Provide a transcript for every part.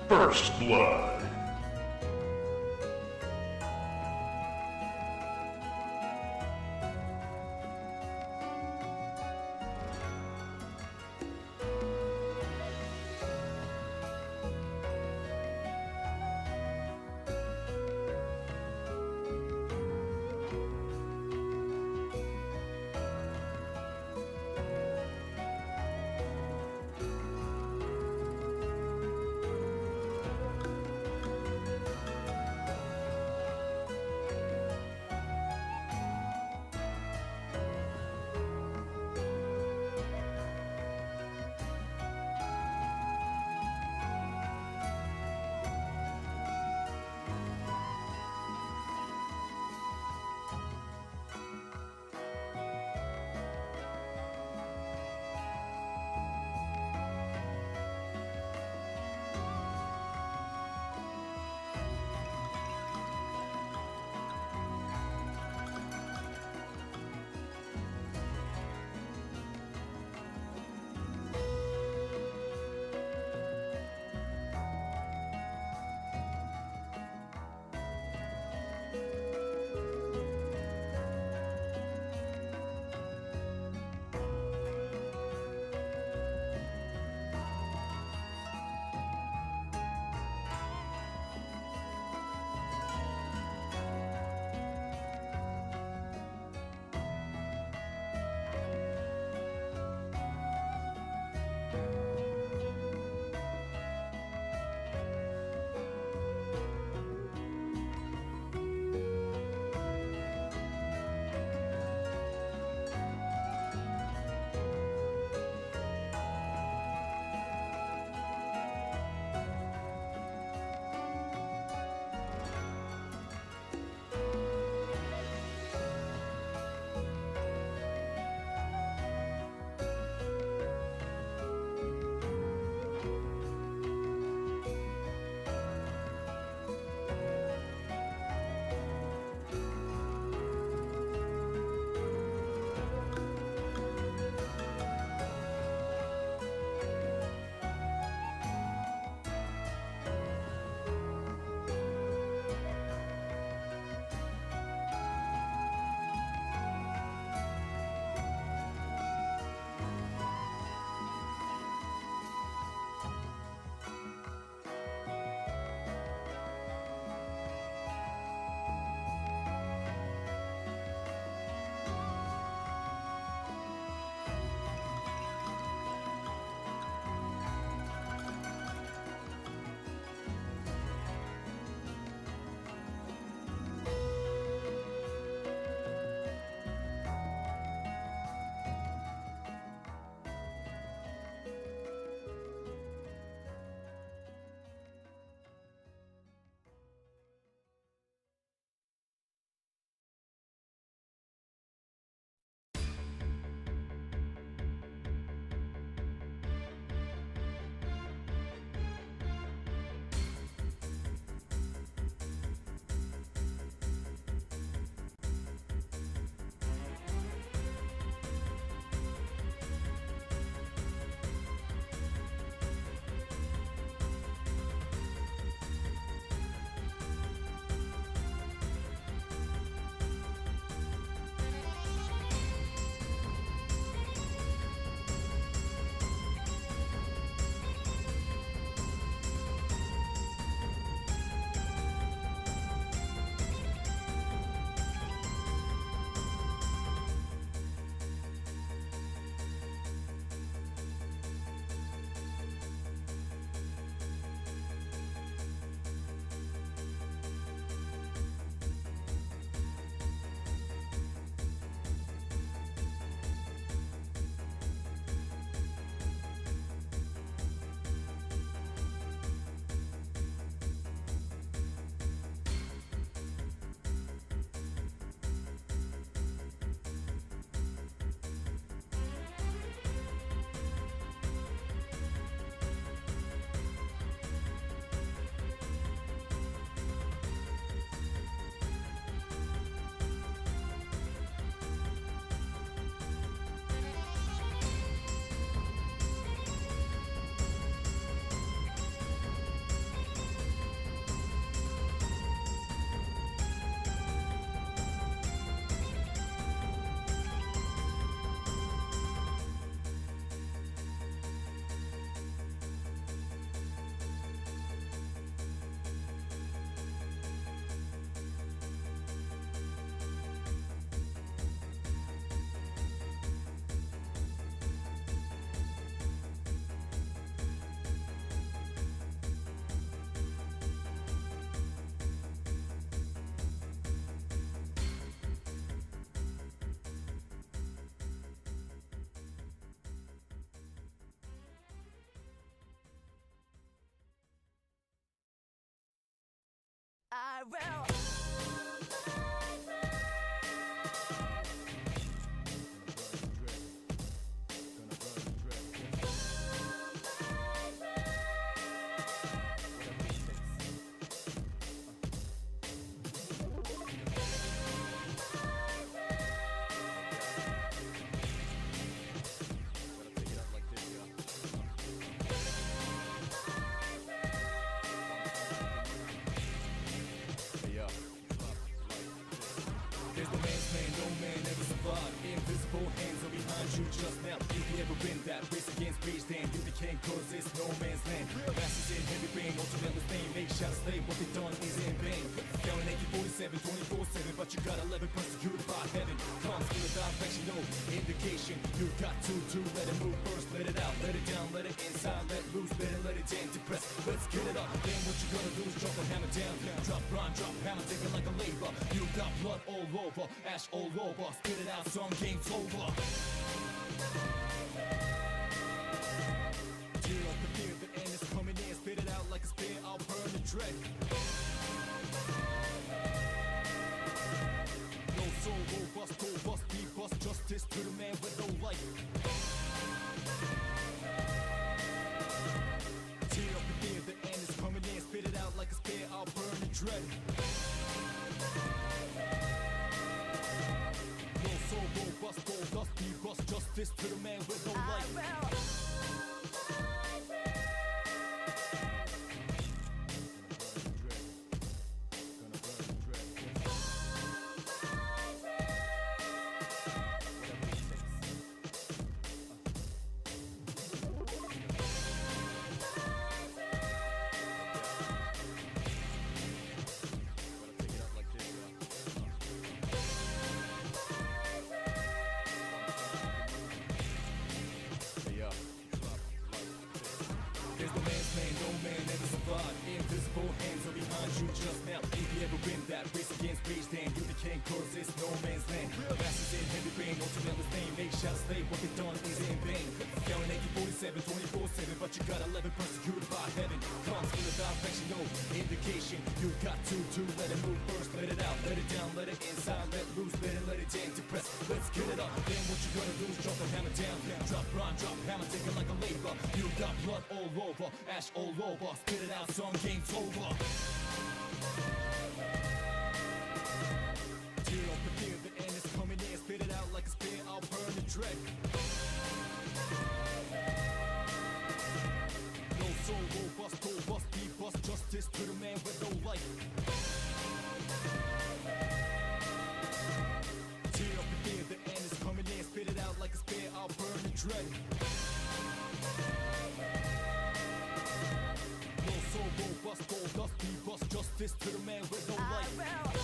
First Blood. I will. There's no man's plan, no man ever survived. Invisible hands are behind you just now. If you ever been that race against rage, then you became cause it's no man's land. Masters in heavy rain, ultimate fame. They shall slay, what they done is in vain. Yelling AK-47, 24/7, but you got 11 persecuted by heaven. Comes without affection, no indication. You got to let it move first, let it out, let it down, let it inside, let loose, better let it in, depress. Let's get it up. Then what you gonna do is drop the hammer down. Drop rhyme, drop hammer, take it like a labor. You got blood all over, ash all over. Spit it out, some game's over. Tear up the fear, the end is coming in. Spit it out like a spear, I'll burn the dread. No soul, robust, go bust, be bust. Justice to the man with no light. Tear up the fear, the end is coming in. Spit it out like a spear, I'll burn the dread. No soul, robust, go bust, be bust. Justice to the man with no light. I will. There's no man's plan, no man ever survived. Invisible hands are behind you just now. If you ever been that race against rage, then you became cause it's no man's land. Masters in heavy rain, ultimate fame. They shall slay, what they done is in vain. Yelling AK-47, 24/7, but you got 11 persecuted by heaven. Comes without affection, no indication. You got to let it move first, let it out, let it down, let it inside, let loose, better let it in, depress. Let's get it up. Then what you gonna do is drop the hammer down. Drop rhyme, drop hammer, take it like a labor. You got blood all over, ash all over. Spit it out, some game's over. Tear up the fear, the end is coming in. Spit it out like a spear, I'll burn the dread. No soul, robust, go bust, be bust. Justice to the man with no light. Tear up the fear, the end is coming in. Spit it out like a spear, I'll burn the dread. No soul, robust, go dust, be bust. Justice to the man with no light. I will.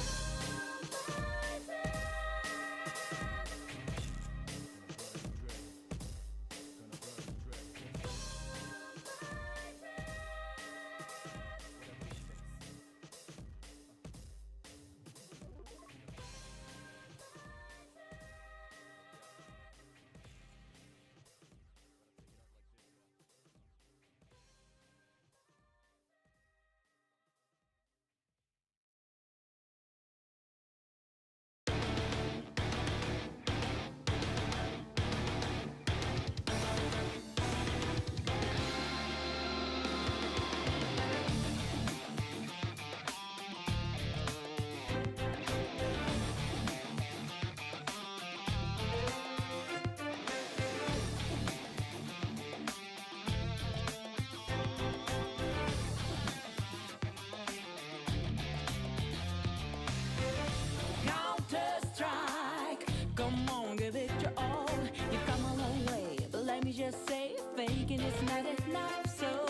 Come on, give it your all. You've come a long way, but let me just say, faking is not enough. So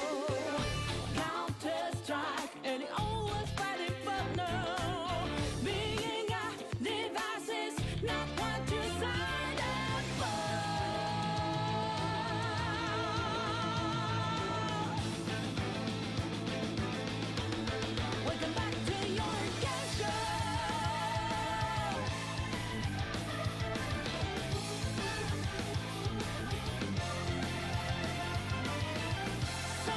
Counter Strike, and it always fighting for no. Being a device is not what you signed up for. Welcome back to your game show. So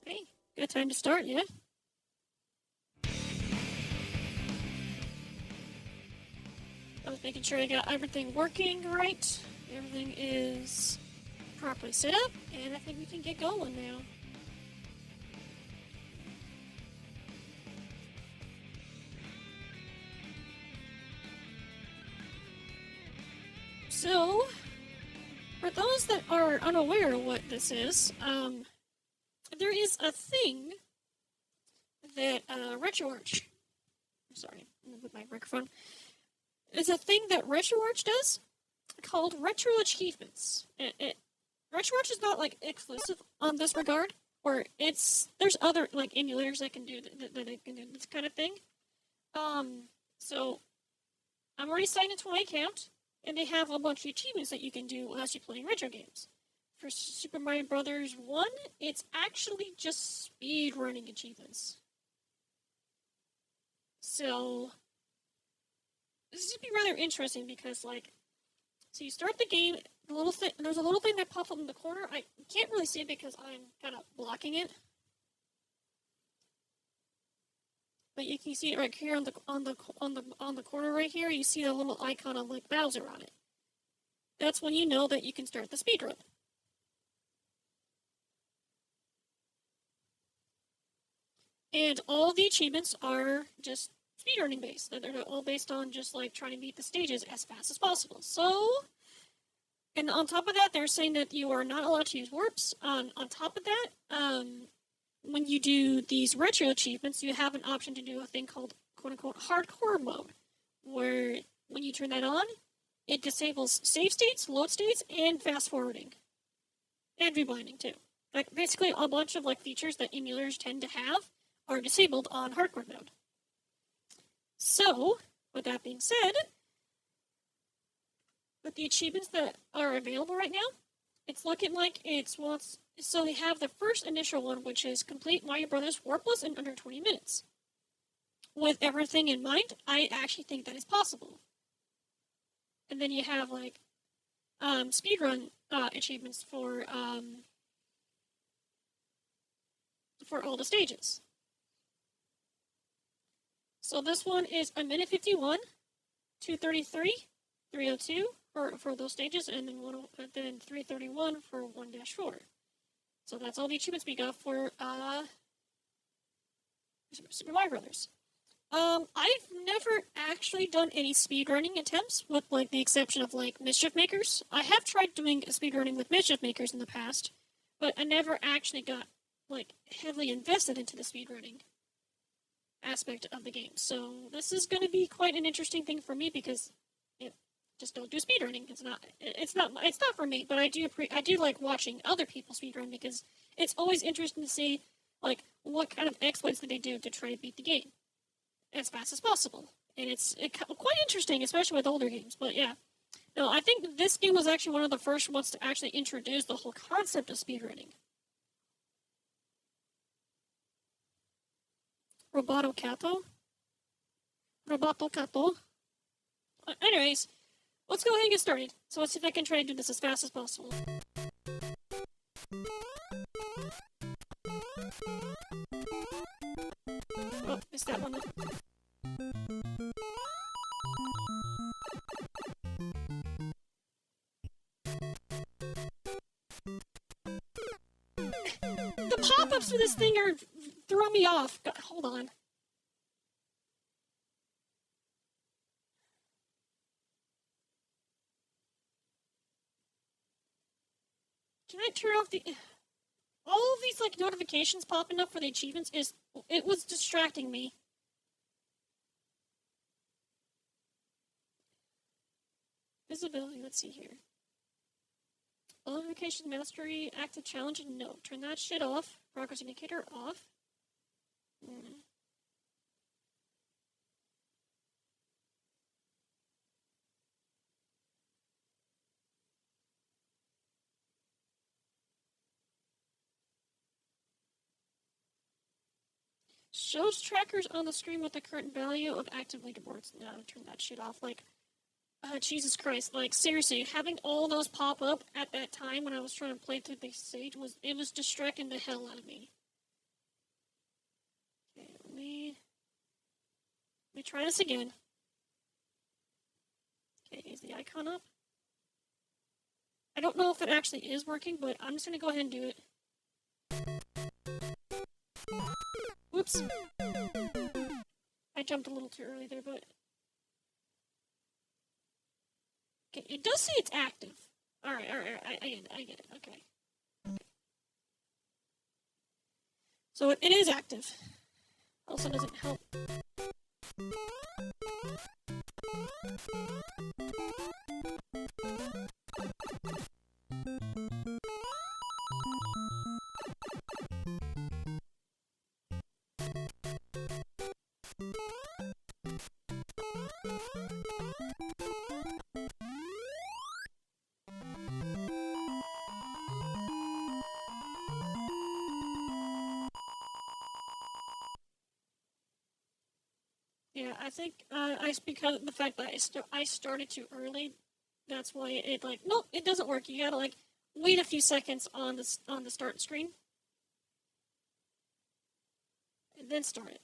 Okay, good time to start, yeah? I was making sure I got everything working right. Everything is properly set up, and I think we can get going now. So, for those that are unaware of what this is, there is a thing that sorry, with my microphone. There's a thing that RetroArch does called RetroAchievements. RetroArch is not like exclusive on this regard, or there's other like emulators that can do that can do this kind of thing. So I'm already signed into my account, and they have a bunch of achievements that you can do as you're playing retro games. For Super Mario Brothers 1, it's actually just speed running achievements. So this would be rather interesting because, like, so you start the game. There's a little thing that pops up in the corner. I can't really see it because I'm kind of blocking it, but you can see it right here on the corner right here. You see the little icon of like Bowser on it. That's when you know that you can start the speed run. And all the achievements are just speedrunning based. They're all based on just like trying to beat the stages as fast as possible. So, and on top of that, they're saying that you are not allowed to use warps. On top of that, when you do these retro achievements, you have an option to do a thing called quote-unquote hardcore mode, where when you turn that on, it disables save states, load states, and fast forwarding. And rebinding too. Like basically a bunch of like features that emulators tend to have are disabled on hardcore mode. So, with that being said, with the achievements that are available right now, it's looking like so they have the first initial one, which is complete Mario Brothers Warpless in under 20 minutes. With everything in mind, I actually think that is possible. And then you have like speedrun achievements for all the stages. So this one is a minute 51, 233, 302 for those stages, and then 331 for 1-4. So that's all the achievements we got for Super Mario Brothers. I've never actually done any speedrunning attempts, with like the exception of like Mischief Makers. I have tried doing speedrunning with Mischief Makers in the past, but I never actually got like heavily invested into the speedrunning aspect of the game. So this is going to be quite an interesting thing for me because it just don't do speedrunning. It's not for me. But I do like watching other people speedrun because it's always interesting to see like what kind of exploits that they do to try to beat the game as fast as possible. And it's quite interesting, especially with older games. But yeah, no, I think this game was actually one of the first ones to actually introduce the whole concept of speedrunning. Roboto Capo? Roboto Capo? Anyways, let's go ahead and get started. So let's see if I can try to do this as fast as possible. Oh, missed that one. The pop-ups for this thing are throwing me off. God, hold on. Can I turn off the... All of these, like, notifications popping up for the achievements it was distracting me. Visibility, let's see here. All notifications, mastery, active challenge, no. Turn that shit off. Progress indicator off. Shows trackers on the screen with the current value of active leaderboards. No, turn that shit off. Like, Jesus Christ. Like, seriously, having all those pop up at that time when I was trying to play through the stage was distracting the hell out of me. Okay, let me try this again. Okay, is the icon up? I don't know if it actually is working, but I'm just gonna go ahead and do it. Whoops. I jumped a little too early there, but... Okay, it does say it's active. Alright, I get it, okay. So it is active. Also doesn't help. Yeah, I think because of the fact that I started too early, that's why it like nope, it doesn't work. You gotta like wait a few seconds on the start screen, and then start it.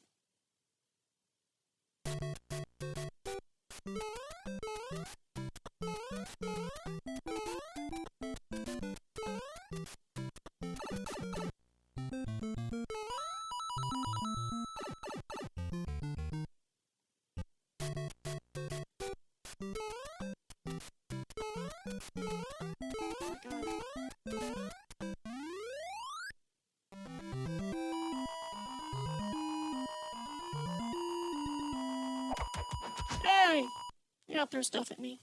Hey! You don't throw stuff at me.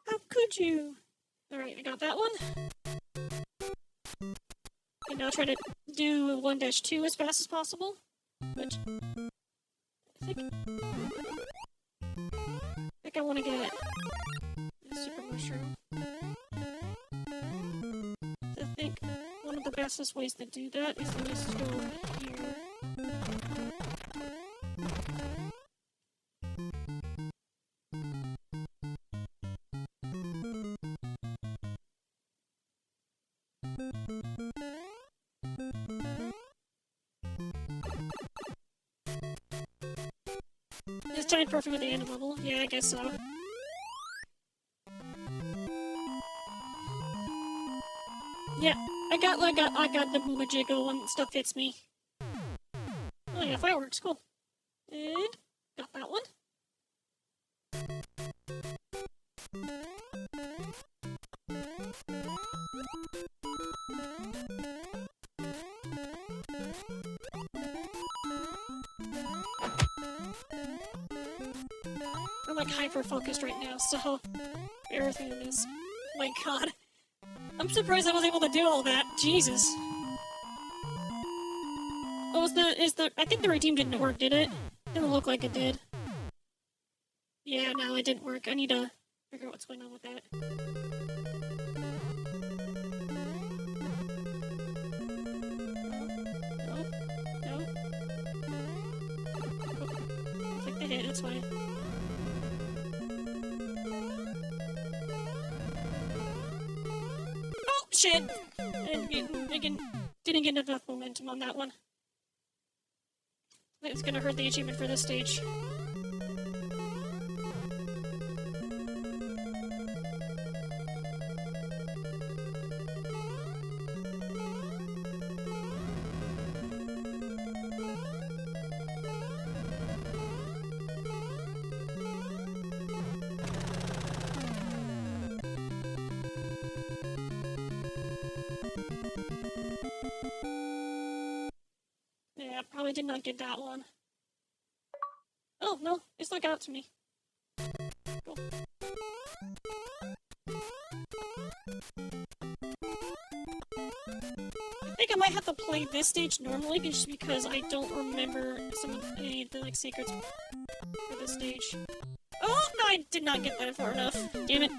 How could you? Alright, I got that one. And now try to do 1-2 as fast as possible. Which I think I want to get a super mushroom. I think one of the bestest ways to do that is to just go here. Is time perfect with the end level? Yeah, I guess so. Yeah, I got the Booba Jiggle when stuff hits me. Oh yeah, fireworks, cool. And got that one. I'm like hyper-focused right now, so everything is... My god. I'm surprised I was able to do all that. Jesus. Oh, I think the redeem didn't work, did it? Didn't look like it did. Yeah, no, it didn't work. I need to figure out what's going on with that. No. I'll take the hit, that's fine. Oh, shit! Didn't get enough momentum on that one. It's gonna hurt the achievement for this stage. Yeah, probably did not get that one. Oh, no, it's not got it to me. Cool. I think I might have to play this stage normally just because I don't remember any of the like secrets for this stage. Oh, no, I did not get that far enough. Damn it.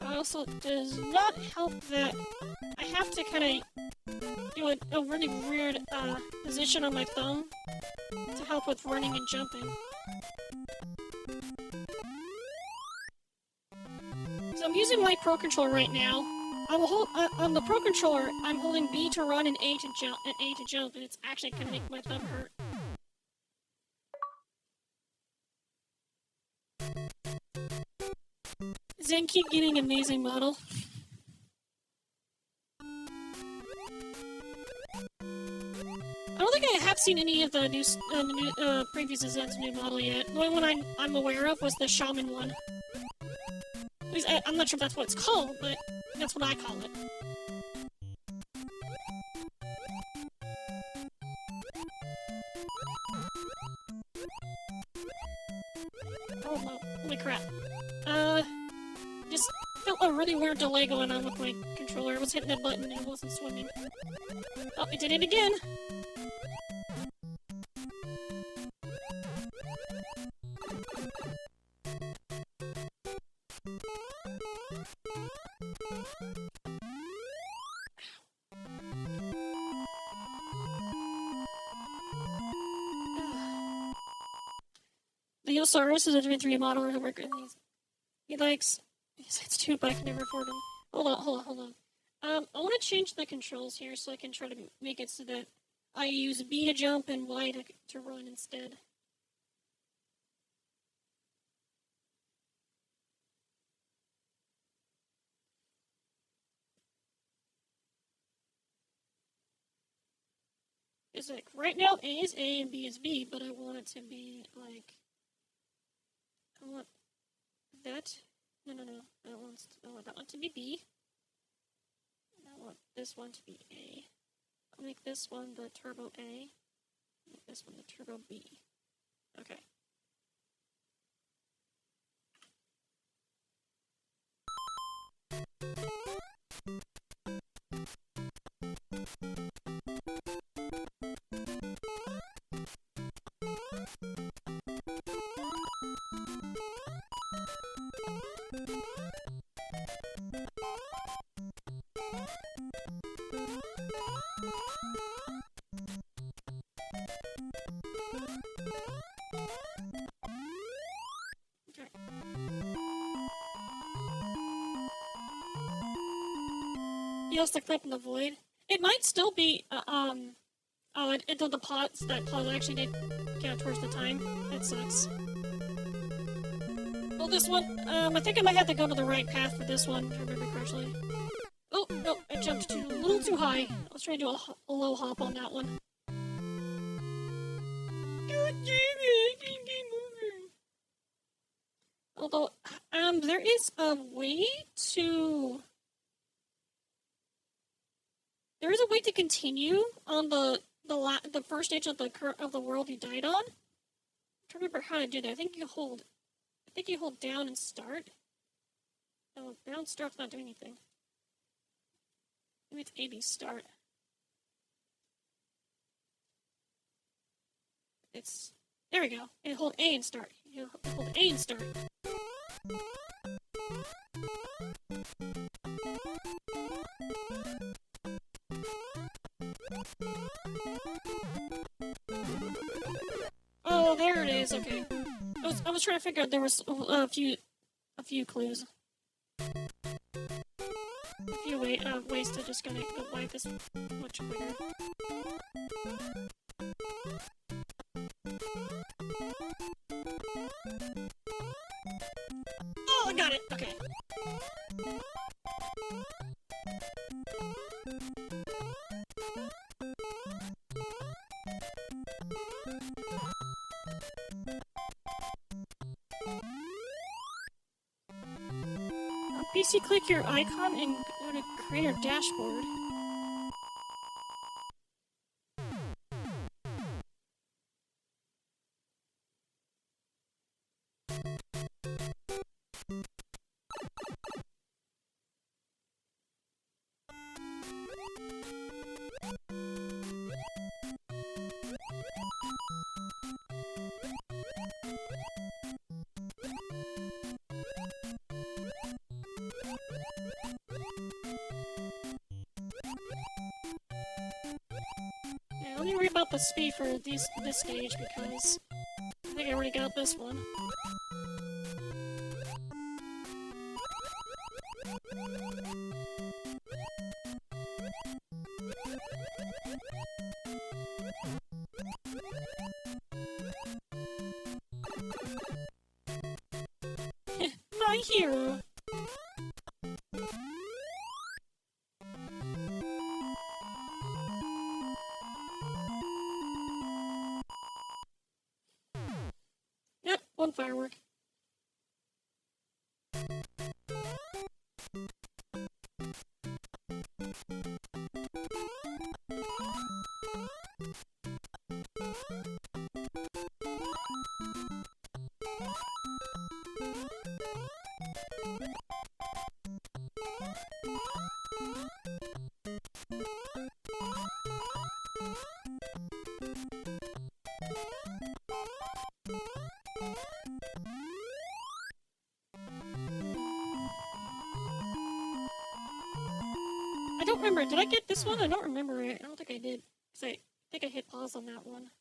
Also, does not help that I have to kind of do a really weird position on my thumb to help with running and jumping. So I'm using my Pro Controller right now. On the Pro Controller, I'm holding B to run and A to jump, and it's actually gonna make my thumb hurt. Zen keep getting amazing model. I don't think I have seen any of the new previews of Zen's new model yet. The only one I'm aware of was the Shaman one. At least I'm not sure if that's what it's called, but that's what I call it. Oh no! Holy crap! Just felt a really weird delay going on with my controller. I was hitting that button and it wasn't swimming. Oh, it did it again! The Yosaurus is a 3 model who work in these. He likes... It's too, but I can never afford them. Hold on. I want to change the controls here so I can try to make it so that I use B to jump and Y to run instead. It's like, right now A is A and B is B, but I want it to be like... I want that... No. I want that one to be B. And I want this one to be A. I'll make this one the turbo A. Make this one the turbo B. Okay. He has to clip in the void. It might still be, the pause, that pause actually did count towards the time. That sucks. Well, this one. I think I might have to go to the right path for this one, if I remember correctly. Oh, no, I jumped a little too high. Let's try to do a low hop on that one. Although, there is a way to... There is a way to continue on the first stage of the world you died on. I'm trying to remember how to do that. I think you hold down and start. Oh, down start's not doing anything. Maybe it's AB start. There we go. And hold A and start. You hold A and start. Oh, there it is. Okay. I was trying to figure out there was a few clues. A few ways to just gonna go like this much quicker. Oh, I got it. Okay. PC, click your icon and go to creator dashboard. Let me worry about the speed for this stage because I think I already got this one. My hero! Yep, one firework. I don't remember. Did I get this one? I don't remember it. I don't think I did. Because I think I hit pause on that one.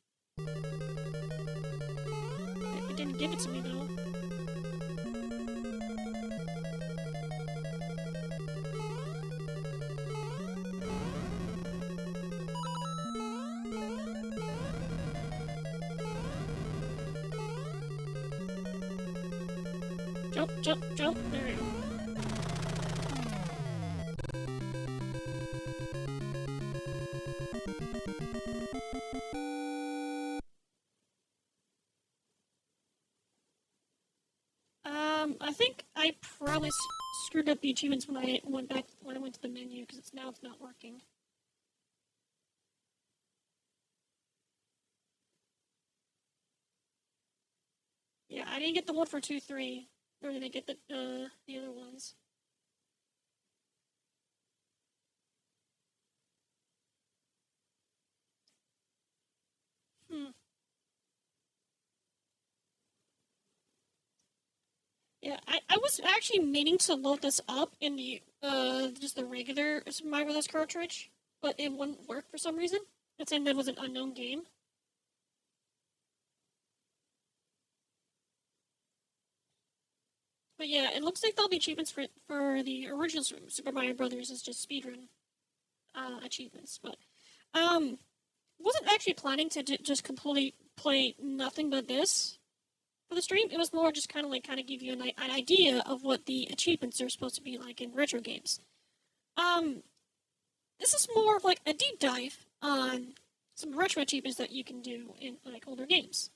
It didn't give it to me, though. Jump, jump, jump. There we go. I think I probably screwed up the achievements when I went to the menu because it's not working. Yeah, I didn't get the one for 2-3, or did I get the other ones? Yeah, I was actually meaning to load this up in the just the regular Survivalist cartridge, but it wouldn't work for some reason. It's saying that was an unknown game. But yeah, it looks like all the achievements for the original Super Mario Brothers is just speedrun achievements. But wasn't actually planning to just completely play nothing but this. for the stream. It was more just kind of give you an idea of what the achievements are supposed to be like in retro games. This is more of like a deep dive on some retro achievements that you can do in like older games.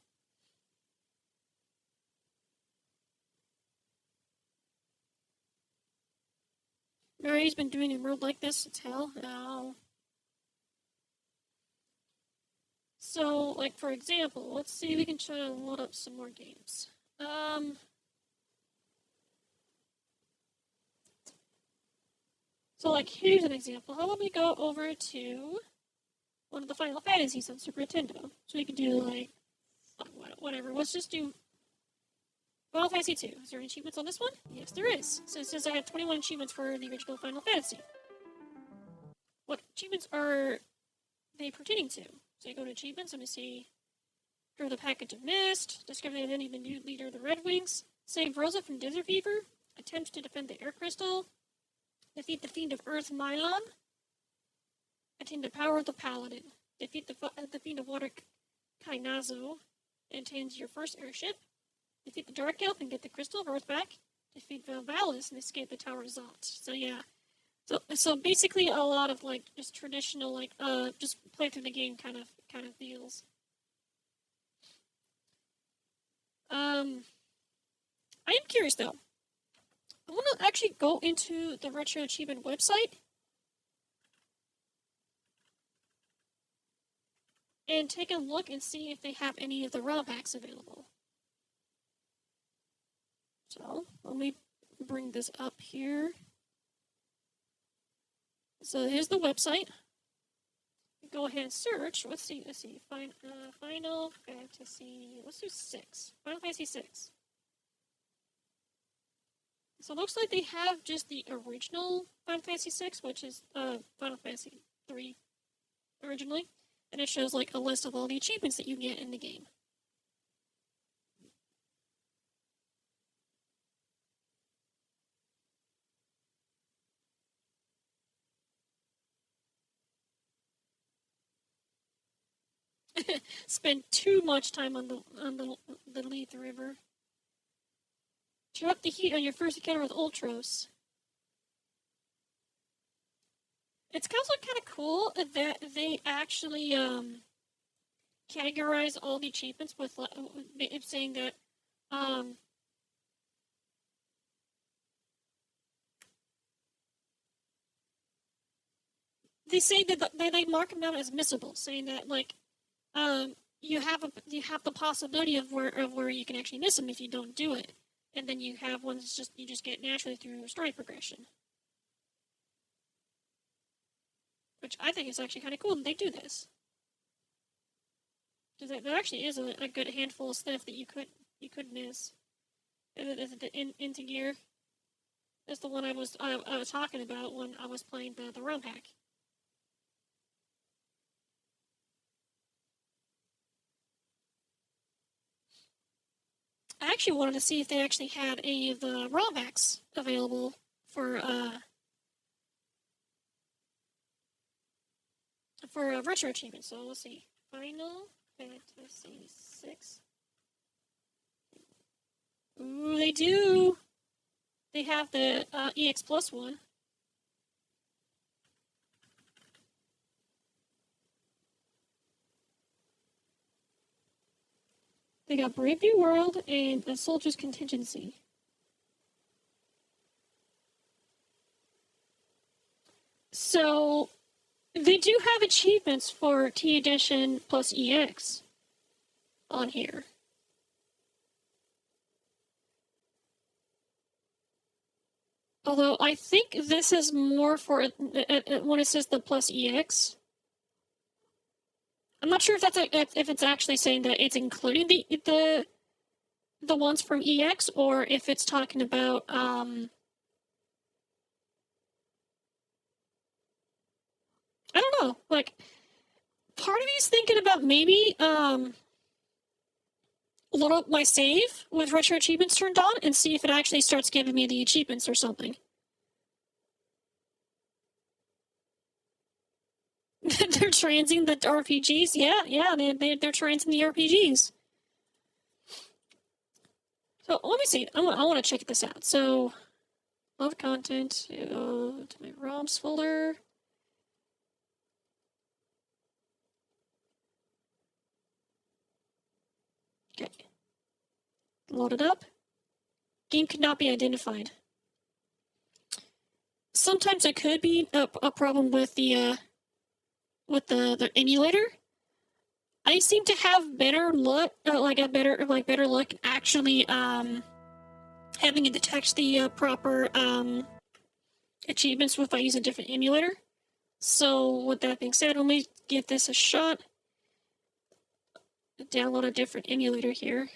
Mary's been doing a world like this since hell. No. So, like for example, let's see if we can try to load up some more games. So like here's an example. How about we go over to one of the Final Fantasies on Super Nintendo? So we can do like whatever. Let's just do Final Fantasy 2. Is there any achievements on this one? Yes, there is. So it says I have 21 achievements for the original Final Fantasy. What achievements are they pertaining to? So you go to achievements and you see throw the package of mist, discover the identity of the new leader of the Red Wings, save Rosa from desert fever, attempt to defend the air crystal, defeat the Fiend of Earth Mylon, attain the power of the Paladin, defeat the Fiend of Water Kainazo, and attains your first airship, defeat the Dark Elf and get the Crystal of Earth back, defeat Valvalis and escape the Tower of Zot. So yeah. So basically a lot of like just traditional like just play through the game kind of deals. I am curious though. I want to actually go into the Retro Achievement website and take a look and see if they have any of the ROM packs available. So let me bring this up here. So here's the website. Go ahead and search. Let's see. Final Fantasy. Let's do 6. Final Fantasy 6. So it looks like they have just the original Final Fantasy 6, which is Final Fantasy 3 originally, and it shows like a list of all the achievements that you get in the game. Spend too much time on the Lethe River. Turn up the heat on your first encounter with Ultros. It's also kind of cool that they actually categorize all the achievements with saying that they say that they mark them down as missable, saying that like you have the possibility of where you can actually miss them if you don't do it, and then you have ones you just get naturally through story progression, which I think is actually kind of cool that they do this. Because there actually is a good handful of stuff that you could miss. Into gear. That's the one I was talking about when I was playing the ROM hack. I actually wanted to see if they actually had any of the ROM hacks available for retro achievements. So let's see. Final Fantasy 6. Ooh, they do. They have the EX Plus one. They got Brave New World and a Soldier's Contingency. So they do have achievements for T Edition plus EX on here. Although I think this is more for when it says the plus EX. I'm not sure if it's actually saying that it's including the ones from EX, or if it's talking about I don't know. Like, part of me's thinking about maybe load up my save with retro achievements turned on and see if it actually starts giving me the achievements or something. They're transing the RPGs. Yeah, they're transing the RPGs. So let me see. I want to check this out. So, love content. To my ROMs folder. Okay. Load it up. Game could not be identified. Sometimes it could be a problem with the emulator. I seem to have better luck, better luck actually having it detect the proper achievements if I use a different emulator. So with that being said, let me give this a shot. Download a different emulator here.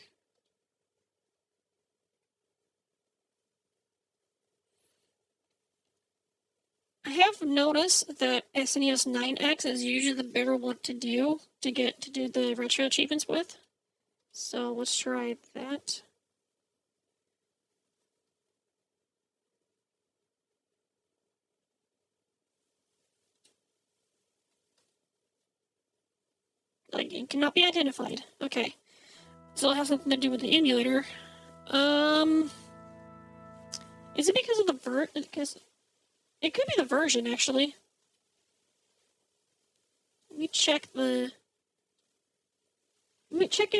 I have noticed that SNES 9X is usually the better one to do the retro achievements with. So let's try that. Like, it cannot be identified. Okay. So it has something to do with the emulator. Is it because of the because it could be the version, actually. Let me check if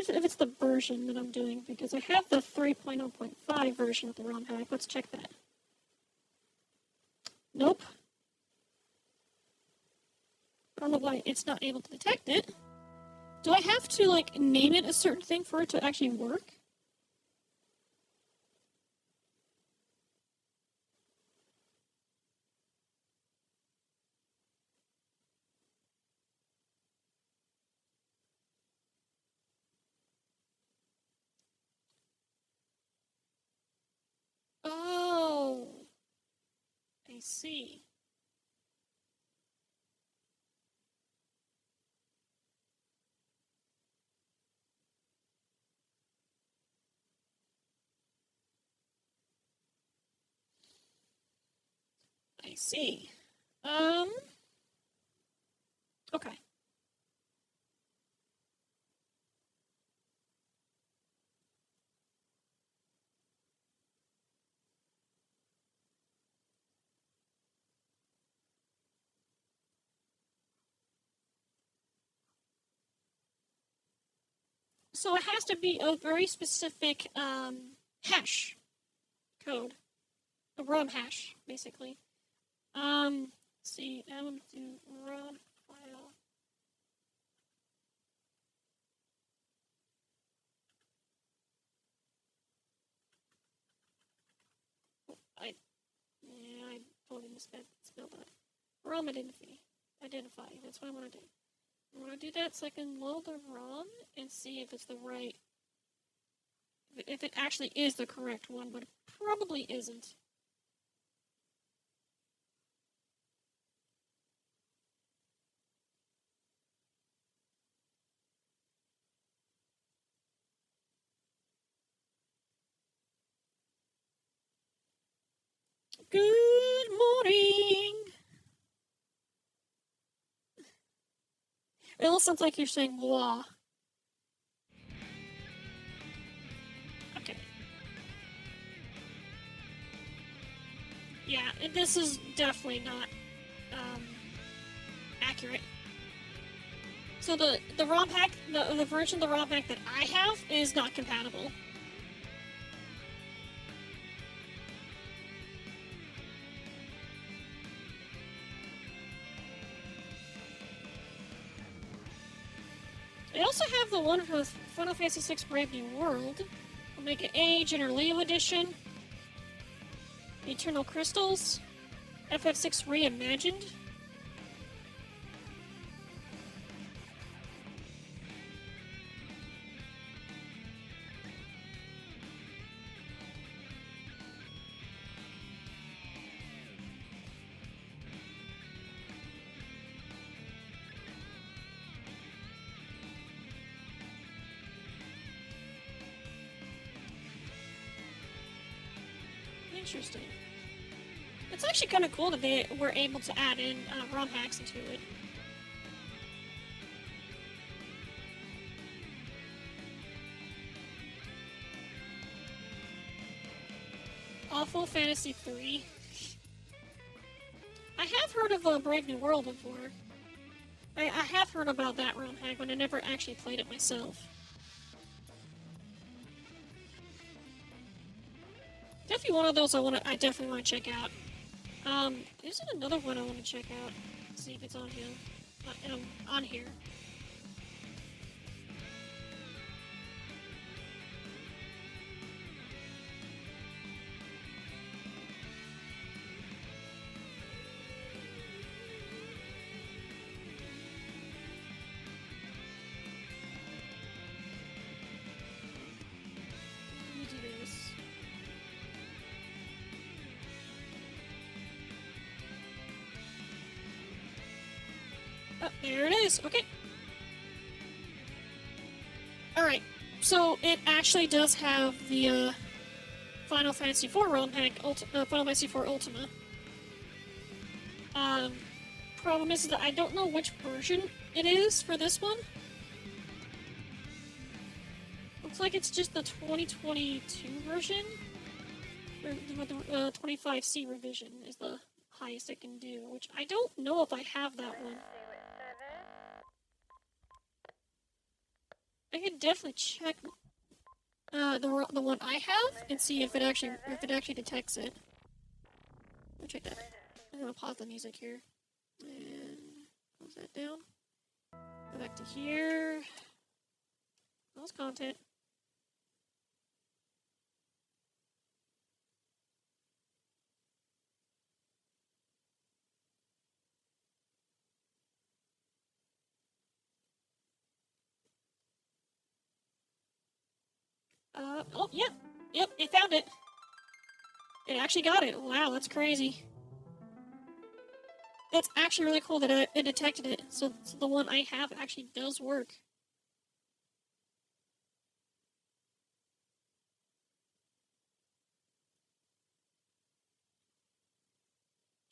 it's the version that I'm doing, because I have the 3.0.5 version of the ROM hack. Let's check that. Nope. I don't know why it's not able to detect it. Do I have to, like, name it a certain thing for it to actually work? Oh, I see. I see. Okay. So it has to be a very specific hash code, a ROM hash, basically. Let's see, I'm gonna do ROM file. I totally misspelled that. ROM identify. That's what I want to do. I want to do that so I can load the ROM and see if it's the right, if it actually is the correct one, but it probably isn't. Good morning. It almost sounds like you're saying "blah." Okay. Yeah, this is definitely not accurate. So the ROM hack, the version of the ROM hack that I have is not compatible. I also have the one with Final Fantasy VI Brave New World, Omega Age, Inner Leo Edition, Eternal Crystals, FF6 Reimagined. Interesting. It's actually kind of cool that they were able to add in ROM hacks into it. Awful Fantasy 3. I have heard of Brave New World before. I have heard about that ROM hack, but I never actually played it myself. Definitely one of those I definitely want to check out. There's another one I want to check out. Let's see if it's on here. On here. Let me do this. Oh, there it is. Okay. Alright. So, it actually does have the, Final Fantasy IV ROM hack, Final Fantasy IV Ultima. Problem is that I don't know which version it is for this one. Looks like it's just the 2022 version. Or the 25C revision is the highest it can do, which I don't know if I have that one. I can definitely check the one I have and see if it actually detects it. Let me check that. I'm gonna pause the music here and close that down. Go back to here. Close content. Oh, yep. Yep, it found it. It actually got it. Wow, that's crazy. That's actually really cool that it detected it. So the one I have actually does work.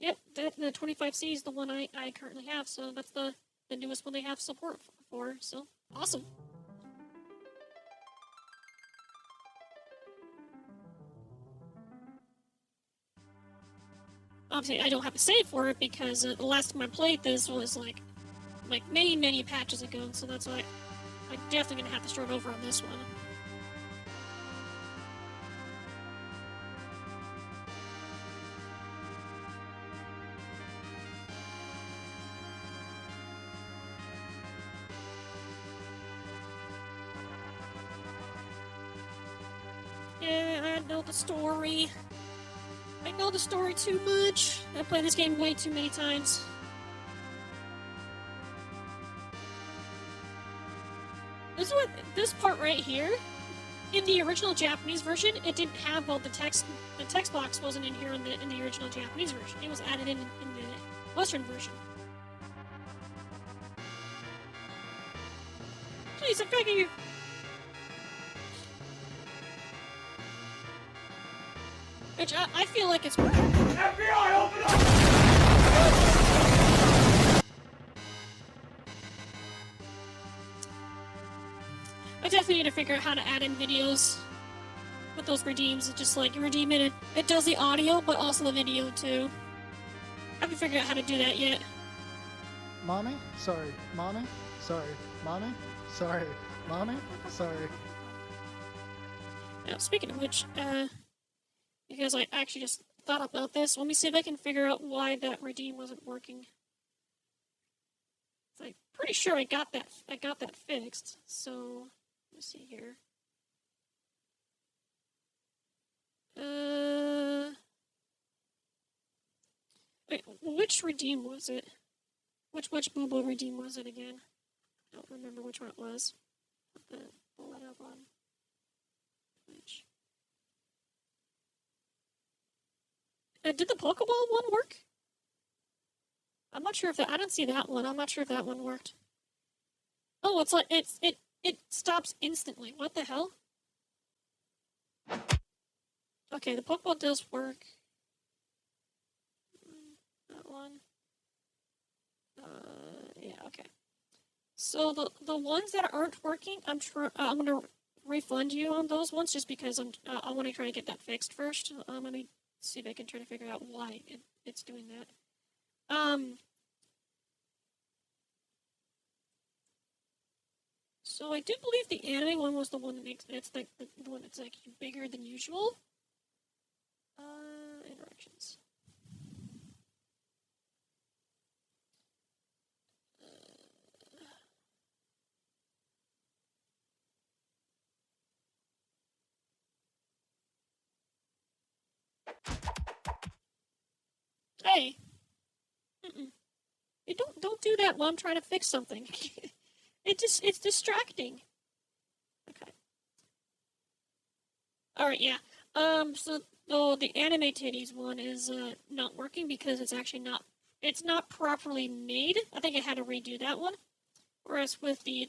Yep, the 25C is the one I currently have, so that's the newest one they have support for, so awesome. Obviously, I don't have a save for it because the last time I played this was like many patches ago, so that's why I'm definitely gonna have to start over on this one. Yeah, I know the story. I know the story too much. I played this game way too many times. This part right here, in the original Japanese version, it didn't have all the text. The text box wasn't in here in the original Japanese version. It was added in the Western version. Jeez, I'm begging you. Which I feel like it's... FBI, open up! I definitely need to figure out how to add in videos with those redeems. It's just like you redeem it, it does the audio, but also the video too. I haven't figured out how to do that yet. Mommy? Sorry. Mommy? Sorry. Mommy? Sorry. Mommy? Sorry. Now, speaking of which, because I actually just thought about this, let me see if I can figure out why that redeem wasn't working. I'm pretty sure I got that fixed, so let's see here. Wait, which redeem was it? Which Boobo redeem was it again? I don't remember which one it was. Pull it up on Twitch. Did the Pokeball one work? I'm not sure if that. I didn't see that one. I'm not sure if that one worked. Oh, it's like it stops instantly. What the hell? Okay, the Pokeball does work. That one. Yeah. Okay. So the ones that aren't working, I'm gonna refund you on those ones just because I want to try to get that fixed first. Let me see if I can try to figure out why it's doing that. So I do believe the anime one was the one that makes it's the one that's like bigger than usual. Interactions. Hey. You don't do that while I'm trying to fix something. It's distracting. Okay. Alright, yeah. So the anime titties one is not working because it's actually not properly made. I think I had to redo that one. Whereas with the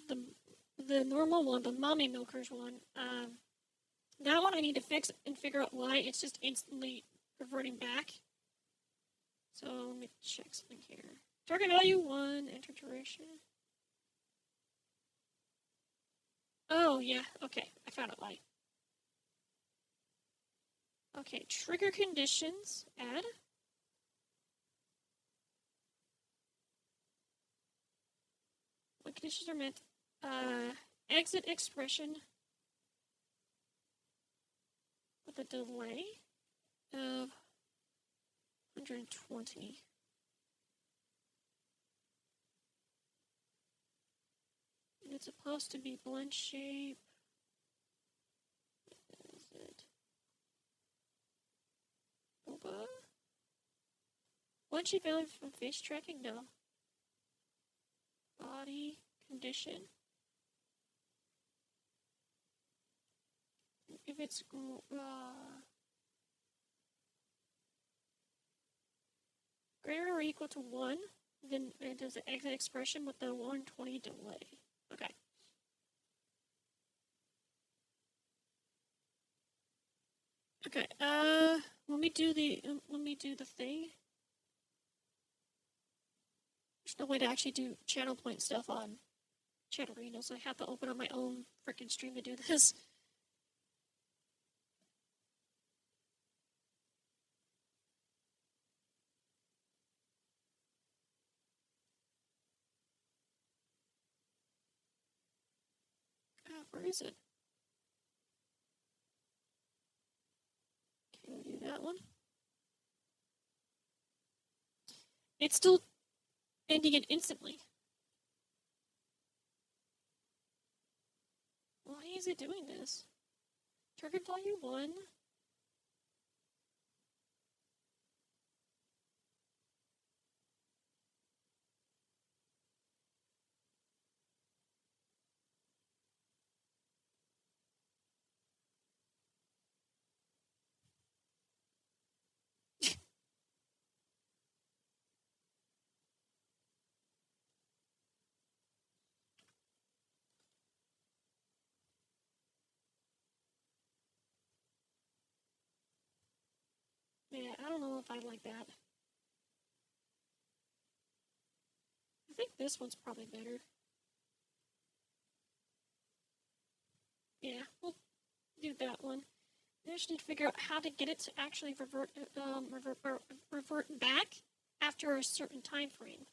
normal one, the mommy milkers one, that one I need to fix and figure out why it's just instantly reverting back. So let me check something here. Target value 1, enter duration. Oh yeah, okay, I found out why. Okay, trigger conditions, add. What conditions are meant? Exit expression with a delay of 120. And it's supposed to be blend shape. What is it? Boba? Blend shape value from face tracking? No. Body condition. If it's greater or equal to 1, then it does the exit expression with the 120 delay. Okay. Okay, let me do the thing. There's no way to actually do channel point stuff on Chatterino, so I have to open up my own freaking stream to do this. Where is it? Can we do that one? It's still ending it instantly. Why is it doing this? Target value 1. Yeah, I don't know if I like that. I think this one's probably better. Yeah, we'll do that one. I just need to figure out how to get it to actually revert back after a certain time frame.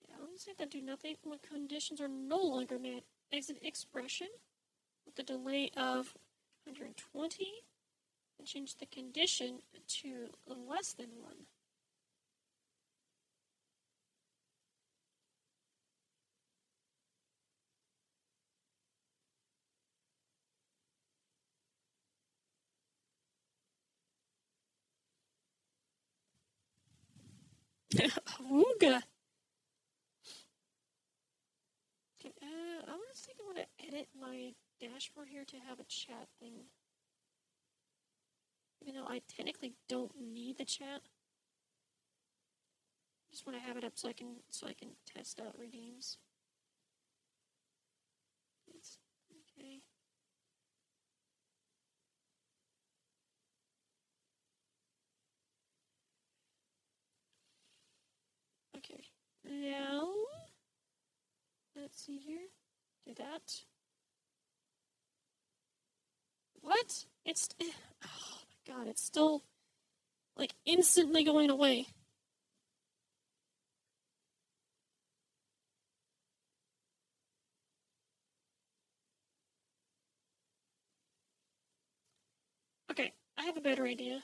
Yeah, let's say that do nothing when conditions are no longer met. Exit expression with the delay of 120 and change the condition to less than 1. Ooga. Okay, I was thinking I want to edit my dashboard here to have a chat thing. Even though I technically don't need the chat. Just want to have it up so I can test out redeems. It's okay. Okay. Now let's Let's see here. Do that. What? It's... Oh my god, it's still, like, instantly going away. Okay, I have a better idea.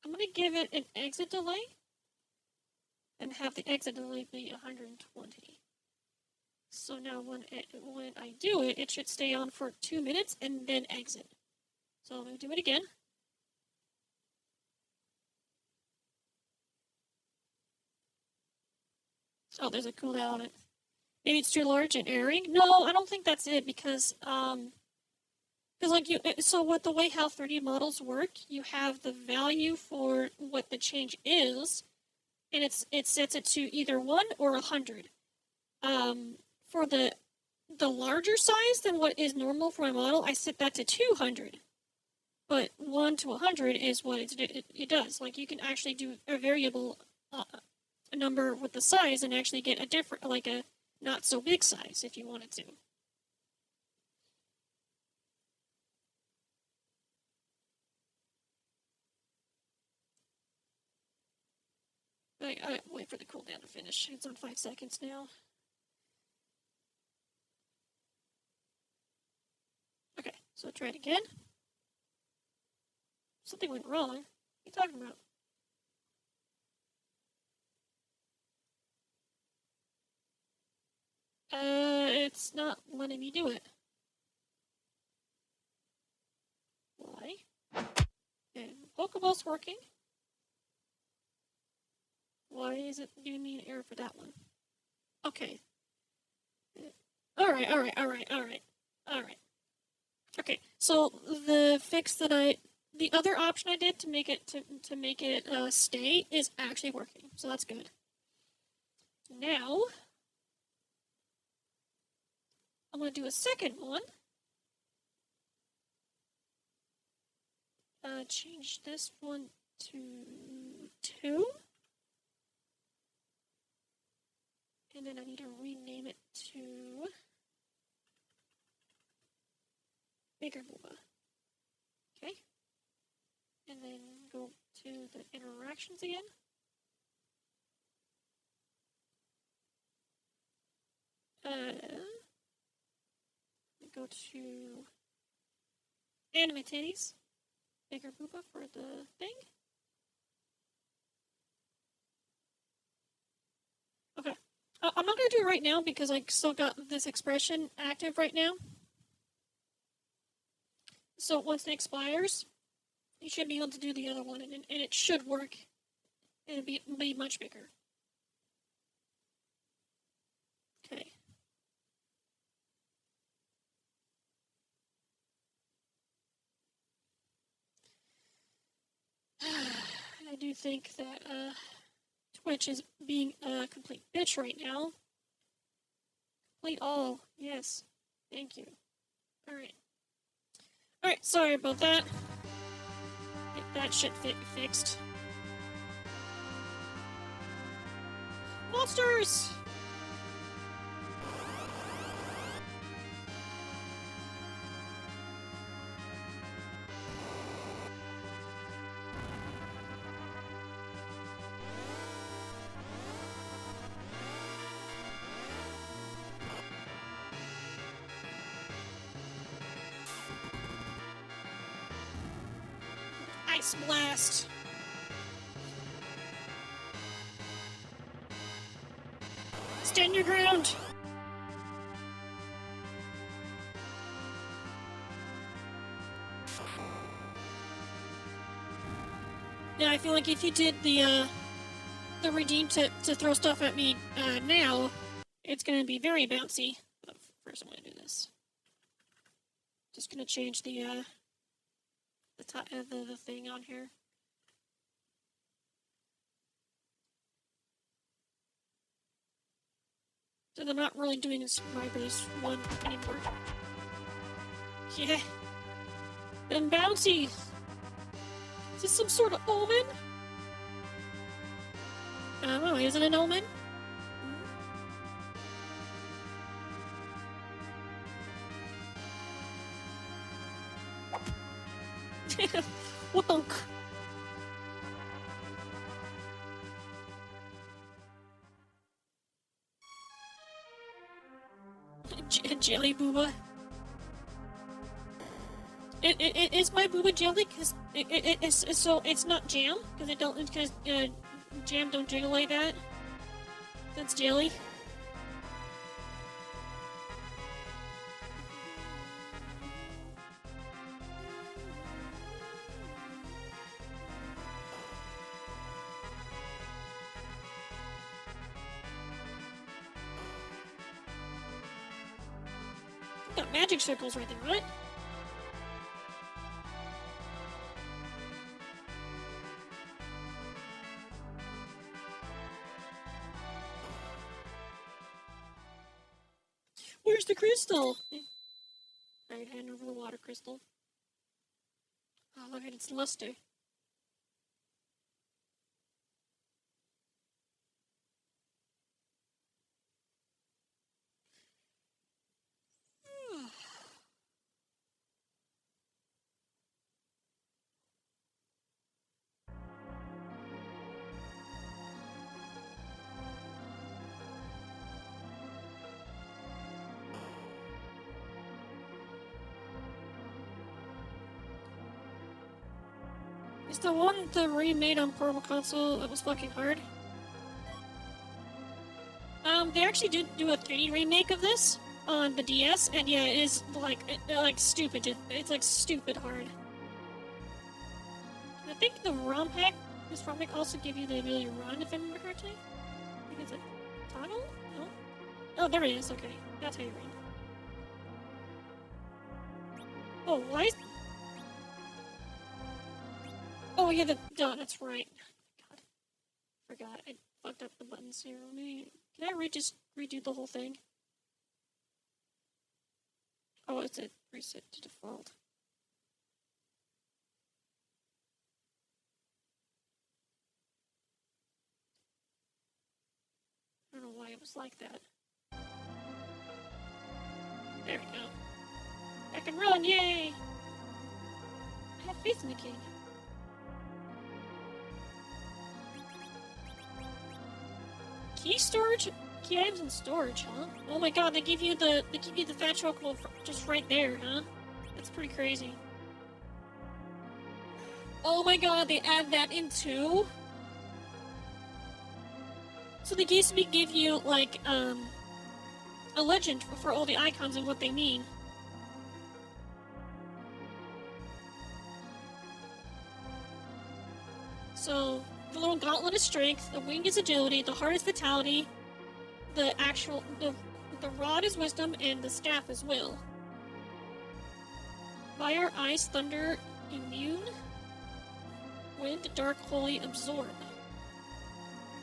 I'm gonna give it an exit delay and have the exit delay be 120. So now when I do it, it should stay on for 2 minutes and then exit. So I'm gonna do it again. Oh, there's a cooldown on it. Maybe it's too large and airing. No, I don't think that's it because like so what the way how 3D models work, you have the value for what the change is, and it sets it to either 1 or 100. For the larger size than what is normal for my model, I set that to 200. But 1 to 100 is what it does. Like you can actually do a variable a number with the size and actually get a different, like a not so big size if you wanted to. I wait for the cooldown to finish. It's on 5 seconds now. Okay, so try it again. Something went wrong. What are you talking about? It's not letting me do it. Why? Okay, Pokeball's working. Why is it giving me an error for that one? Okay. Alright. Okay, so the fix that the other option I did to make it stay is actually working, so that's good. Now I'm gonna do a second one. Change this one to 2. And then I need to rename it to Bigger Booba. Okay. And then go to the interactions again. Go to Anime Titties. Bigger Booba for the thing. Okay. I'm not going to do it right now because I still got this expression active right now. So once it expires, you should be able to do the other one, and it should work. It'll be much bigger. Okay. I do think that Twitch is being a complete bitch right now. Complete all. Yes. Thank you. Alright. Alright, sorry about that. Get that shit fixed. Monsters! Ice Blast! Stand your ground! Yeah, I feel like if you did the redeem to throw stuff at me now, it's gonna be very bouncy. But first I'm gonna do this. Just gonna change the thing on here. So I'm not really doing this my base one anymore. Yeah. And bouncy! Is this some sort of omen? Oh, is it an omen? What the? Jelly booba. Is my booba jelly? Cause so it's not jam? Cause it don't, cause jam don't jiggle like that. That's jelly. Got magic circles right there, right? Where's the crystal? Alright, hand over the water crystal. Oh, look at its luster. It's the one that remade on Portable Console that was fucking hard. They actually did do a 3D remake of this on the DS, and yeah, it is like stupid. It's like stupid hard. I think the ROM pack, this ROM pack also give you the ability to run, if I remember correctly. I think it's a toggle? No? Oh, there it is. Okay, that's how you run. Oh, why is... Oh yeah, that's right. God, forgot. I fucked up the buttons here. Can I just redo the whole thing? Oh, it's a reset to default. I don't know why it was like that. There we go. I can run, yay! I have faith in the king. Key storage? Key items in storage, huh? Oh my god, they give you the fat chocolate just right there, huh? That's pretty crazy. Oh my god, they add that in too? So they basically give you like a legend for all the icons and what they mean. So the little gauntlet is strength, the wing is agility, the heart is vitality, the rod is wisdom, and the staff is will. Fire, ice, thunder, immune. Wind, dark, holy, absorb.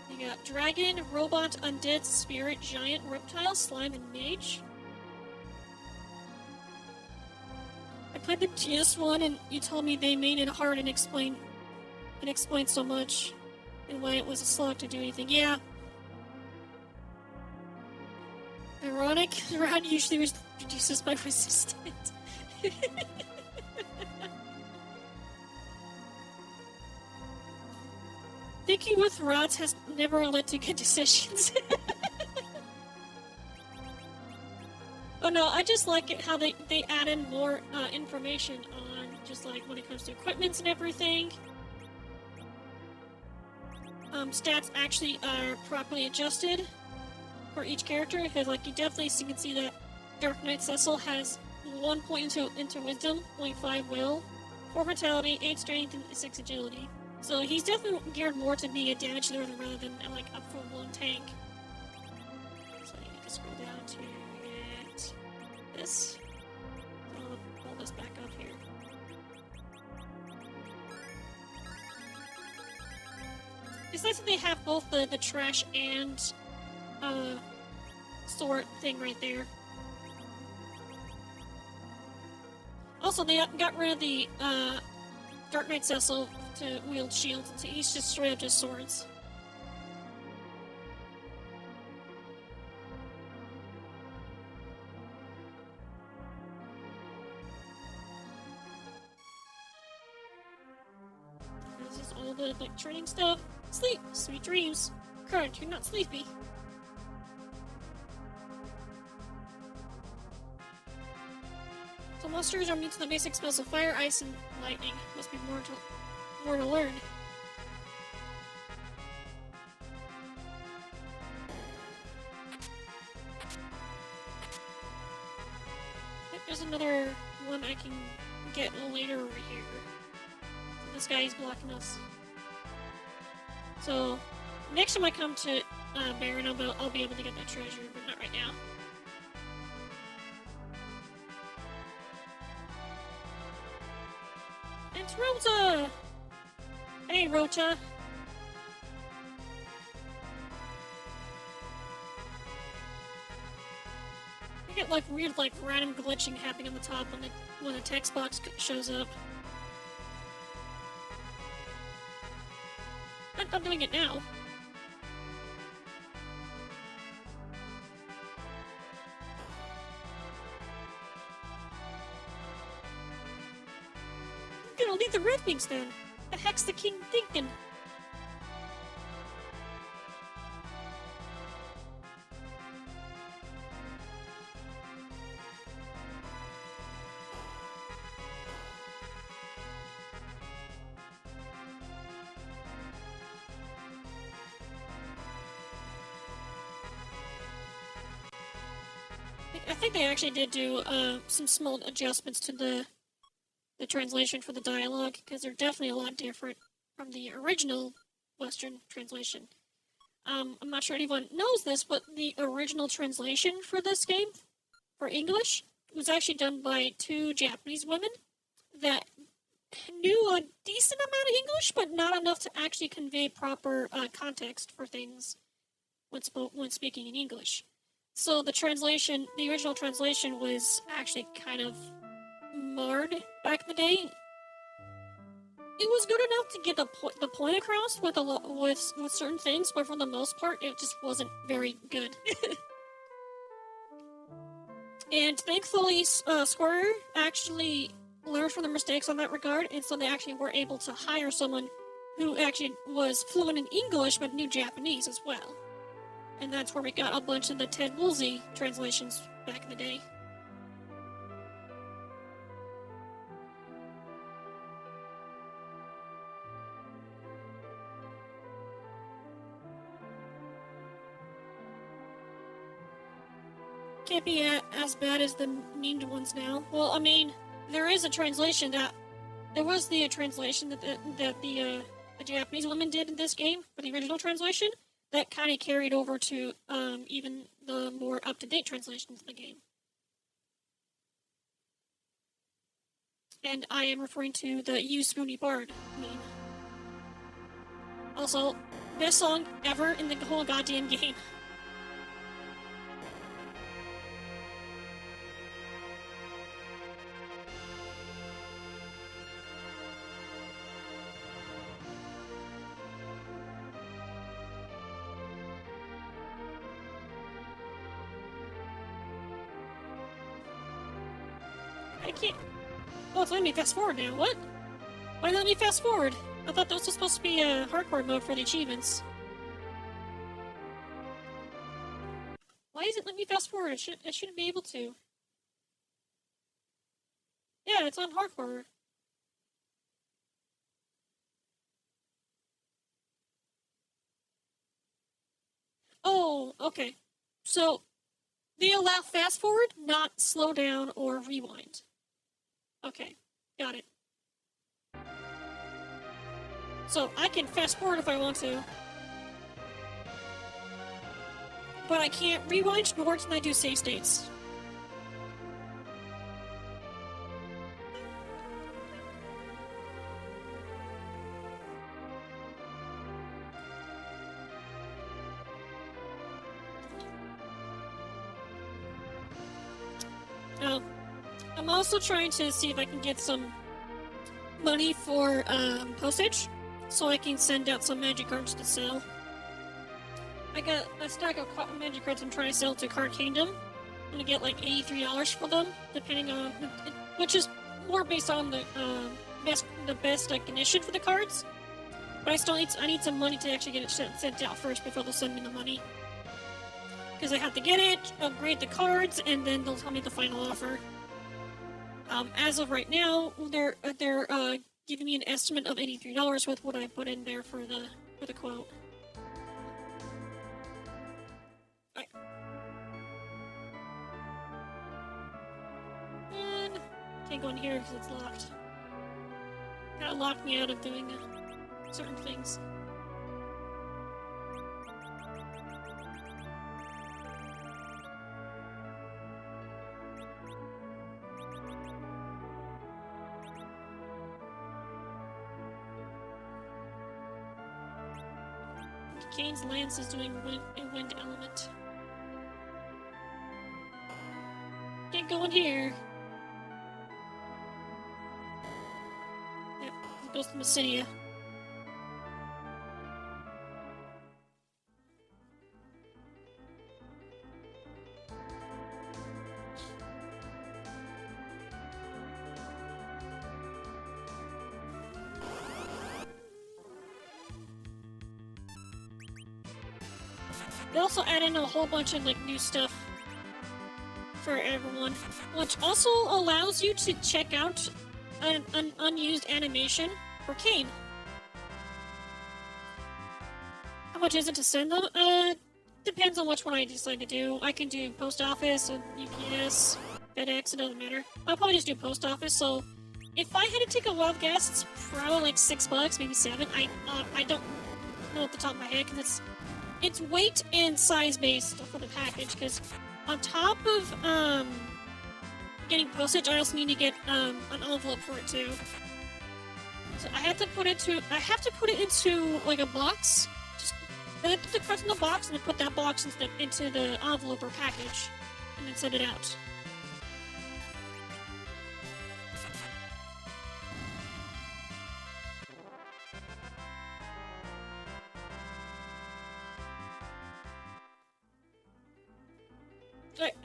You got dragon, robot, undead, spirit, giant, reptile, slime, and mage. I played the GS one, and you told me they made it hard and explained so much, and why it was a slog to do anything. Yeah. Ironic, rod usually reduces my resistance. Thinking with rods has never led to good decisions. Oh no, I just like it how they add in more information on just like when it comes to equipments and everything. Stats actually are properly adjusted for each character, because like you definitely can see that Dark Knight Cecil has 1 point into wisdom, 0.5 will, 4 vitality, 8 strength, and 6 agility. So he's definitely geared more to being a damage dealer rather than like a full-blown tank. So I need to scroll down to get this. So I'll pull this back up here. It's nice that they have both the trash and sword thing right there. Also, they got rid of the Dark Knight Cecil to wield shields, and so he's just straight up just swords. with like training stuff. Sleep, sweet dreams. Current, you're not sleepy. So monsters are immune to the basic spells of fire, ice, and lightning. Must be more to learn. There's another one I can get later over here. This guy is blocking us. So, next time I come to Baron, I'll be able to get that treasure, but not right now. It's Rosa! Hey, Rocha! I get like weird, like random glitching happening on the top when the text box shows up. I'm doing it now. I'm gonna leave the Red Wings then. The heck's the king thinking? I think they actually did do some small adjustments to the translation for the dialogue, because they're definitely a lot different from the original Western translation. I'm not sure anyone knows this, but the original translation for this game, for English, was actually done by 2 Japanese women that knew a decent amount of English, but not enough to actually convey proper context for things when speaking in English. So the original translation was actually kind of marred back in the day. It was good enough to get the point across with certain things, but for the most part, it just wasn't very good. And thankfully, Square actually learned from their mistakes on that regard, and so they actually were able to hire someone who actually was fluent in English but knew Japanese as well. And that's where we got a bunch of the Ted Woolsey translations back in the day. Can't be as bad as the memed ones now. Well, I mean, there is a translation there was the translation that the Japanese women did in this game for the original translation. That kind of carried over to even the more up-to-date translations of the game. And I am referring to the You Spoony Bard meme. Also, best song ever in the whole goddamn game. I can't. Oh, it's letting me fast forward now. What? Why let me fast forward? I thought that was supposed to be a hardcore mode for the achievements. Why is it letting me fast forward? I shouldn't be able to. Yeah, it's on hardcore. Oh, okay. So, they allow fast forward, not slow down or rewind. Okay, got it. So, I can fast forward if I want to. But I can't rewind, nor can I do save states. I'm also trying to see if I can get some money for postage, so I can send out some magic cards to sell. I got a stack of magic cards I'm trying to sell to Card Kingdom. I'm gonna get like $83 for them, depending on which is more based on the best condition for the cards. But I need some money to actually get it sent out first before they'll send me the money. Because I have to get it, upgrade the cards, and then they'll tell me the final offer. As of right now, they're giving me an estimate of $83 with what I put in there for the quote. And can't go in here because it's locked. That locked me out of doing certain things. Kane's lance is doing a wind element. Can't go in here. Yep, it goes to Messinia. They also add in a whole bunch of like new stuff for everyone, which also allows you to check out an unused animation for Kane. How much is it to send them? Depends on which one I decide to do. I can do post office, or UPS, FedEx, it doesn't matter. I'll probably just do post office, so if I had to take a wild guess, it's probably like $6, maybe $7. I don't know off the top of my head, because it's weight and size based for the package, because on top of getting postage, I also need to get an envelope for it too. So I have to put it into like a box. Then I put the cards in the box, and then put that box into the envelope or package, and then send it out.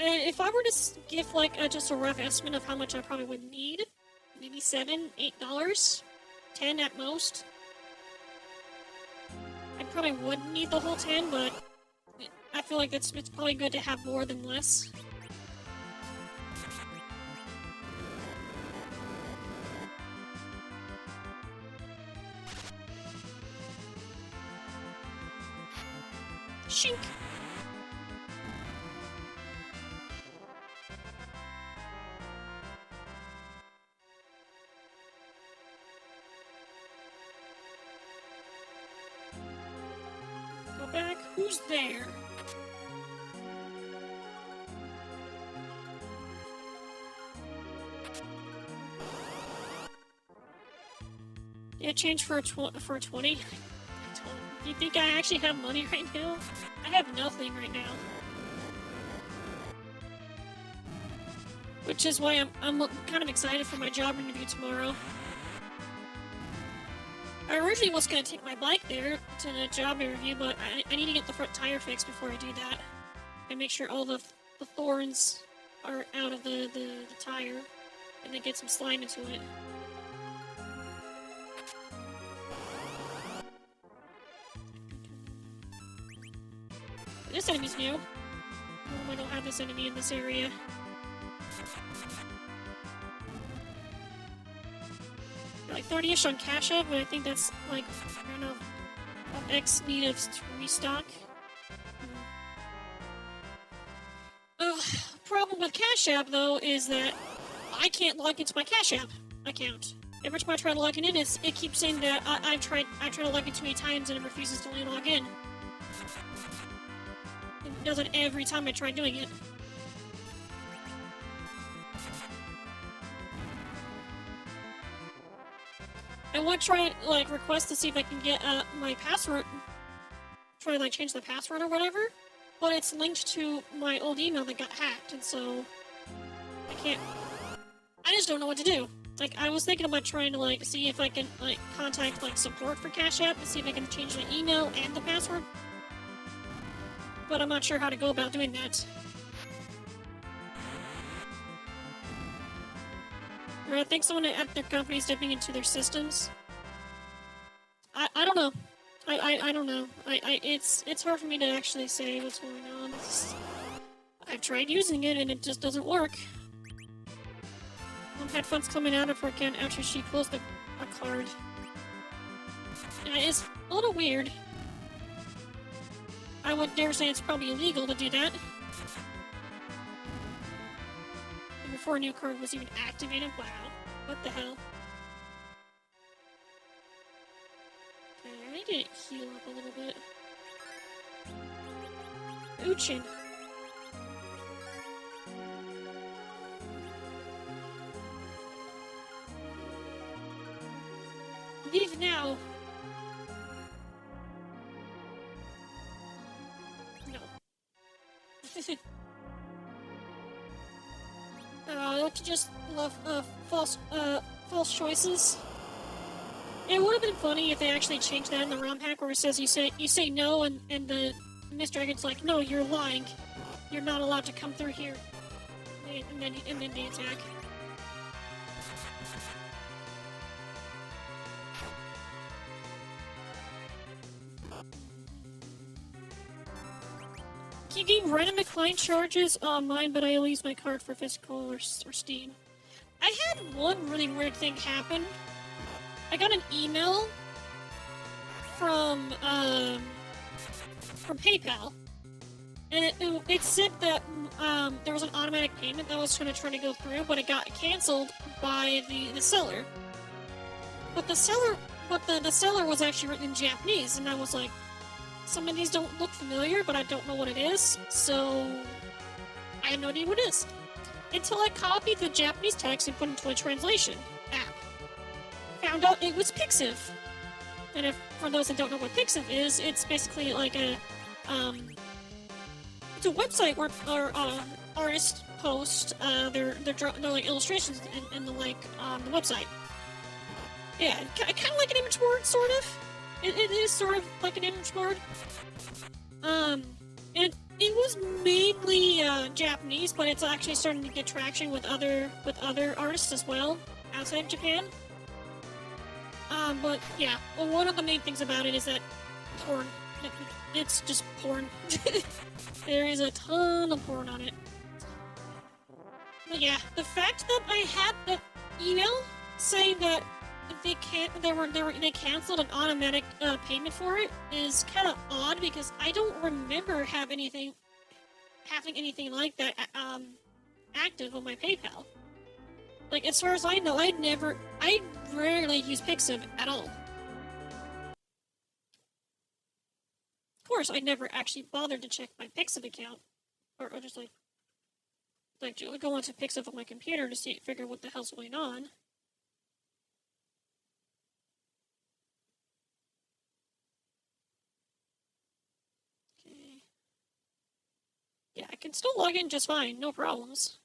If I were to give like just a rough estimate of how much I probably would need, maybe $7, $8, $10 at most. I probably wouldn't need the whole 10, but I feel like it's probably good to have more than less. Shink! Back. Who's there? Yeah, change for a 20. Do you think I actually have money right now? I have nothing right now. Which is why I'm kind of excited for my job interview tomorrow. I originally was going to take my bike there to the job interview, but I need to get the front tire fixed before I do that. And make sure all the thorns are out of the tire, and then get some slime into it. This enemy's new. I don't have this enemy in this area. Like 30-ish on Cash App, but I think that's like, I don't know, X need of restock. Problem with Cash App though is that I can't log into my Cash App account. Every time I try to log in, it keeps saying that I tried to log in too many times and it refuses to log in. It does it every time I try doing it. I want to try like request to see if I can get my password. Try to like change the password or whatever, but it's linked to my old email that got hacked, and so I can't. I just don't know what to do. Like I was thinking about trying to like see if I can like contact like support for Cash App and see if I can change the email and the password, but I'm not sure how to go about doing that. Or I think someone at their company is dipping into their systems. I don't know. I don't know. It's hard for me to actually say what's going on. I've tried using it and it just doesn't work. I've had funds coming out of her account after she closed a card. And it's a little weird. I would dare say it's probably illegal to do that. And before a new card was even activated. Wow. What the hell? Okay, I need to heal up a little bit. Uchin. Leave now. No. Don't you just love false choices? It would have been funny if they actually changed that in the ROM hack where it says you say no and the Miss Dragon's like, no, you're lying. You're not allowed to come through here. And then they attack. You gain random decline charges on mine, but I only use my card for physical or Steam. I had one really weird thing happen. I got an email from PayPal, and it said that there was an automatic payment that was going to try to go through, but it got canceled by the seller. But the seller was actually written in Japanese, and I was like, some of these don't look familiar, but I don't know what it is, so I have no idea what it is. Until I copied the Japanese text and put it into a translation app. Found out it was Pixiv. And for those that don't know what Pixiv is, it's basically like it's a website where artists post their like illustrations and the like on the website. Yeah, kind of like an image board, sort of. It is sort of like an image board. It was mainly Japanese, but it's actually starting to get traction with other artists as well outside of Japan. But yeah, well, one of the main things about it is that porn. It's just porn. There is a ton of porn on it. But yeah, the fact that I had the email saying that they canceled an automatic payment for it is kind of odd because I don't remember having anything like that active on my PayPal. Like, as far as I know, I rarely use Pixiv at all. Of course, I never actually bothered to check my Pixiv account, or just like go onto Pixiv on my computer to figure what the hell's going on. Okay. Yeah, I can still log in just fine, no problems.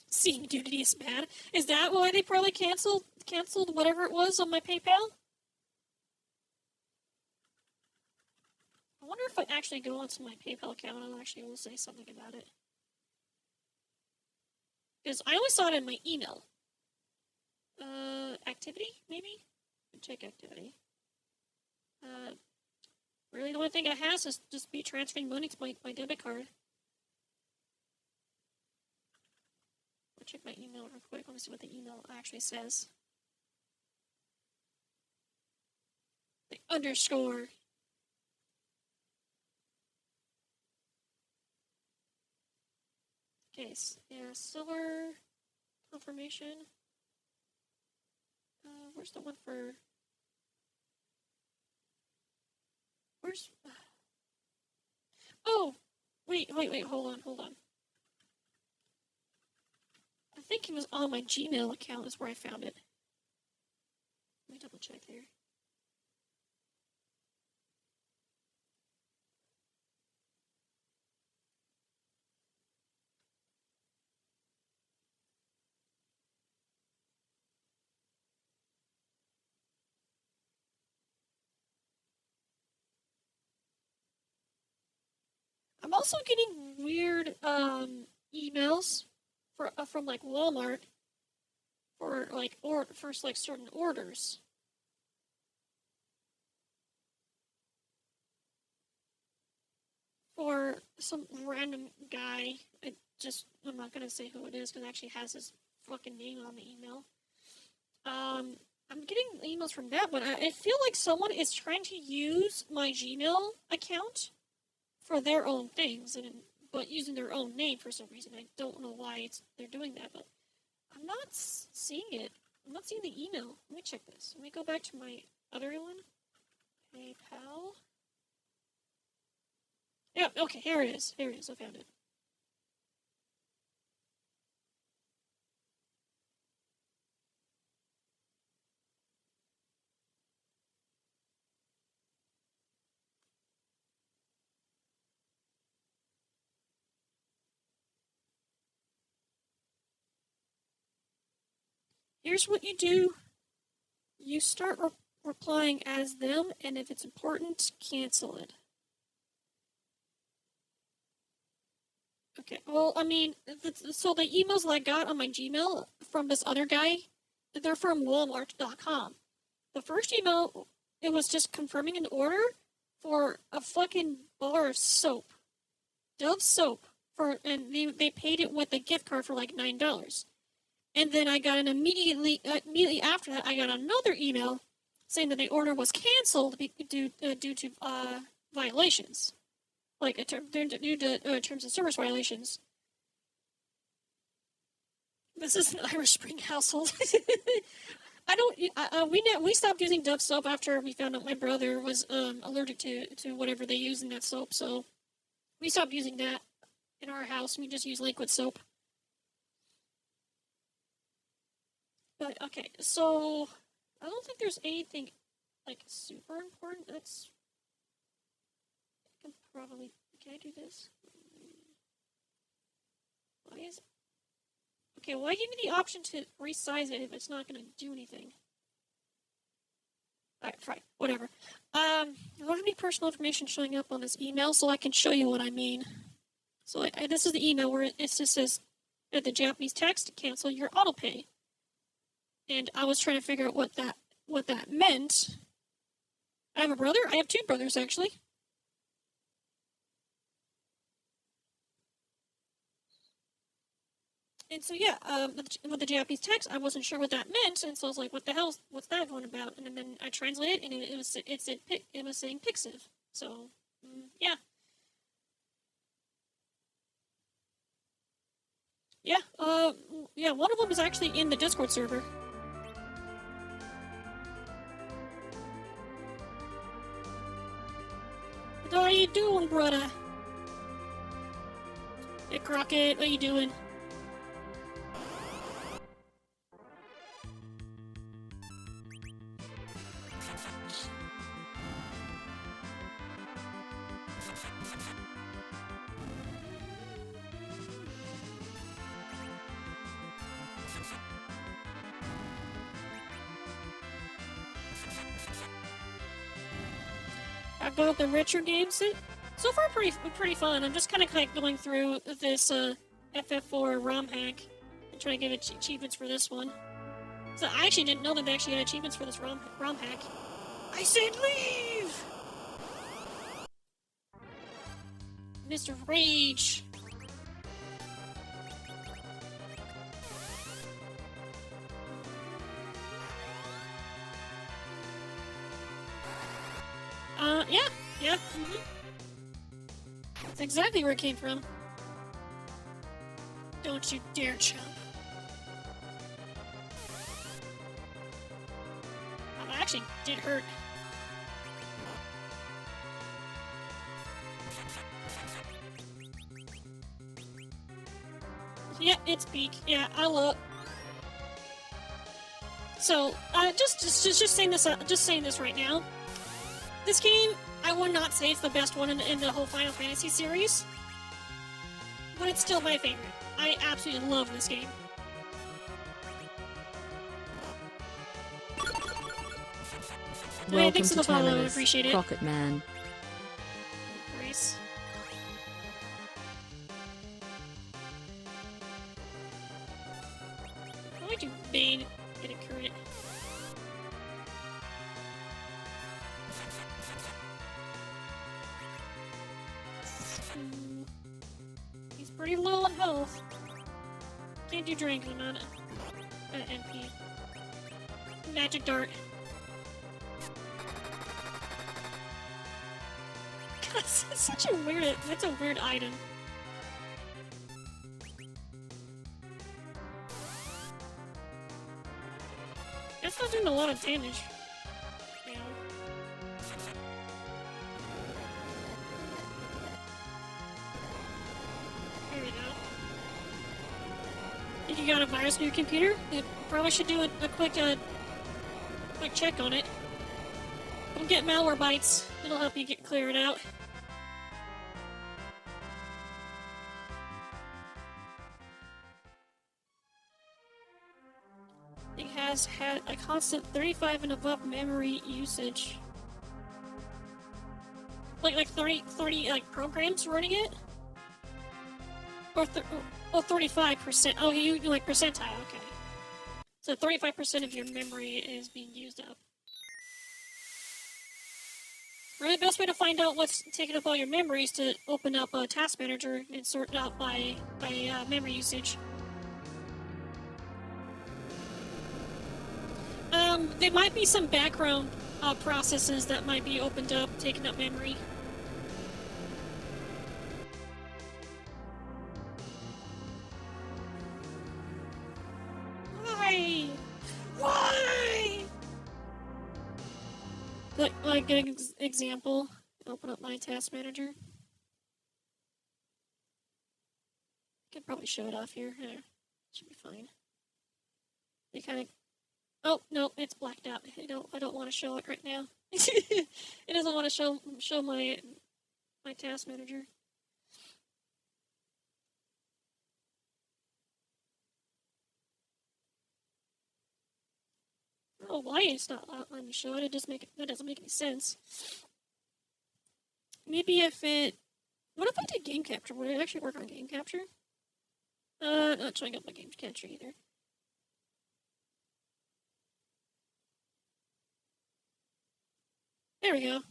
Seeing nudity is bad. Is that why they probably canceled whatever it was on my PayPal? I wonder if I actually go onto my PayPal account and I'll actually will say something about it. Because I only saw it in my email. Activity, maybe? Check activity. Really the only thing I have is just be transferring money to my debit card. I'll check my email real quick. Let me see what the email actually says. The underscore. Okay, yeah, seller confirmation. Where's the one for... Where's... Oh! Wait, hold on. I think it was on my Gmail account is where I found it. Let me double check there. also getting weird emails from like Walmart for like certain orders. For some random guy. I'm not gonna say who it is because it actually has his fucking name on the email. I'm getting emails from that, but I feel like someone is trying to use my Gmail account for their own things, but using their own name for some reason. I don't know why they're doing that, but I'm not seeing it. I'm not seeing the email. Let me check this. Let me go back to my other one. PayPal. Yeah, okay, here it is. Here it is. I found it. Here's what you do. You start replying as them, and if it's important, cancel it. Okay, well, I mean, so the emails that I got on my Gmail from this other guy, they're from Walmart.com. The first email, it was just confirming an order for a fucking bar of soap. Dove soap. And they paid it with a gift card for like $9. And then I got immediately after that, I got another email saying that the order was canceled due to violations, like due to terms of service violations. This is an Irish Spring household. We stopped using Dove soap after we found out my brother was allergic to whatever they use in that soap, so we stopped using that in our house. We just use liquid soap. But, okay, so I don't think there's anything, like, super important. Can I do this? Why is it? Okay, why give me the option to resize it if it's not going to do anything? Alright, fine, whatever. I don't have any personal information showing up on this email, so I can show you what I mean. So this is the email where it just says, the Japanese text, cancel your autopay. And I was trying to figure out what that meant. I have a brother. I have two brothers, actually. And so, yeah, with the Japanese text, I wasn't sure what that meant, and so I was like, "What the hell? What's that going about?" And then I translated, and it was saying Pixiv. So, yeah. Yeah, one of them is actually in the Discord server. How you doing, brother? Hey, Crockett, what you doing? I got the retro games. So far, pretty fun. I'm just kind of going through this FF4 ROM hack and trying to get achievements for this one. So I actually didn't know that they actually had achievements for this ROM hack. I said leave! Mr. Rage. Yeah. That's exactly where it came from. Don't you dare chump. That actually did hurt. Yeah, it's Beak. Yeah, I love. So, just saying this. Just saying this right now. This game, I would not say it's the best one in the whole Final Fantasy series, but it's still my favorite. I absolutely love this game. Welcome thanks for to the follow. I Terminus, appreciate it. Rocket Man. Grace. He's pretty low on health. Can't do drink, I'm not MP. Magic dart. That's such a weird. That's a weird item. That's not doing a lot of damage. You know. There we go. Think you got a virus on your computer? You probably should do a quick check on it. Don't get malware bites. It'll help you clear it out. It has had a constant 35 and above memory usage. Like 30 like programs running it? Or 35%. Oh, you like percentile, okay. So 35% of your memory is being used up. Really, the best way to find out what's taking up all your memory is to open up a task manager and sort it out by memory usage. There might be some background processes that might be opened up, taking up memory. Why? Why? Like an example, open up my task manager. Could probably show it off here. There, should be fine. They kind of. Oh no, it's blacked out. I don't want to show it right now. It doesn't want to show my task manager. I don't know why it's not letting me show it. That doesn't make any sense. Maybe if it. What if I did game capture? Would it actually work on game capture? Not showing up my game capture either. There we go.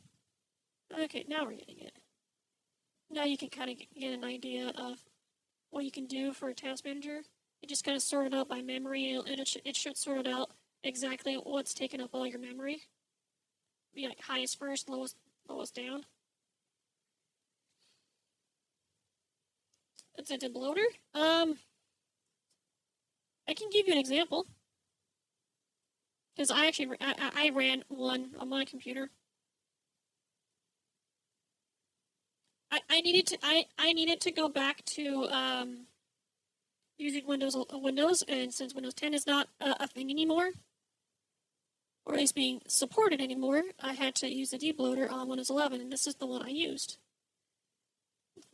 Okay, now we're getting it. Now you can kind of get an idea of what you can do for a task manager. You just kind of sort it out by memory, and it should sort it out exactly what's taking up all your memory. Be like highest first, lowest down. It's a debloater. I can give you an example. Because I ran one on my computer. I needed to go back to using Windows, and since Windows 10 is not a thing anymore, or at least being supported anymore, I had to use the debloater on Windows 11, and this is the one I used.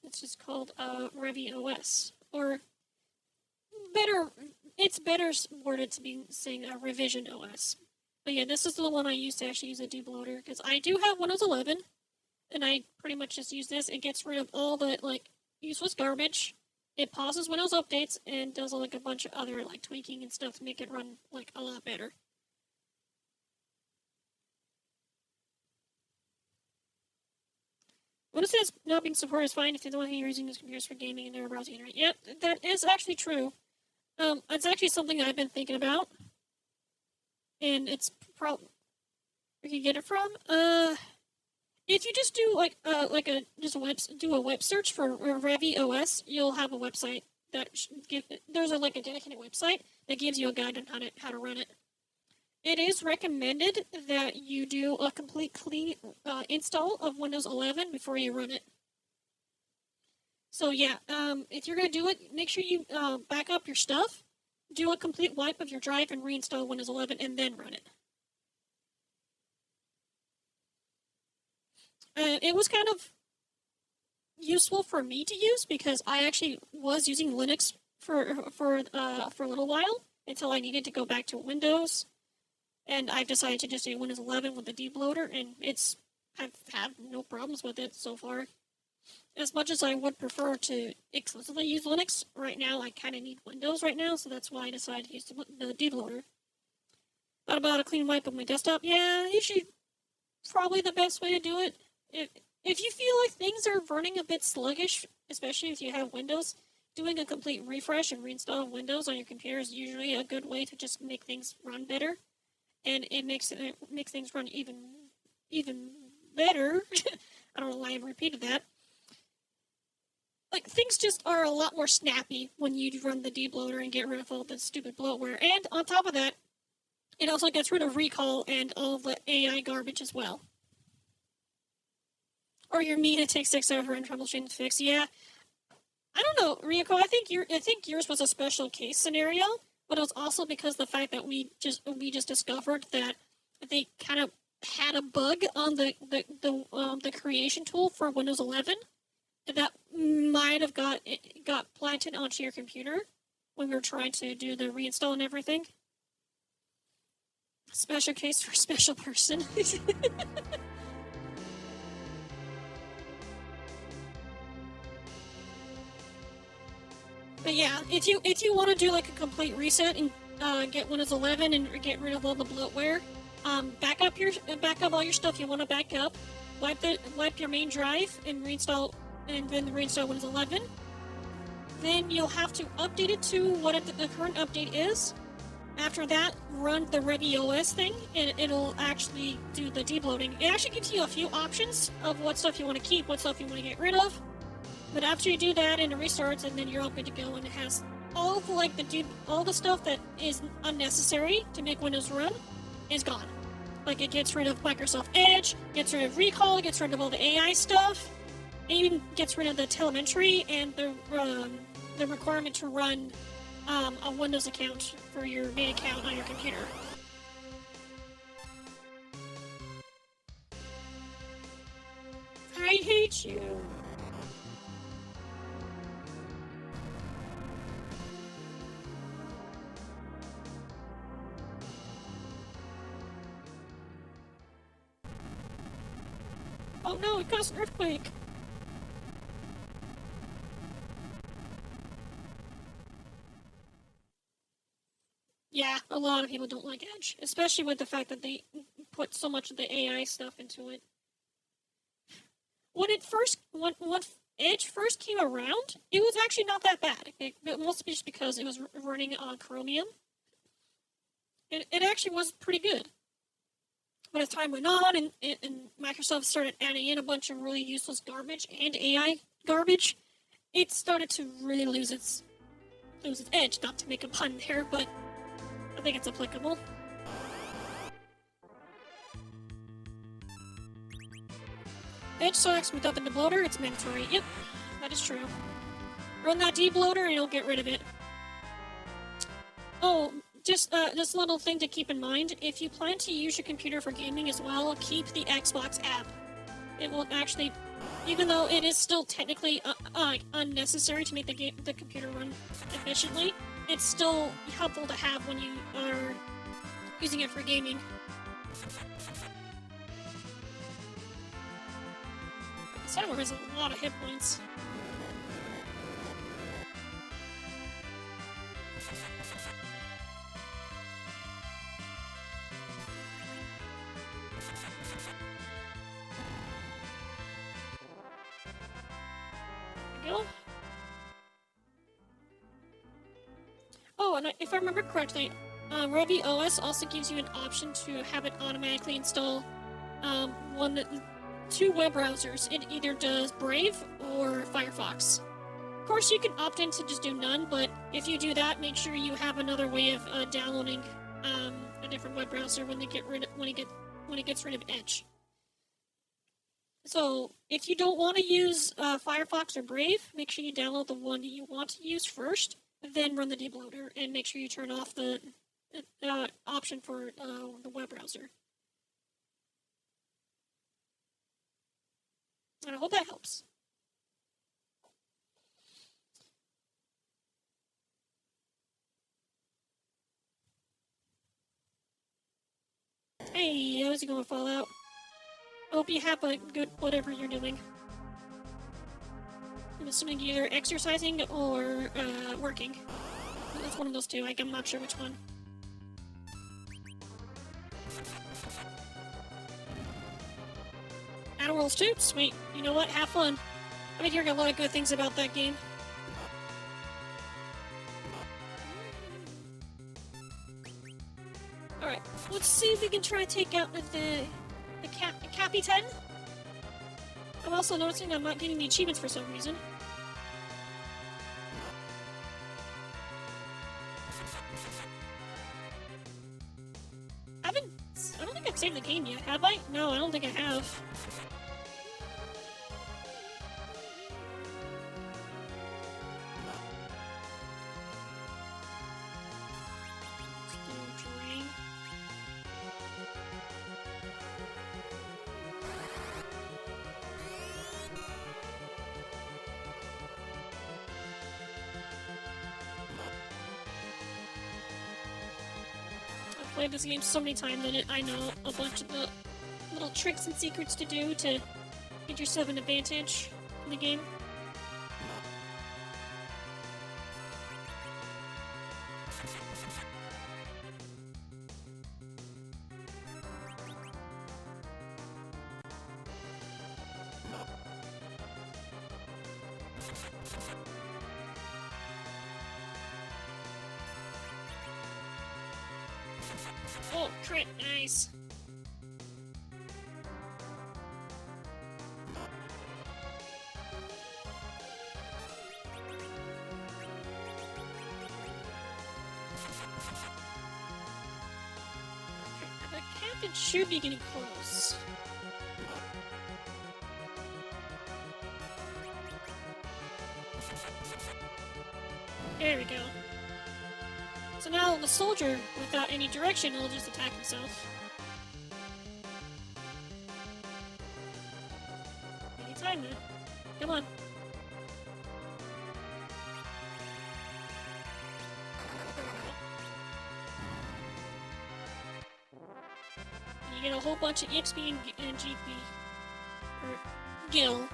It's just called RetroAchievements, or it's better worded to be saying Revision OS. But yeah, this is the one I used to actually use a debloater, because I do have Windows 11, and I pretty much just use this. It gets rid of all the useless garbage. It pauses Windows updates and does a bunch of other tweaking and stuff to make it run a lot better. Windows 10 not being supported is fine if you're the one who you're using this computers for gaming and never browsing internet. Yep, that is actually true. It's actually something I've been thinking about, and it's probably where you get it from. If you just do do a web search for RetroAchievements, you'll have a website that there's a dedicated website that gives you a guide on how to run it. It is recommended that you do a complete clean install of Windows 11 before you run it. So yeah, if you're going to do it, make sure you back up your stuff, do a complete wipe of your drive, and reinstall Windows 11, and then run it. It was kind of useful for me to use because I actually was using Linux for a little while until I needed to go back to Windows, and I've decided to just do Windows 11 with the debloater, and I've had no problems with it so far. As much as I would prefer to exclusively use Linux, right now I kind of need Windows right now, so that's why I decided to use the debloater. Thought about a clean wipe of my desktop. Yeah, usually probably the best way to do it. If if you feel like things are running a bit sluggish, especially if you have Windows, doing a complete refresh and reinstall Windows on your computer is usually a good way to just make things run better, and it makes things run even better. I don't know why I repeated that. Like, things just are a lot more snappy when you run the debloater and get rid of all the stupid bloatware. And on top of that, it also gets rid of recall and all the AI garbage as well. Or your Mina takes 6 hours and troubleshooting to fix. Yeah, I don't know, Ryoko. I think yours was a special case scenario, but it was also because the fact that we just discovered that they kind of had a bug on the creation tool for Windows 11 that might have got planted onto your computer when we were trying to do the reinstall and everything. Special case for a special person. But yeah, if you want to do like a complete reset and get Windows 11 and get rid of all the bloatware, back up all your stuff you want to back up, wipe your main drive and reinstall, and then reinstall Windows 11. Then you'll have to update it to what the current update is. After that, run the RetroOS thing, and it'll actually do the debloating. It actually gives you a few options of what stuff you want to keep, what stuff you want to get rid of. But after you do that and it restarts, and then you're all good to go, and it has all the stuff that is unnecessary to make Windows run is gone. Like, it gets rid of Microsoft Edge, gets rid of recall, it gets rid of all the AI stuff, it even gets rid of the telemetry and the requirement to run a Windows account for your main account on your computer. I hate you. Oh no, it caused an earthquake! Yeah, a lot of people don't like Edge, especially with the fact that they put so much of the AI stuff into it. When Edge first came around, it was actually not that bad. Mostly just because it was running on Chromium. It actually was pretty good. But as time went on and Microsoft started adding in a bunch of really useless garbage and AI garbage, it started to really lose its edge. Not to make a pun there, but I think it's applicable. Edge sucks without the debloater, it's mandatory. Yep, that is true. Run that debloater and you'll get rid of it. Oh, just this little thing to keep in mind, if you plan to use your computer for gaming as well, keep the Xbox app. It will actually, even though it is still technically unnecessary to make the computer run efficiently, it's still helpful to have when you are using it for gaming. Cyber has a lot of hit points. There we go. Oh, and if I remember correctly, RetroOS also gives you an option to have it automatically install two web browsers. It either does Brave or Firefox. Of course, you can opt in to just do none, but if you do that, make sure you have another way of downloading a different web browser when it gets rid of Edge. So, if you don't want to use Firefox or Brave, make sure you download the one that you want to use first, then run the debloater, and make sure you turn off the option for the web browser. And I hope that helps. Hey, how's it going, Fallout? Hope you have a good whatever you're doing. I'm assuming you're either exercising or working. It's one of those two. I'm not sure which one. Battle Rolls 2? Sweet. You know what? Have fun. I've been hearing a lot of good things about that game. Alright, let's see if we can try to take out the Cappy 10. I'm also noticing I'm not getting the achievements for some reason. I don't think I've saved the game yet, have I? No, I don't think I have. Played this game so many times that I know a bunch of the little tricks and secrets to do to get yourself an advantage in the game. Oh, crit, nice. The captain should be getting close. There we go. So now the soldier, without any direction, will just attack himself. Anytime then. Come on. You get a whole bunch of XP and GP. Or Gil.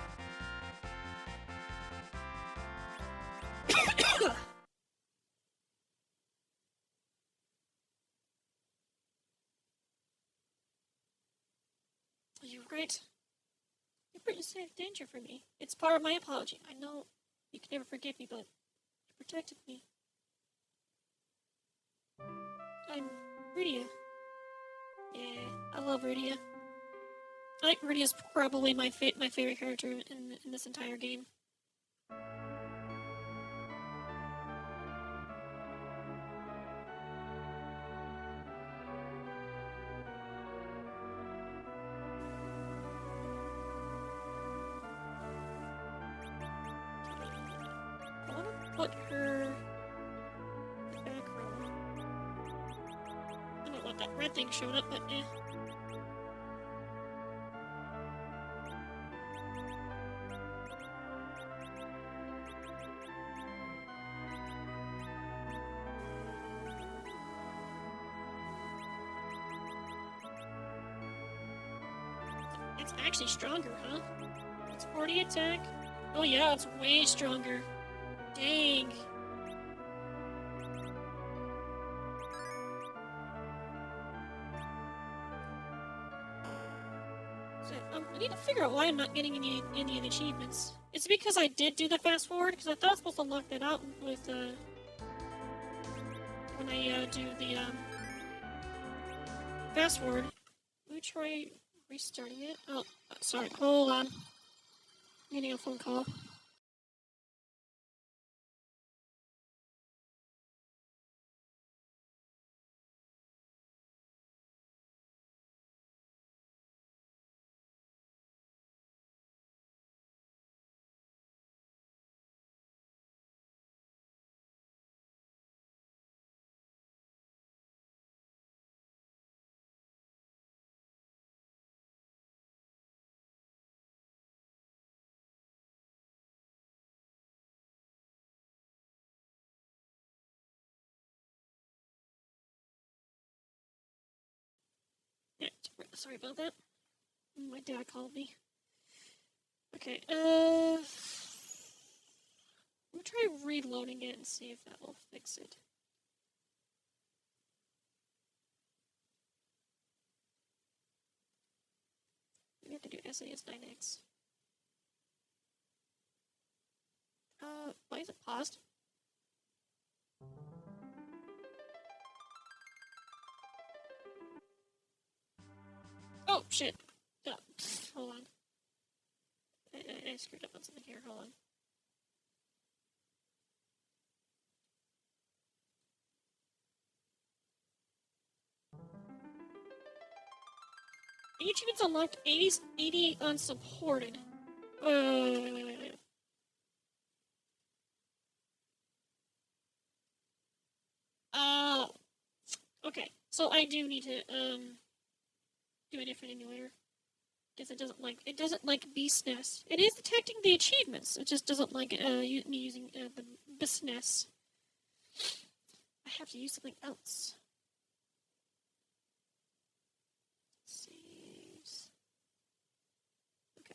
You're right. You put yourself in danger for me. It's part of my apology. I know you can never forgive me, but you protected me. I'm Rydia. Yeah, I love Rydia. I think Rydia's probably my favorite character in this entire game. I want to put her in the back row. I don't know what that red thing showed up, but eh. It's actually stronger, huh? It's 40 attack. Oh yeah, it's way stronger. Dang. So, I need to figure out why I'm not getting any of the achievements. It's because I did do the fast forward, because I thought I was supposed to lock that out with, when I, do the, fast forward. Let me try restarting it. Oh, sorry, hold on. I'm getting a phone call. Yeah, sorry about that. My dad called me. Okay, I'm gonna try reloading it and see if that will fix it. We have to do SNES 9X. Why is it paused? Oh, shit. Oh, hold on. I screwed up on something here. Hold on. Achievements unlocked, 80 unsupported. Wait. Okay. So I do need to, do a different emulator. Because it doesn't like Beast Nest. It is detecting the achievements. It just doesn't like, me using, the Beast Nest. I have to use something else. Saves. Okay.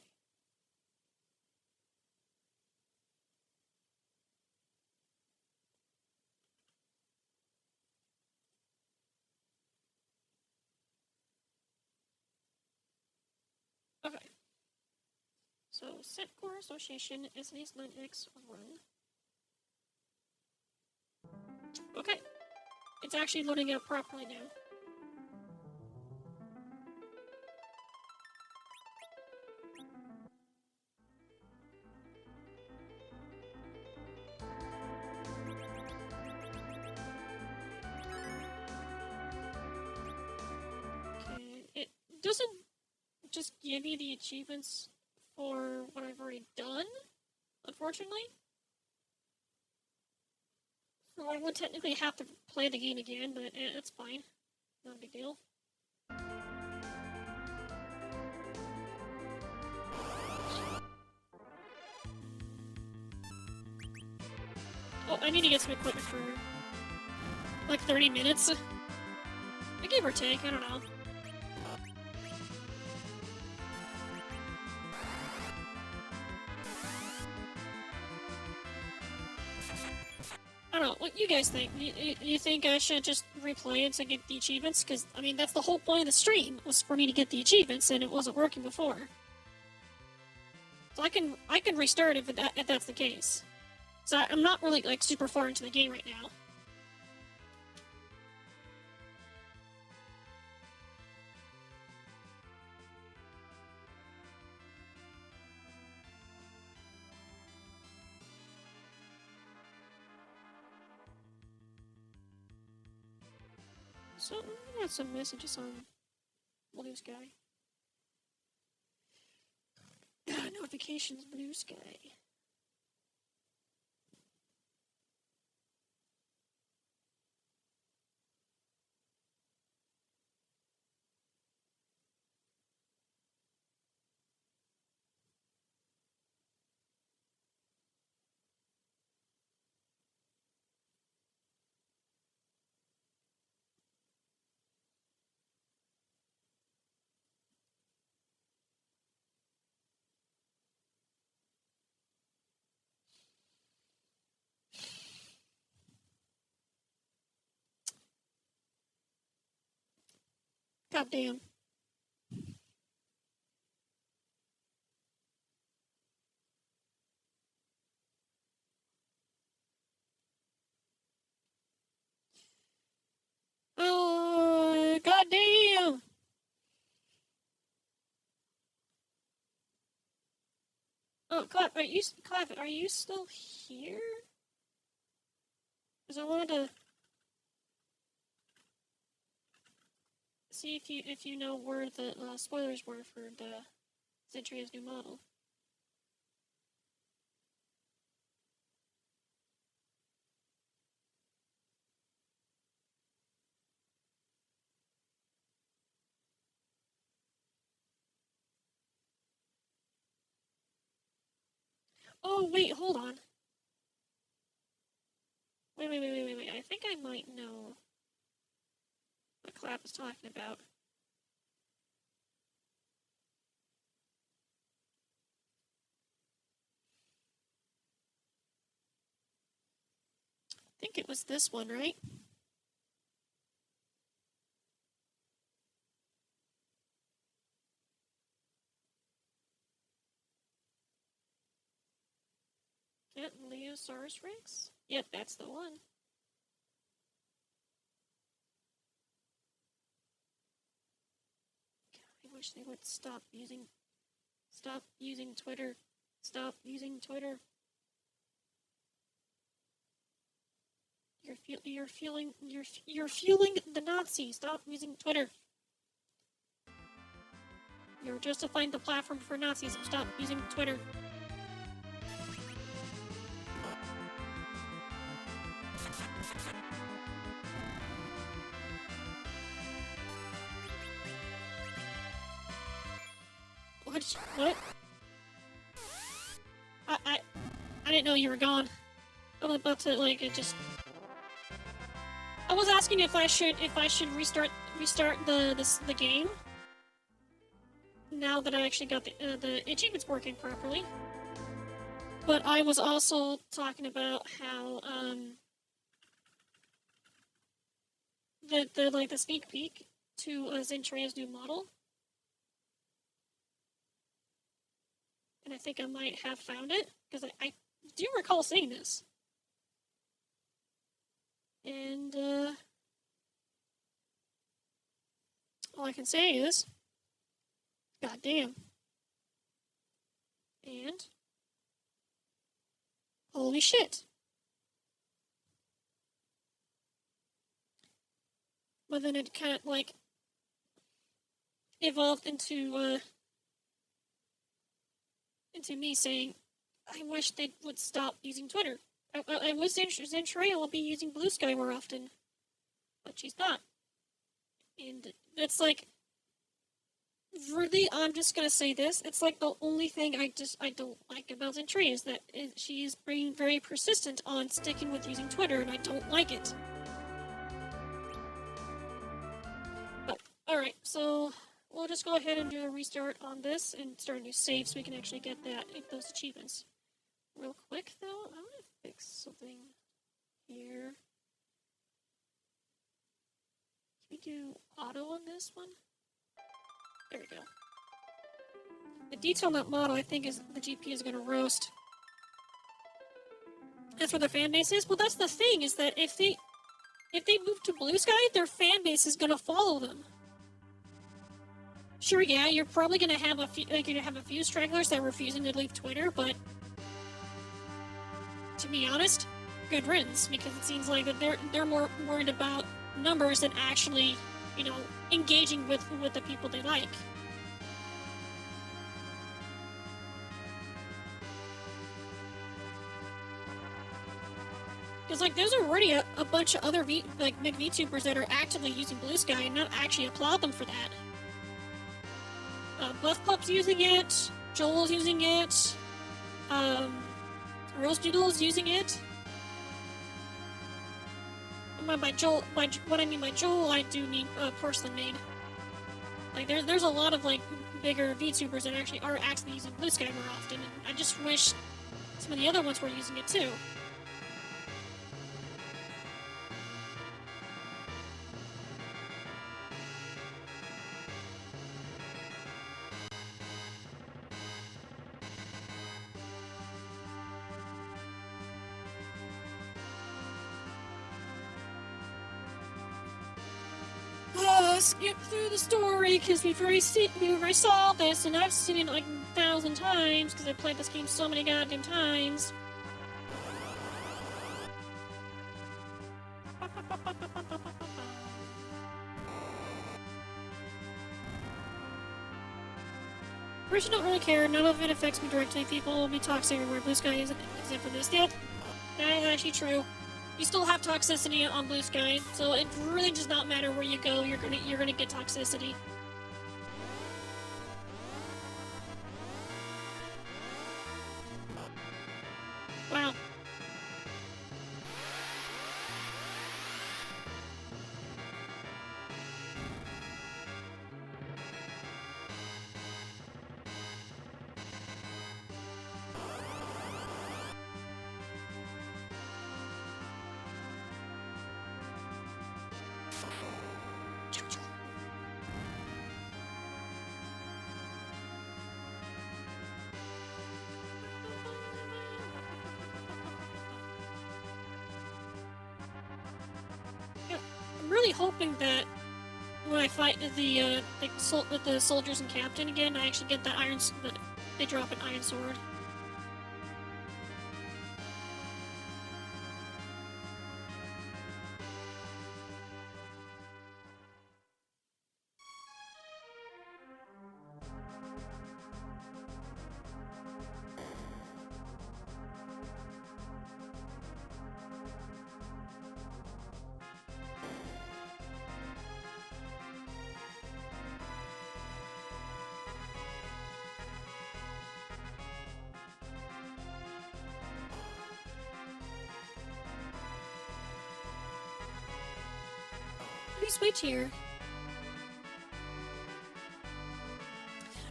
Okay. So, set core association SNES 9X run. Okay. It's actually loading up properly now. Okay. It doesn't just give you the achievements for what I've already done, unfortunately. So I would technically have to play the game again, but it's fine. Not a big deal. Oh, I need to get some equipment for like 30 minutes. Give or take, I don't know. I don't know, what you guys think? You think I should just replay it to get the achievements? Because, I mean, that's the whole point of the stream, was for me to get the achievements, and it wasn't working before. So I can restart if that's the case. So I'm not really, like, super far into the game right now. So, I got some messages on Blue Sky. Notifications, Blue Sky. Goddamn. Oh, goddamn! Oh, Clive, are you still here? Because I wanted to see if you know where the spoilers were for the Zentria's new model. Oh, wait, hold on. Wait. I think I might know what Clap is talking about. I think it was this one, right? At Leosaurus Rex? Yep, that's the one. God, I wish they would stop using Twitter. Stop using Twitter. You're fueling the Nazis. Stop using Twitter. You're justifying the platform for Nazis. Stop using Twitter. What? I didn't know you were gone. I was about to I was asking if I should restart the game. Now that I actually got the achievements working properly. But I was also talking about how the sneak peek to Zentrea's new model. And I think I might have found it, because I do recall seeing this. And, all I can say is, goddamn. And, holy shit. But then it kind of, evolved into me saying, I wish they would stop using Twitter. I wish Zentrea will be using Blue Sky more often, but she's not. And it's really, I'm just gonna say this. It's the only thing I don't like about Zentrea is that she's being very persistent on sticking with using Twitter, and I don't like it. But alright, so we'll just go ahead and do a restart on this and start a new save so we can actually get those achievements. Real quick though, I want to fix something here. Can we do auto on this one? There we go. The detail on that model, I think, is the GP is going to roast. As for the fan base is, well, that's the thing, is that if they move to Blue Sky, their fan base is going to follow them. Sure, yeah, you're probably going to have a few stragglers that are refusing to leave Twitter, but to be honest, good riddance, because it seems like that they're more worried about numbers than actually, engaging with the people they like. Because, there's already a bunch of other big VTubers that are actively using Blue Sky and not actually applaud them for that. Buff Club's using it, Joel's using it, Rose Doodle's using it. By Joel, what I mean by Joel, I do mean porcelain made. There's a lot of bigger VTubers that actually are actually using Blue Sky more often, and I just wish some of the other ones were using it too. Skip through the story because we've already saw this, and I've seen it 1,000 times because I played this game so many goddamn times. First, I don't really care. None of it affects me directly. People will be toxic everywhere. Blue Sky is an example of this. Yeah, that is actually true. You still have toxicity on Blue Sky, so it really does not matter where you go. You're gonna get toxicity. Wow. I'm really hoping that when I fight the soldiers and captain again, I actually get that they drop an iron sword. Switch here.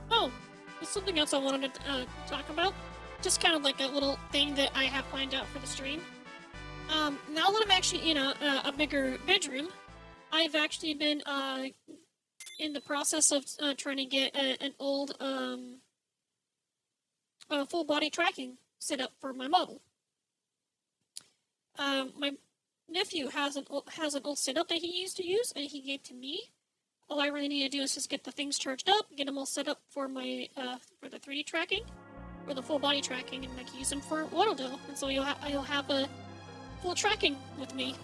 Oh, there's something else I wanted to talk about. Just kind of like a little thing that I have planned out for the stream. Now that I'm actually in a bigger bedroom, I've actually been in the process of trying to get an old full body tracking set up for my model. My nephew has an old setup that he used to use, and he gave to me. All I really need to do is just get the things charged up, get them all set up for my for the 3D tracking, or the full body tracking, and I can use them for Autodill. And so you'll have a full tracking with me.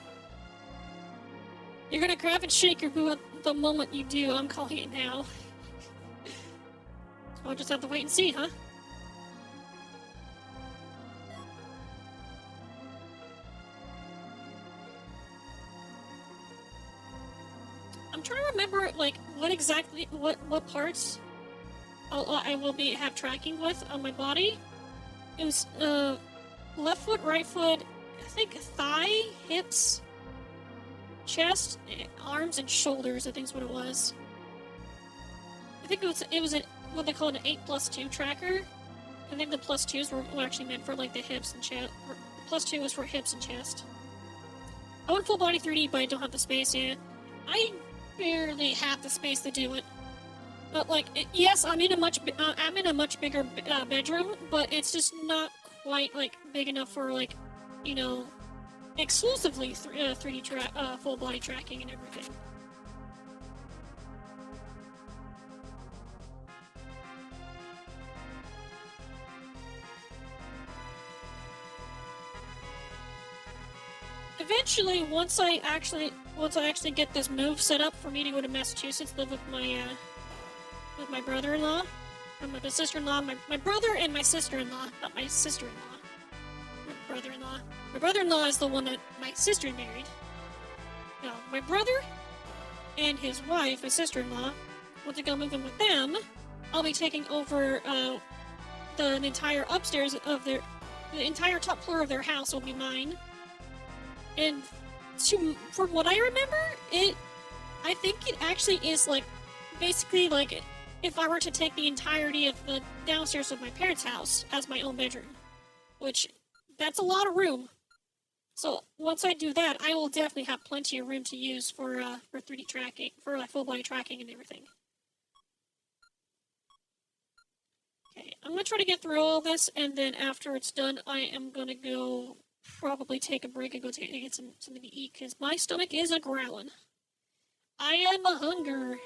You're gonna grab and shake your boo at the moment you do. I'm calling it now. I'll just have to wait and see, huh? I'm trying to remember, like, what parts I will have tracking with on my body. It was left foot, right foot, I think thigh, hips, chest, arms, and shoulders. I think is what it was. I think it was what they call an 8+2 tracker. I think the +2s were actually meant for like the hips and chest. +2 was for hips and chest. I want full body 3D, but I don't have the space yet. I barely have the space to do it. But like, yes, I'm in a much bigger bedroom, but it's just not quite like big enough for like, you know, exclusively 3D full body tracking and everything. Eventually, once I actually get this move set up for me to go to Massachusetts, live with my brother-in-law, or my sister-in-law, my brother and my sister-in-law, not my sister-in-law, my brother-in-law. My brother-in-law is the one that my sister married. No, my brother and his wife, my sister-in-law, once I go move in with them, I'll be taking over the entire upstairs of the entire top floor of their house will be mine. And from what I remember, I think it actually is like, basically like, if I were to take the entirety of the downstairs of my parents' house as my own bedroom, which, that's a lot of room. So once I do that, I will definitely have plenty of room to use for 3D tracking, for like full body tracking and everything. Okay, I'm gonna try to get through all this, and then after it's done, I am gonna go probably take a break and go get something to eat, because my stomach is a growling. I am a hunger.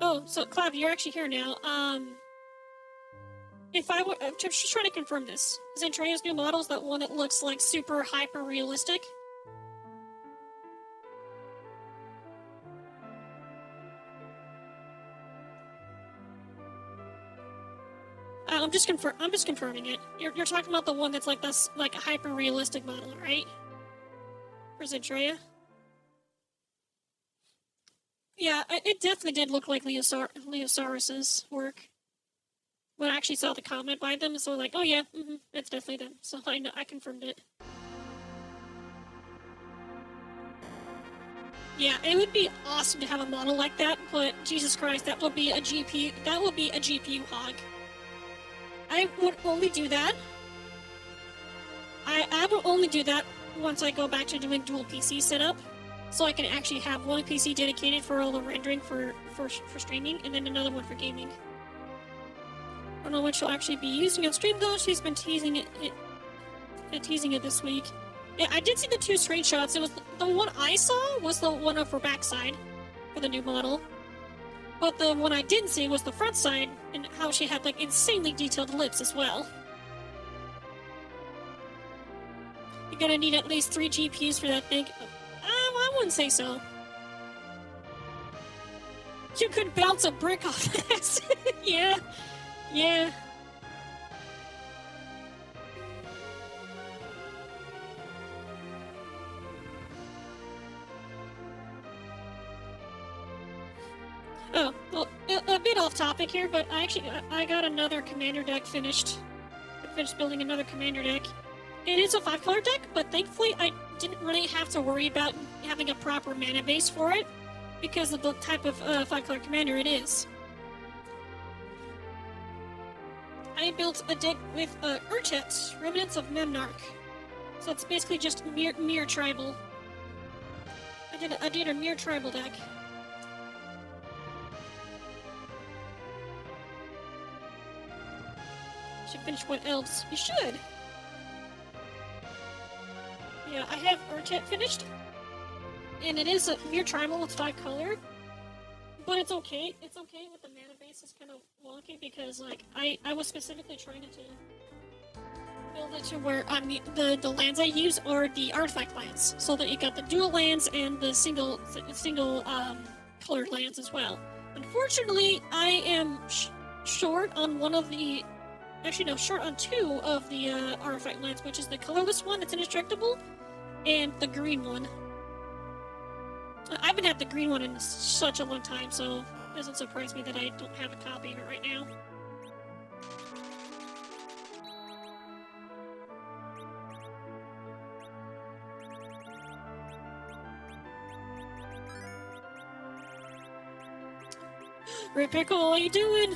Oh, so Clav, you're actually here now. If I were, I'm just trying to confirm this. Is Andrea's new model is that one that looks like super hyper realistic? I'm just confirming it. You're talking about the one that's like this, like a hyper realistic model, right? For Zentreya? Yeah, it definitely did look like Leosaurus's work. When I actually saw the comment by them, so like, oh yeah, it's definitely them. So I know, I confirmed it. Yeah, it would be awesome to have a model like that, but Jesus Christ, that would be a GPU hog. I would only do that. I will only do that once I go back to doing dual PC setup. so I can actually have one PC dedicated for all the rendering for streaming, and then another one for gaming. I don't know which she'll actually be using on stream though. She's been teasing it this week. Yeah, I did see the 2 screenshots. It was the one I saw was the one of her backside for the new model, but the one I didn't see was the front side and how she had like insanely detailed lips as well. You're gonna need at least 3 GPUs for that thing. I wouldn't say so. You could bounce a brick off that. Yeah. Yeah. Oh, well, a bit off topic here, but I got another commander deck finished. I finished building another commander deck. It is a 5-color deck, but thankfully I didn't really have to worry about having a proper mana base for it because of the type of 5-color commander it is. I built a deck with Urtet, Remnants of Memnarch. So it's basically just mere tribal. I did a mere tribal deck. Should finish what elves? You should! Yeah, I have Urtet finished. And it is a mere tribal, it's 5-color. But it's okay. It's okay with the mana base is kind of wonky because, like, I was specifically trying to build it to where the lands I use are the artifact lands, so that you got the dual lands and the single colored lands as well. Unfortunately, I am short on one of the. Actually, no, short on 2 of the artifact lands, which is the colorless one that's indestructible, and the green one. I haven't had the green one in such a long time, so it doesn't surprise me that I don't have a copy of it right now. Ray Pickle, how you doing?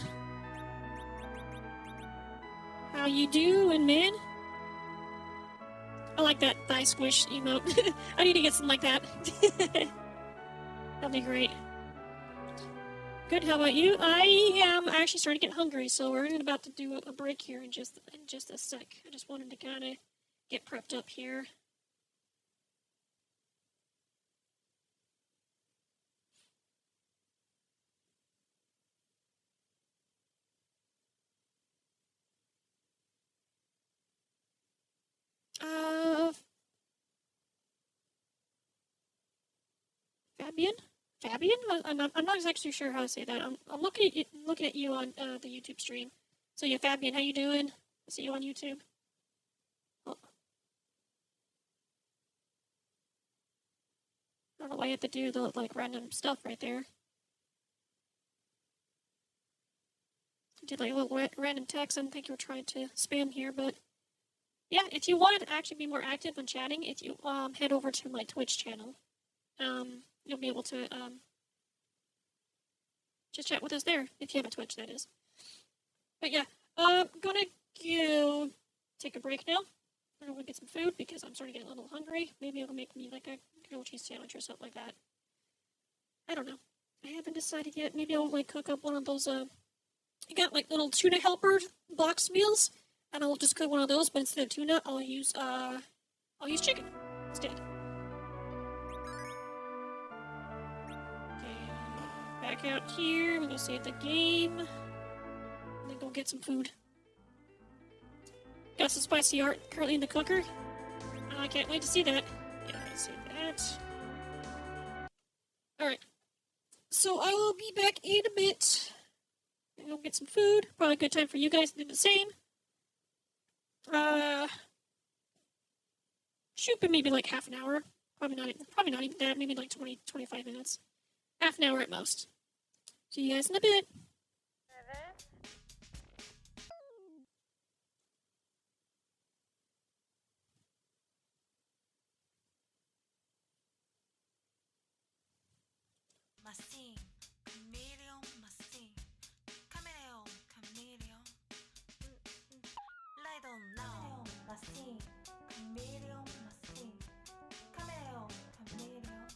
How you doing, man? I like that thigh squish emote. I need to get something like that. That'd be great. Good, how about you? I am actually starting to get hungry, so we're about to do a break here in just a sec. I just wanted to kind of get prepped up here. Fabian? Fabian? I'm not exactly sure how to say that. I'm looking at you on the YouTube stream. So yeah, Fabian, how you doing? I see you on YouTube. Oh. I don't know why you have to do the like random stuff right there. I did like a little random text. I didn't think you were trying to spam here, but yeah, if you wanted to actually be more active on chatting, if you head over to my Twitch channel, you'll be able to just chat with us there if you have a Twitch, that is. But yeah, I'm gonna go take a break now. I'm gonna get some food because I'm starting to get a little hungry. Maybe it'll make me like a grilled cheese sandwich or something like that. I don't know. I haven't decided yet. Maybe I'll like cook up one of those. I got like little tuna helper box meals, and I'll just cook one of those. But instead of tuna, I'll use chicken instead. Back out here, we're gonna save the game, and then go get some food. Got some spicy art currently in the cooker. I can't wait to see that. Yeah, save that. Alright. So I will be back in a bit. Go get some food. Probably a good time for you guys to do the same. Shoot, but maybe like half an hour. Probably not even that. Maybe like 20-25 minutes. Half an hour at most. See you guys in a bit. Machine, chameleon, machine, chameleon, chameleon. Lie down now. Machine, chameleon, machine, chameleon, chameleon.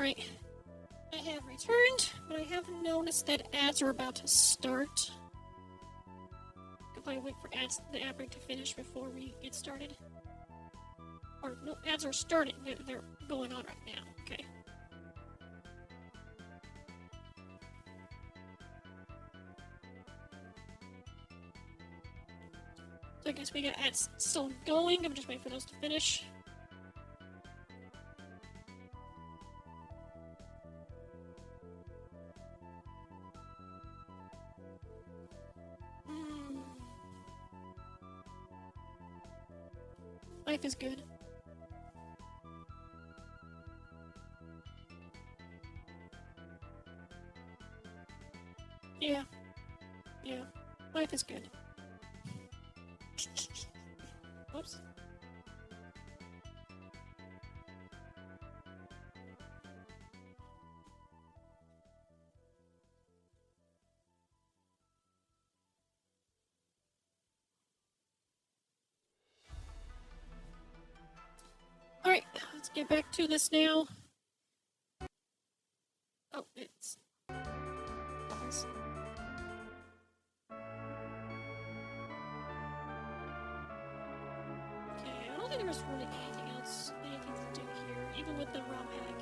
Alright. I have returned, but I have noticed that ads are about to start. Could probably wait for the ad break to finish before we get started. Or, no, ads are starting. They're going on right now. Okay. So I guess we got ads still going. I'm just waiting for those to finish. Life is good. Yeah. Yeah. Life is good. Whoops. Alright, let's get back to this now. Oh, it's... Pause. Okay, I don't think there was really anything else, anything to do here, even with the ROM hack.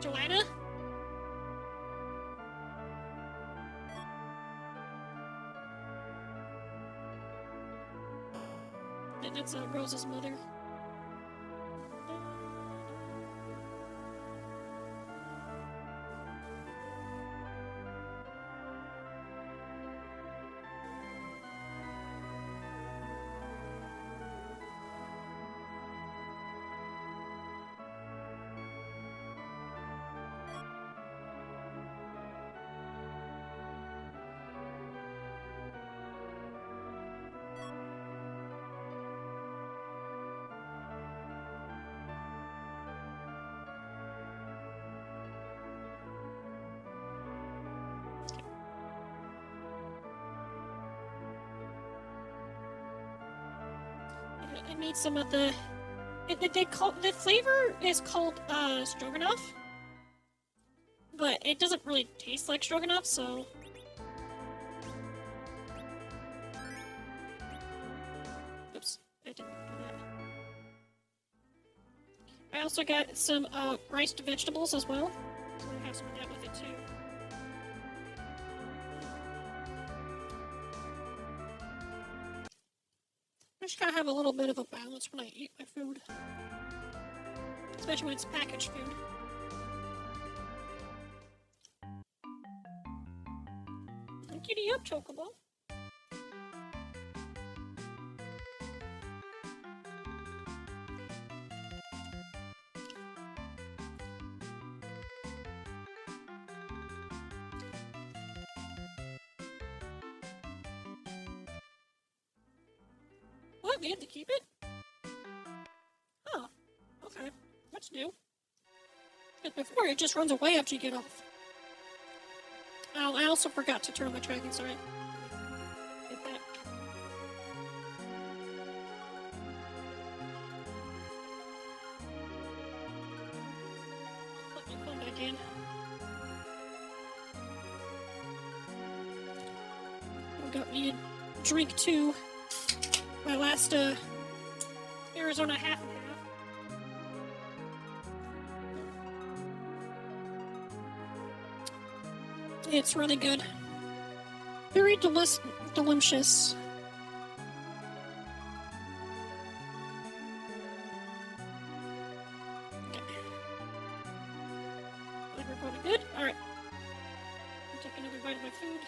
Joanna? That's Rose's mother. I made some of the... the flavor is called stroganoff, but it doesn't really taste like stroganoff, so... Oops, I didn't do that. I also got some riced vegetables as well, so I have some of that with it too. I just gotta have a little bit of a balance when I eat my food. Especially when it's packaged food. Giddy up, Chocobo. What? We have to keep it? Oh, okay. That's new. Because before it just runs away after you get off. Oh, I also forgot to turn on my tracking, sorry. Get that. Put my phone back in. I got me a drink too. My last Arizona half and half. It's really good. Very delicious. Okay. I think we're probably good. Alright. Take another bite of my food.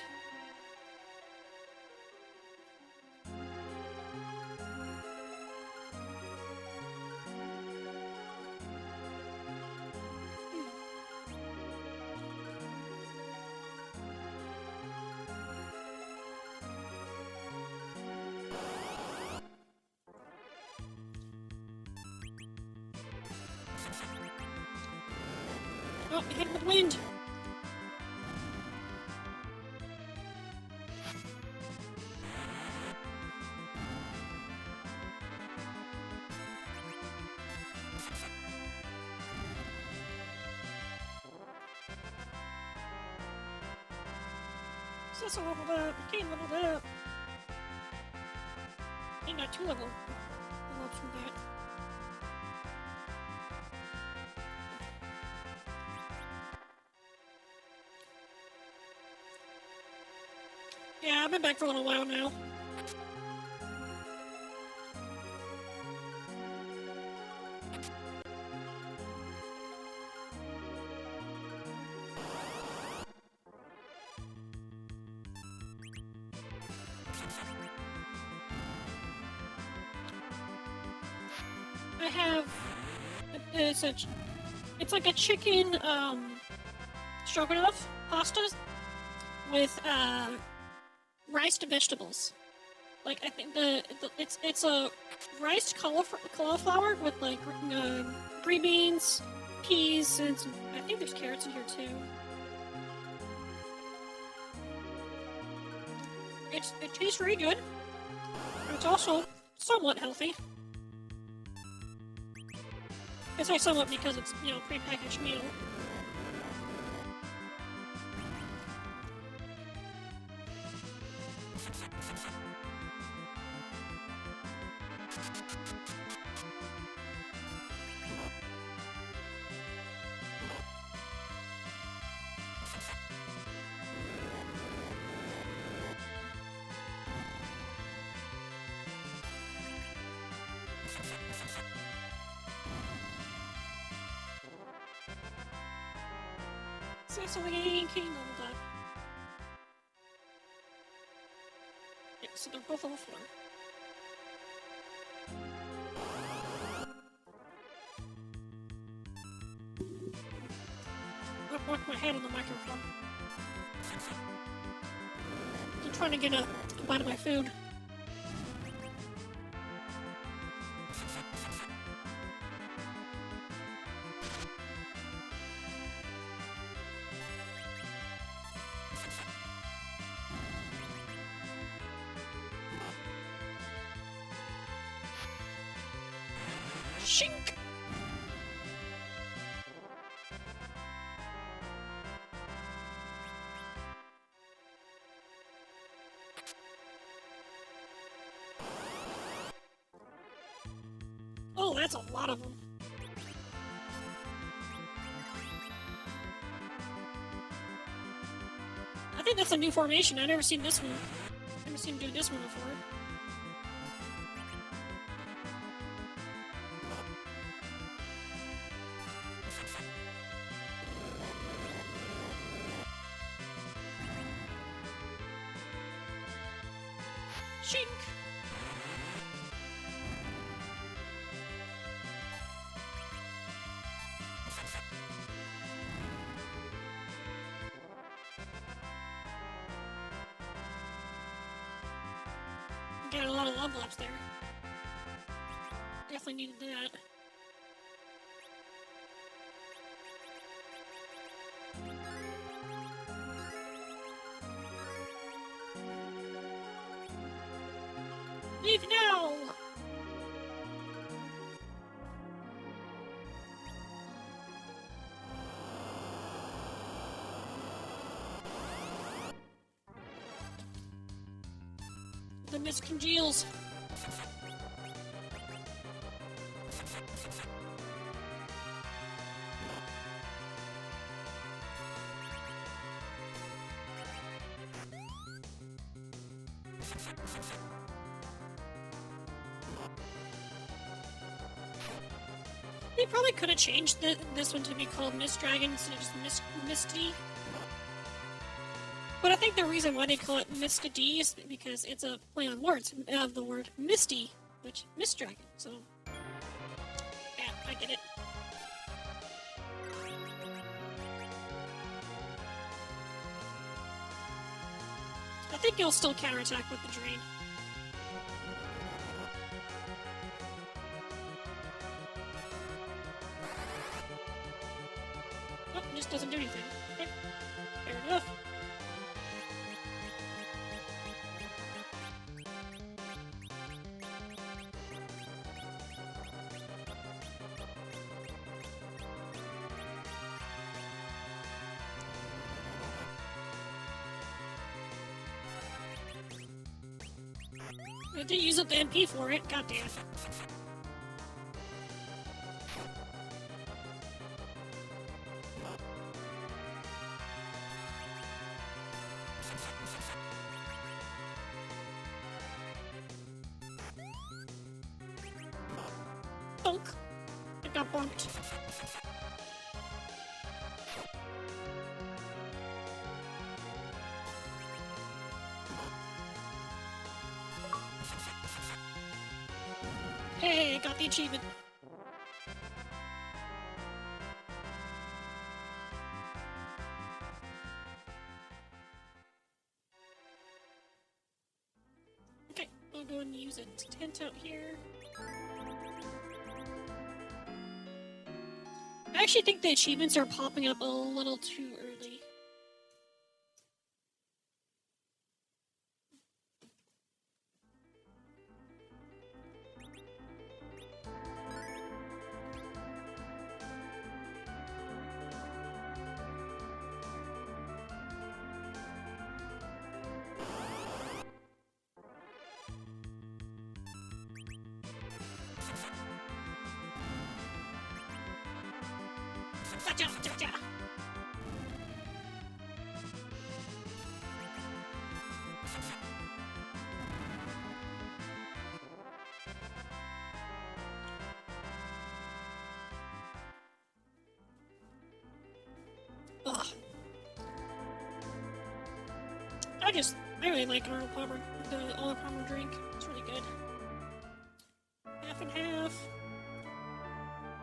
Oh, it hit with wind. Cecil leveled up. Kane leveled up. Kane got 2 level ups from that. Yeah, I've been back for a little while now. I have it's like a chicken stroganoff pasta with riced vegetables. Like I think it's a riced cauliflower with like green beans, peas, and some, I think there's carrots in here too. It tastes really good. It's also somewhat healthy. I say somewhat because it's, you know, pre-packaged meal. Cecily King leveled up. Yeah, so they're both level 4. I whacked my head on the microphone. I'm trying to get a bite of my food. Shink! Oh, that's a lot of them. I think that's a new formation. I've never seen this one. I've never seen him do this one before. Shink! Got a lot of level ups there. Definitely needed that. Leave now! The mist congeals. They probably could have changed this one to be called Mist Dragon instead of just Misty. But I think the reason why they call it Misty is because it's a play on words of the word Misty, which Mist Dragon. So, yeah, I get it. I think you'll still counterattack with the Drain. Oh, it just doesn't do anything. Okay, fair enough. I didn't use up the MP for it. Goddamn. Bonk. I got bonked. Hey, got the achievement. Okay, I'll go and use a tent out here. I actually think the achievements are popping up a little too early. Gotcha, gotcha. Ugh. I really like Arnold Palmer, the Arnold Palmer drink. It's really good. Half and half.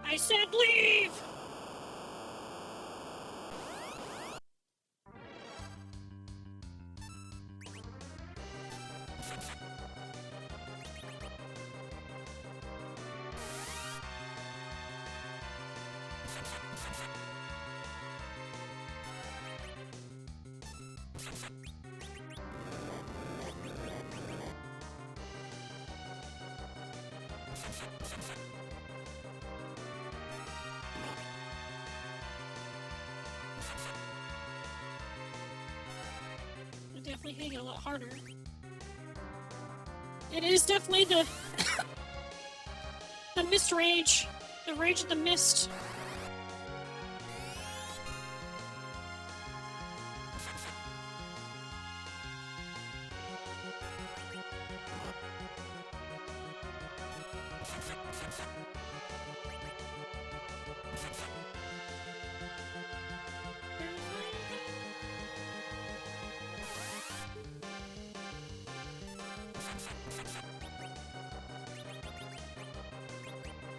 I said leave! It's definitely hitting a lot harder. It is definitely the the mist rage. The rage of the mist.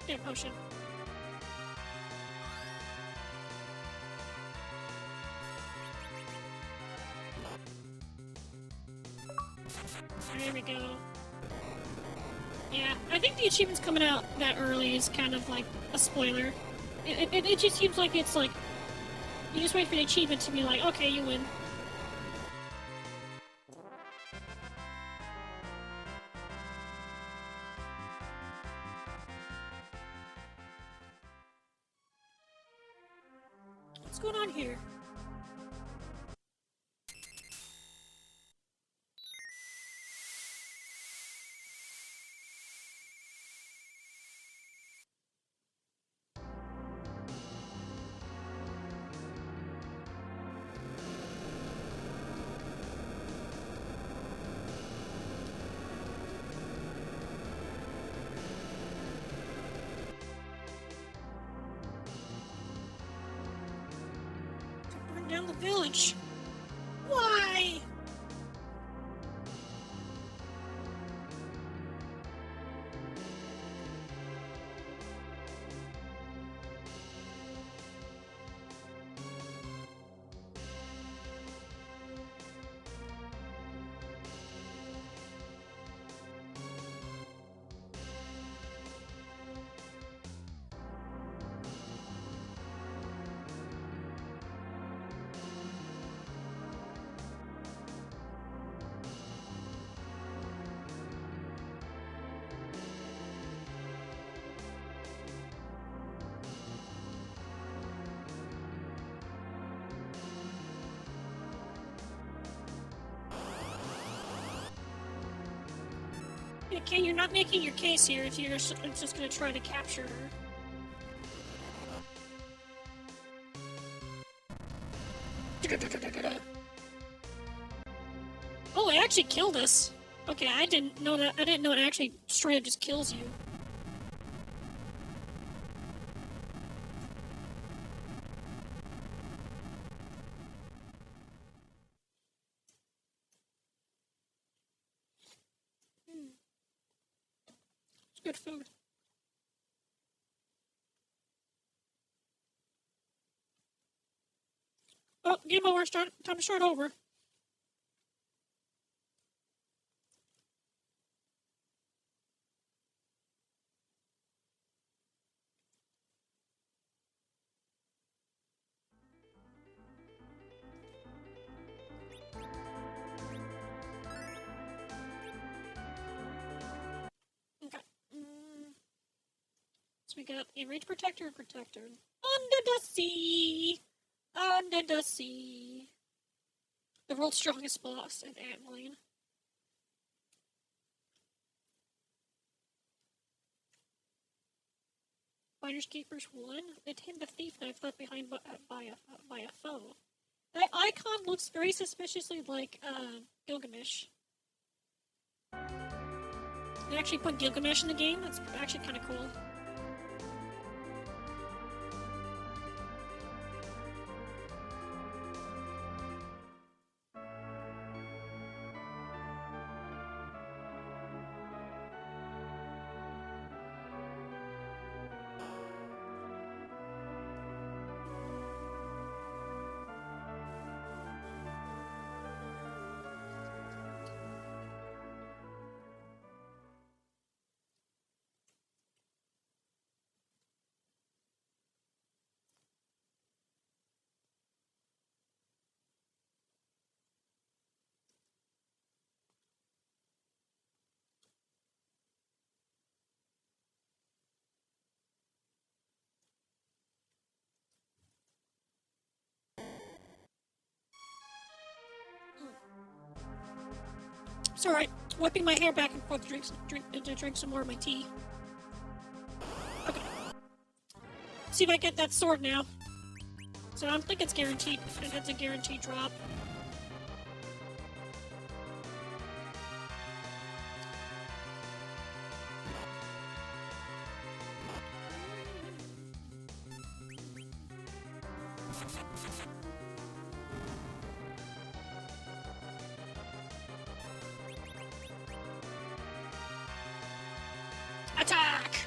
Yeah, potion. There we go. Yeah, I think the achievement's coming out that early is kind of like a spoiler. It just seems like it's like, you just wait for the achievement to be like, okay, you win. What's going on here? Burn down the village. Why? Okay, you're not making your case here if you're just gonna try to capture her. Oh, it actually killed us. Okay, I didn't know that. I didn't know it actually straight up just kills you. It's good food. Oh, game over. Time to start over. Okay. So we got a range protector and protector. Under the sea! Under the sea. The world's strongest boss at Antlion. Finders Keepers 1. They tamed the thief knife left behind by a foe. That icon looks very suspiciously like Gilgamesh. They actually put Gilgamesh in the game. That's actually kind of cool. It's alright. Whipping my hair back and forth to drink some more of my tea. Okay. See if I get that sword now. So I don't think it's guaranteed. It's a guaranteed drop. Attack!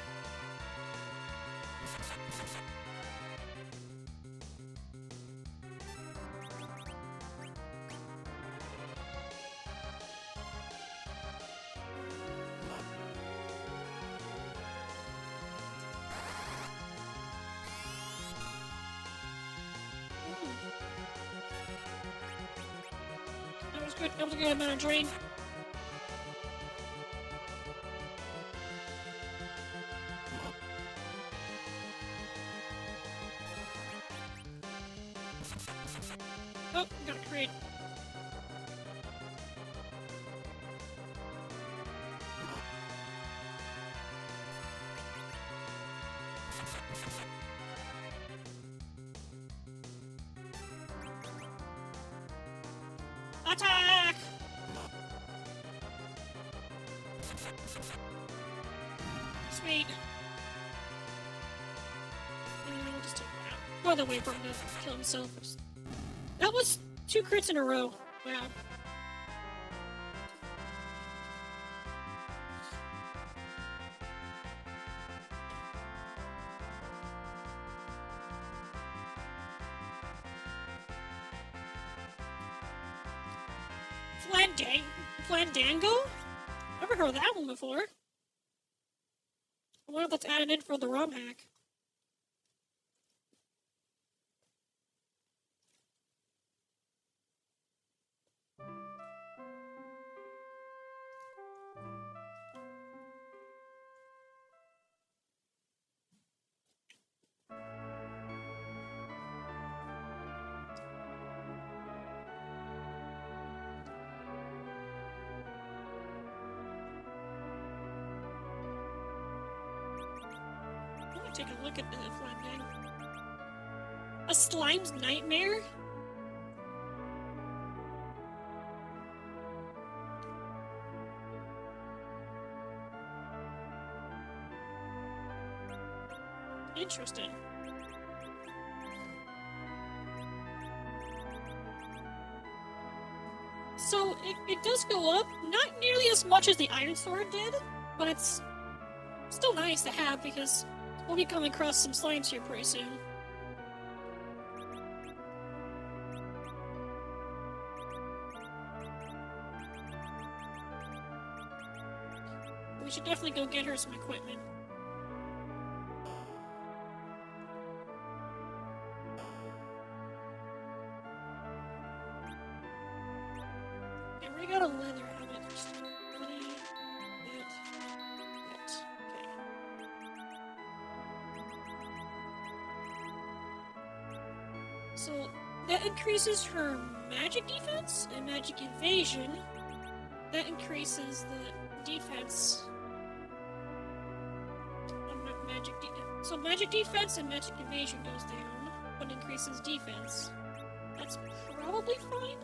That was good. That was a good amount of drain. Oh, got a crate. Attack! Sweet. We'll just take that out. By the way, for him to kill himself. That was 2 crits in a row. Wow. Flandango? Never heard of that one before. I wonder if that's added in for the ROM hack. take a look at the slime gang. A slime's nightmare? Interesting. So it does go up, not nearly as much as the Iron Sword did, but it's still nice to have because we'll be coming across some slimes here pretty soon. We should definitely go get her some equipment. Okay, we got a leather helmet. Just 20, that. Okay. So that increases her magic defense and magic evasion. That increases the defense. So magic defense and magic evasion goes down, but increases defense. That's probably fine.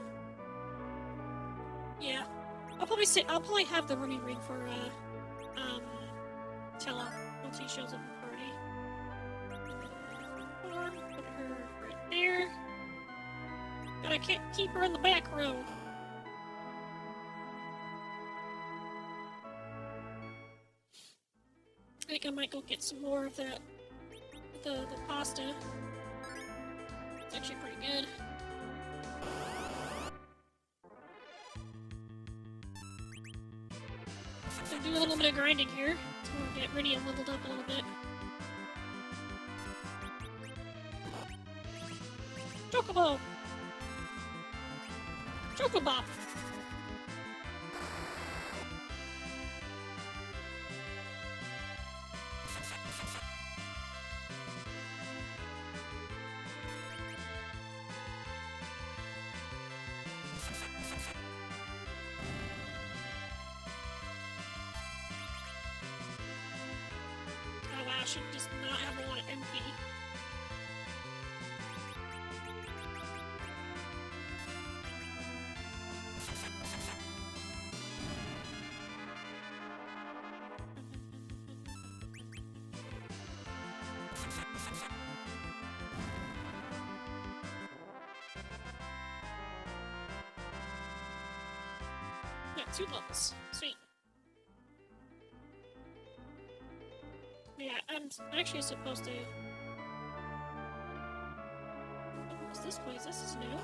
Yeah, I'll probably have the running ring for Tella once he shows up in the party. Put her right there. But I can't keep her in the back row. I think I might go get some more of that, the pasta. It's actually pretty good. So do a little bit of grinding here. So we'll get Iridium leveled up a little bit. Chocobo! Chocobop! Oh wow, I should just not have a lot of MP. Yeah, 2 levels. Sweet. Yeah, I'm actually supposed to... What's this place? This is new.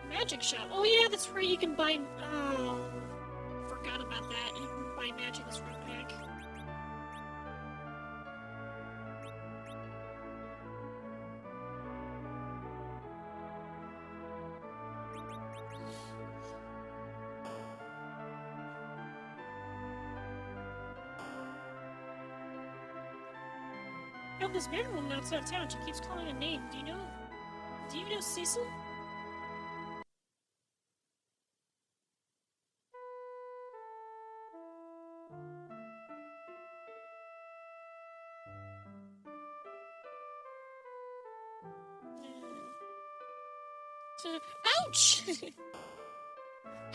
Magic shop. Oh yeah, that's where you can buy... Oh, forgot about that. You can buy magic this real pack. Oh, this man woman outside town. She keeps calling a name. Do you know Cecil? Ouch!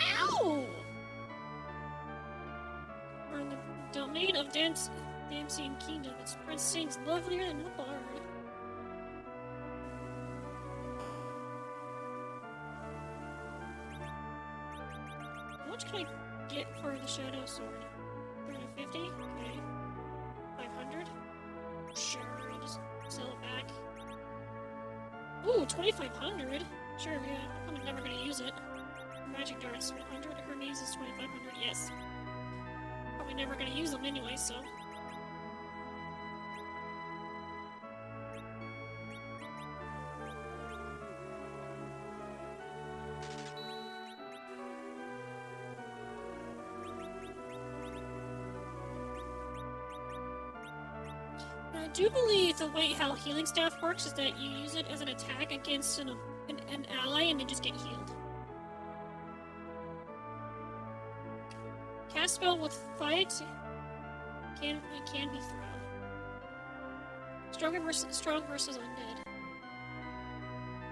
Ow! We're in the domain of Dancing Kingdom. Its prince sings lovelier than a bard. How much can I get for the Shadow Sword? 350? Okay. 500? Sure, I'll just sell it back. Ooh, 2,500? Sure, yeah. I'm never gonna use it. Magic darts, 100. Her knees is 2,500. Yes. Probably never gonna use them anyway, so. I do believe the way how Healing Staff works is that you use it as an attack against an ally and they just get healed. Cast spell with fight can be thrown. Strong versus undead.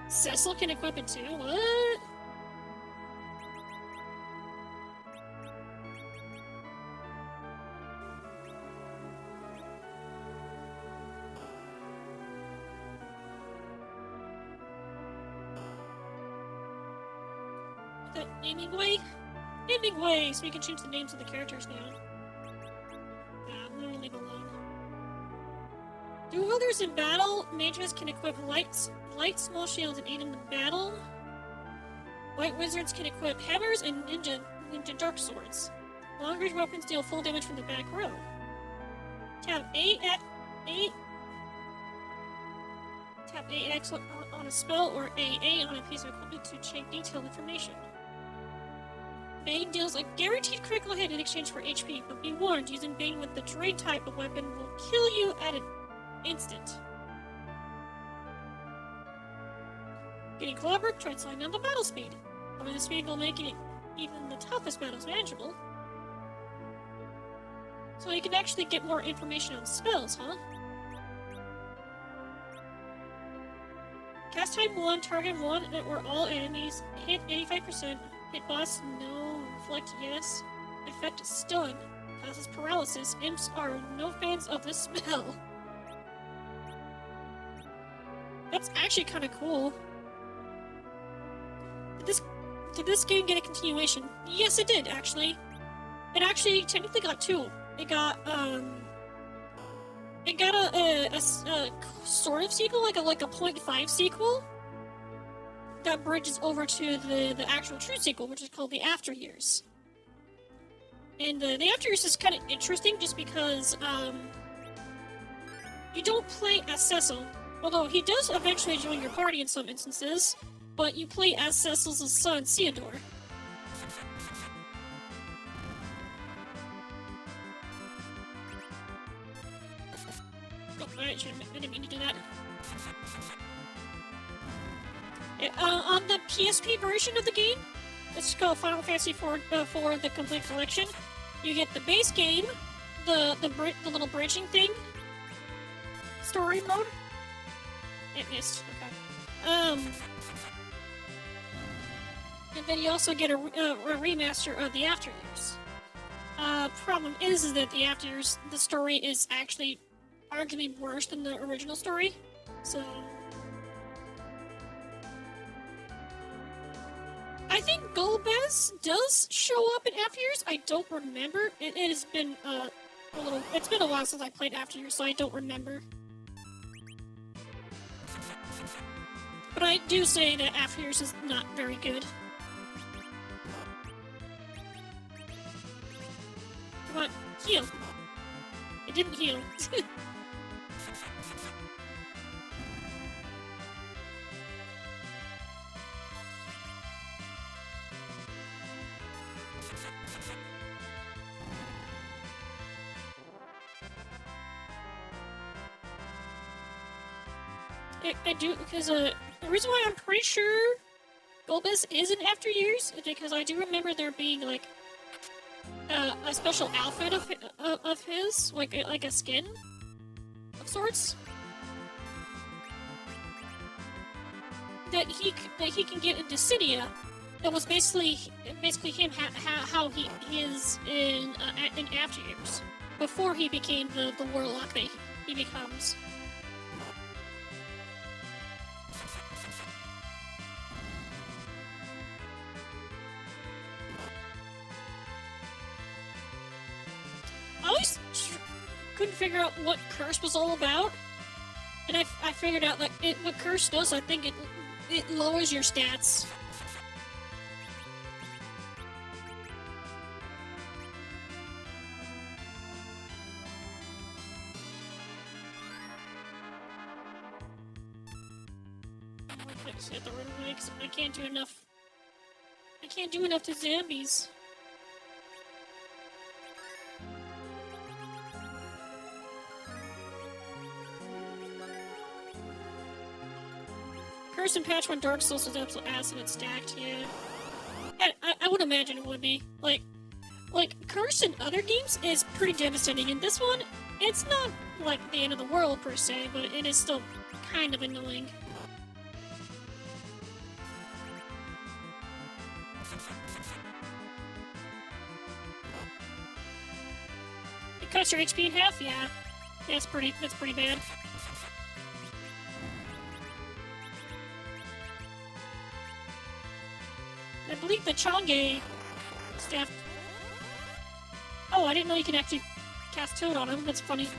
Cecil can equip it too? What? That naming way? Naming way, so we can change the names of the characters now. I'm gonna leave alone. Do others in battle, mages can equip light small shields and aid in the battle. White wizards can equip hammers and ninja dark swords. Long range weapons deal full damage from the back row. Tap AX on a spell or AA on a piece of equipment to check detailed information. Bane deals a guaranteed critical hit in exchange for HP, but be warned, using Bane with the Drain type of weapon will kill you at an instant. Getting Clobbered, try slowing down the battle speed. However, the speed will make it even the toughest battles manageable. So you can actually get more information on spells, huh? Cast time 1, target 1, or all enemies. Hit 85%. Hit boss, no. Reflect, yes. Effect, stun. Causes paralysis. Imps are no fans of this spell. That's actually kind of cool. Did this game get a continuation? Yes, it did, actually. It actually technically got 2. It got a sort of sequel, like a 0.5 sequel that bridges over to the actual true sequel, which is called the After Years. And the After Years is kind of interesting just because you don't play as Cecil, although he does eventually join your party in some instances, but you play as Cecil's son, Theodore. Oh, alright, I didn't mean to do that. On the PSP version of the game, it's called Final Fantasy for the Complete Collection. You get the base game, the little bridging thing, story mode. It missed. Okay. And then you also get a remaster of the After Years. Problem is that the After Years, the story is actually arguably worse than the original story. So I think Golbez does show up in After Years. I don't remember. It has been it's been a while since I played After Years, so I don't remember. But I do say that After Years is not very good. Come on, heal. It didn't heal. I do, because the reason why I'm pretty sure Golbez is in After Years is because I do remember there being like a special outfit of his, like a skin of sorts that he can get in Dissidia. That was basically him how he is in After Years before he became the warlock that he becomes. I always couldn't figure out what Curse was all about, and I figured out like what Curse does. I think it lowers your stats. I can't do enough. I can't do enough to zombies. Curse and Patch when Dark Souls was absolute ass and it's stacked, yeah. I would imagine it would be. Like Curse in other games is pretty devastating. In this one, It's not like the end of the world per se, but it is still kind of annoying. It cuts your HP in half? Yeah. That's pretty bad. I believe the Chonge staff. Oh, I didn't know you could actually cast Toad on him. That's funny.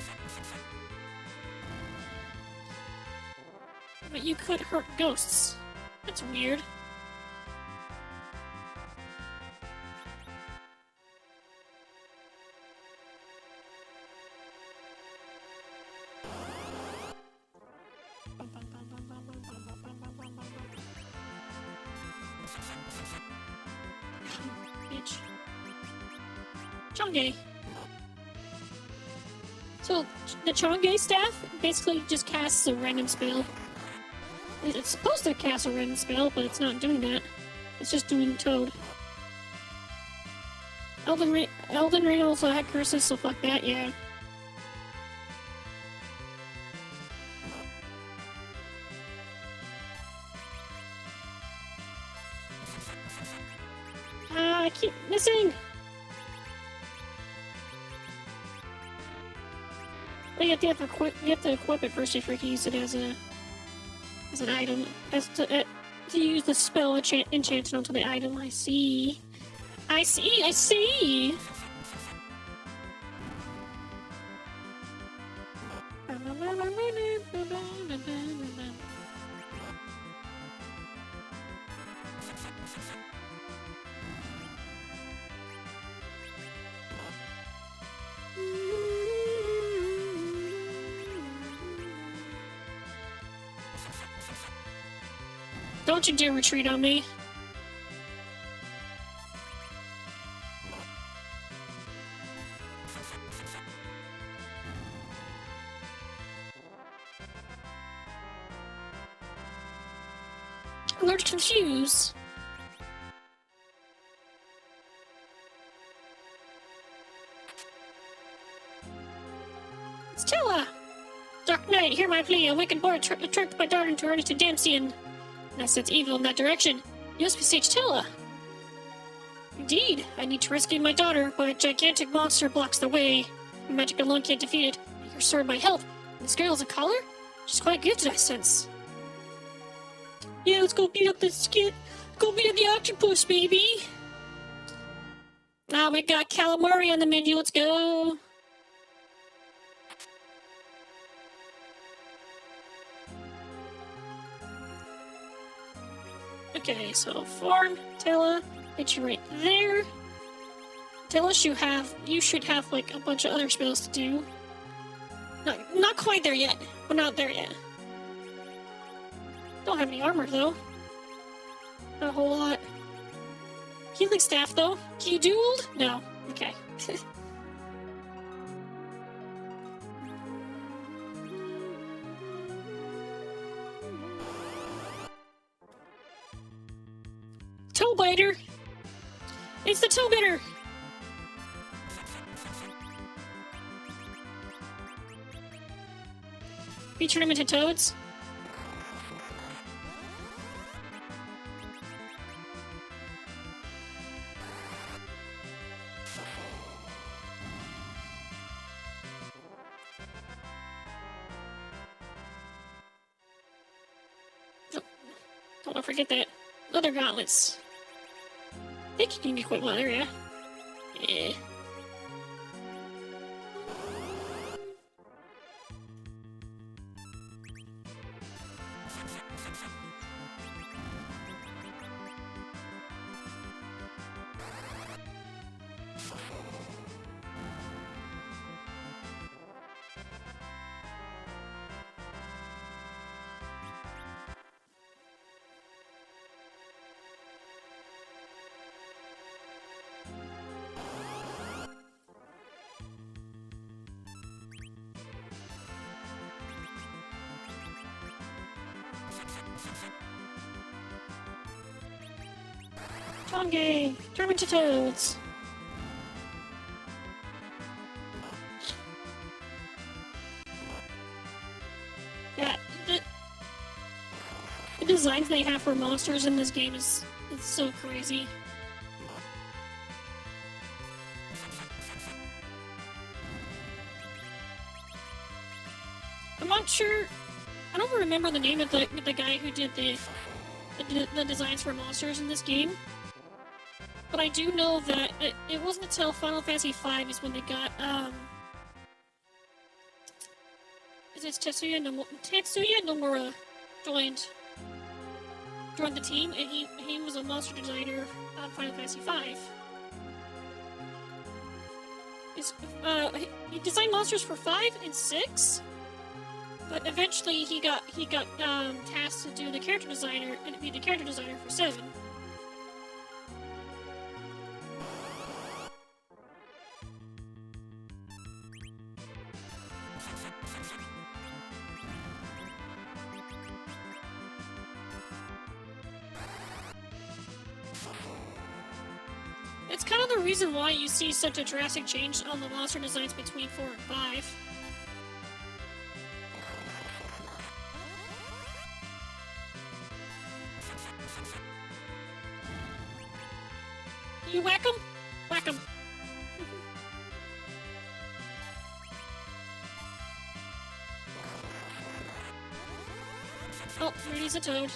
But you could hurt ghosts. That's weird. Bitch. Chonge. So, the Chonge staff basically just casts a random spell. It's supposed to cast a random spell, but it's not doing that. It's just doing Toad. Elden Ring also had curses, so fuck that, yeah. I keep missing! But you have to equip it first if you can use it as an item. To use the spell enchanted onto the item. I see. I see! Don't you dare retreat on me. Alert confuse. It's Tilla! Dark Knight, hear my plea. A wicked boy attracted my daughter into earnest Damsian. And I sense evil in that direction. You must be Sage Tilla. Indeed, I need to rescue my daughter, but a gigantic monster blocks the way. My magic alone can't defeat it. Your sword might help. And this girl is a caller? She's quite gifted, I sense. Yeah, let's go beat up this kid. Go beat up the octopus, baby. Ah, we got calamari on the menu. Let's go. Okay, so form, Tilla, get you right there. Tilla, you should have like a bunch of other spells to do. Not quite there yet. We're not there yet. Don't have any armor though. Not a whole lot. Healing staff though. Can you dueled? No. Okay. Toe biter. It's the toe biter. You turn them into toads? Don't forget that. Other gauntlets. I think you can equip one, yeah. Yeah. Chonge! Turn into toads! designs they have for monsters in this game is it's so crazy. I'm not sure. I don't remember the name of the guy who did the designs for monsters in this game. But I do know that it wasn't until Final Fantasy V is when they got it's Tetsuya Nomura joined the team, and he was a monster designer on Final Fantasy V. He designed monsters for 5 and 6, but eventually he got tasked to do the character designer and be the character designer for 7. It's kind of the reason why you see such a drastic change on the monster designs between 4 and 5. You whack 'em? Whack 'em. Oh, Rudy's a toad.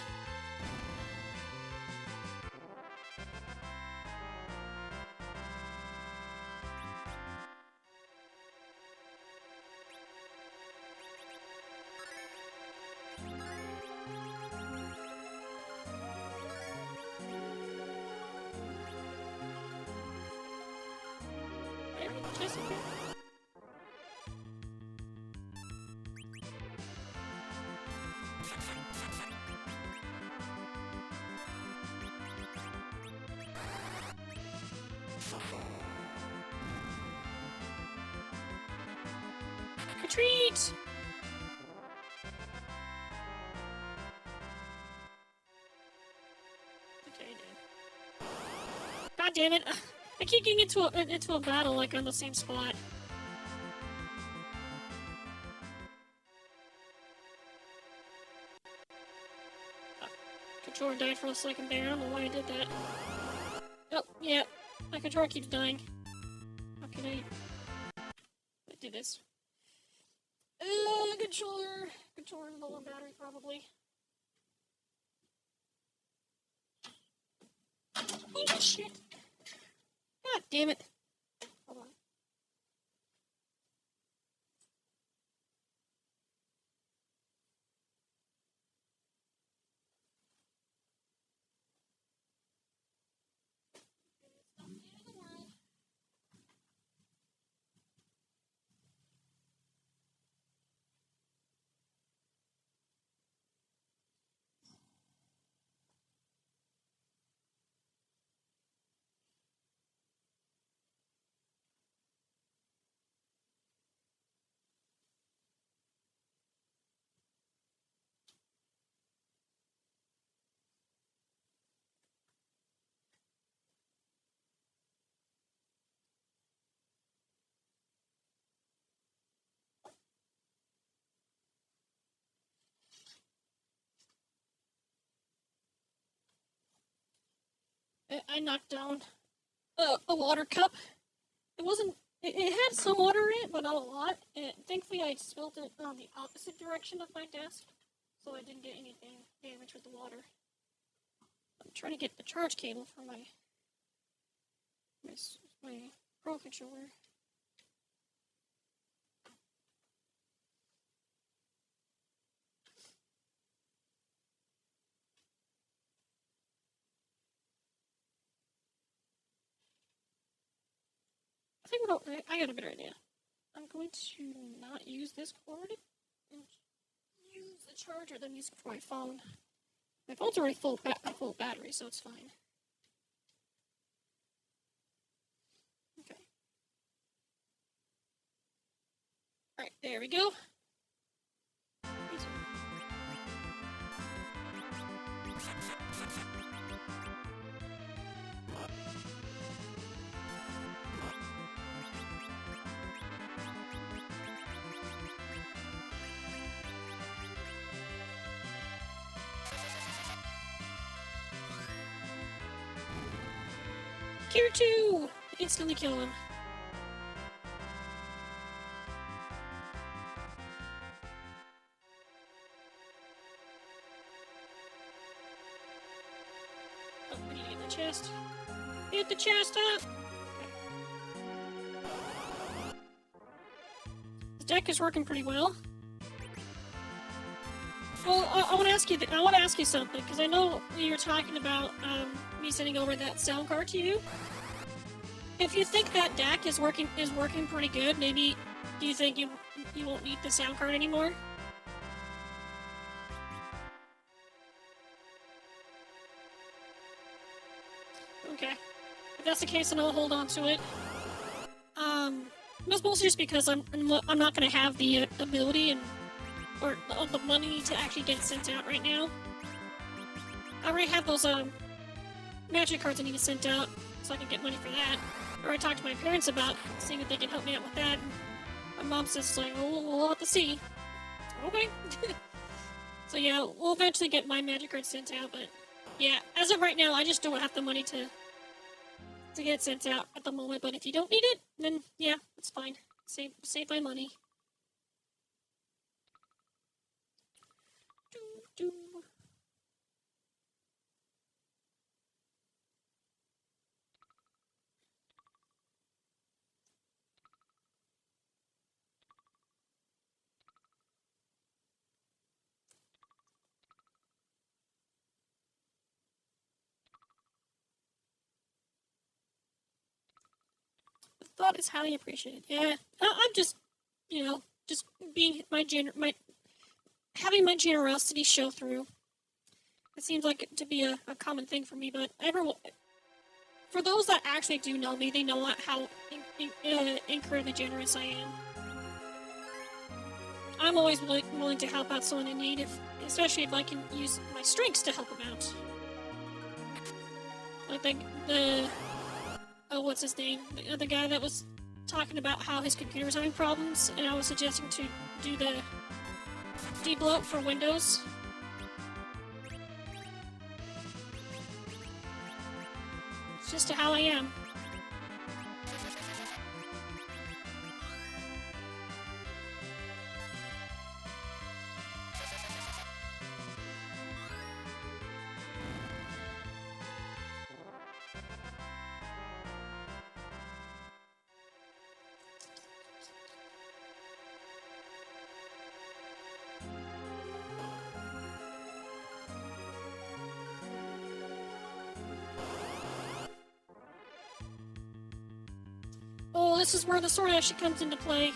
Retreat! Okay, dude. God damn it! I keep getting into a battle like on the same spot. Controller died for a second there. I don't know why I did that. Oh, yeah. My controller keeps dying. How can I do this? Controller low on battery probably. Oh shit! God damn it! Hold on. I knocked down a water cup. It wasn't. It had some water in it, but not a lot. And thankfully, I spilled it on the opposite direction of my desk, so I didn't get anything damaged with the water. I'm trying to get the charge cable for my Pro controller. I think I got a better idea. I'm going to not use this cord and use the charger that I'm using for my phone. My phone's already full battery, so it's fine. Okay. Alright, there we go. here too! Instantly kill him. Oh, we need to get the chest. Get the chest up! The deck is working pretty well. Well, I want to ask you. I want to ask you something because I know you were talking about me sending over that sound card to you. If you think that deck is working pretty good, maybe do you think you won't need the sound card anymore? Okay, if that's the case, then I'll hold on to it. That's mostly just because I'm not gonna have the ability or the money to actually get it sent out right now. I already have those magic cards I need to send out, so I can get money for that. I already talked to my parents about seeing if they can help me out with that. And my mom says like, "Oh, we'll have to see." Okay. So yeah, we'll eventually get my magic cards sent out, but yeah, as of right now, I just don't have the money to get it sent out at the moment. But if you don't need it, then yeah, it's fine. Save my money. Do. The thought is highly appreciated. Yeah, I'm just, just being having my generosity show through. It seems like to be a common thing for me, but for those that actually do know me, they know how incredibly generous I am. I'm always willing to help out someone in need, especially if I can use my strengths to help them out. Like what's his name? The other guy that was talking about how his computer was having problems, and I was suggesting to do the debloat for Windows. It's just how I am. Oh, this is where the sword actually comes into play.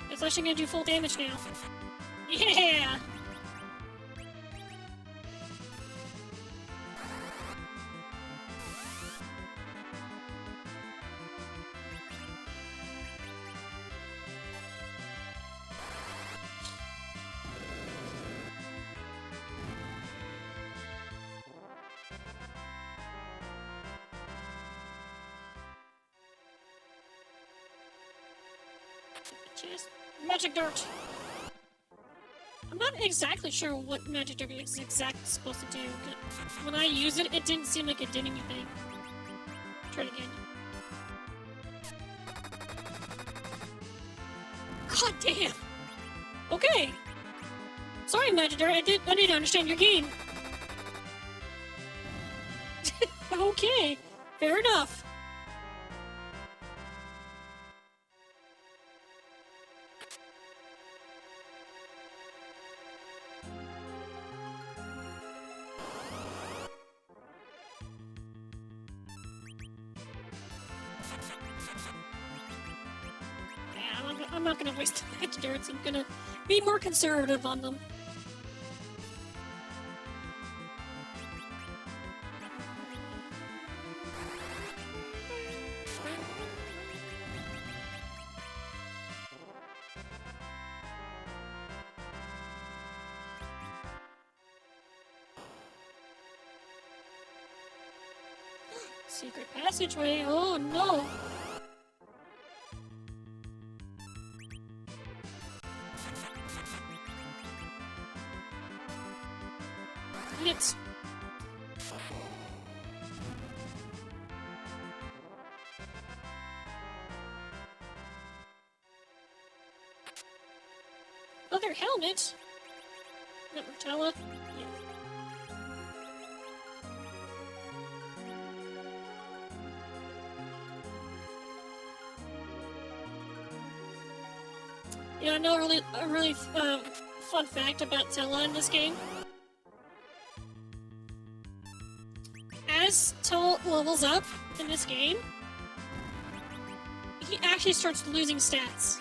It's actually gonna do full damage now. Yeah! Just magic dart. I'm not exactly sure what magic dart is exactly supposed to do. When I use it, it didn't seem like it did anything. Try it again. God damn. Okay. Sorry, magic dart. I didn't understand your game. Okay. Fair enough. I'm not gonna waste the magic darts. I'm gonna be more conservative on them. Secret passageway. Oh no. leather helmet. Not Rotella. Yeah. You know, a really fun fact about Tella in this game. As Tella levels up in this game, he actually starts losing stats.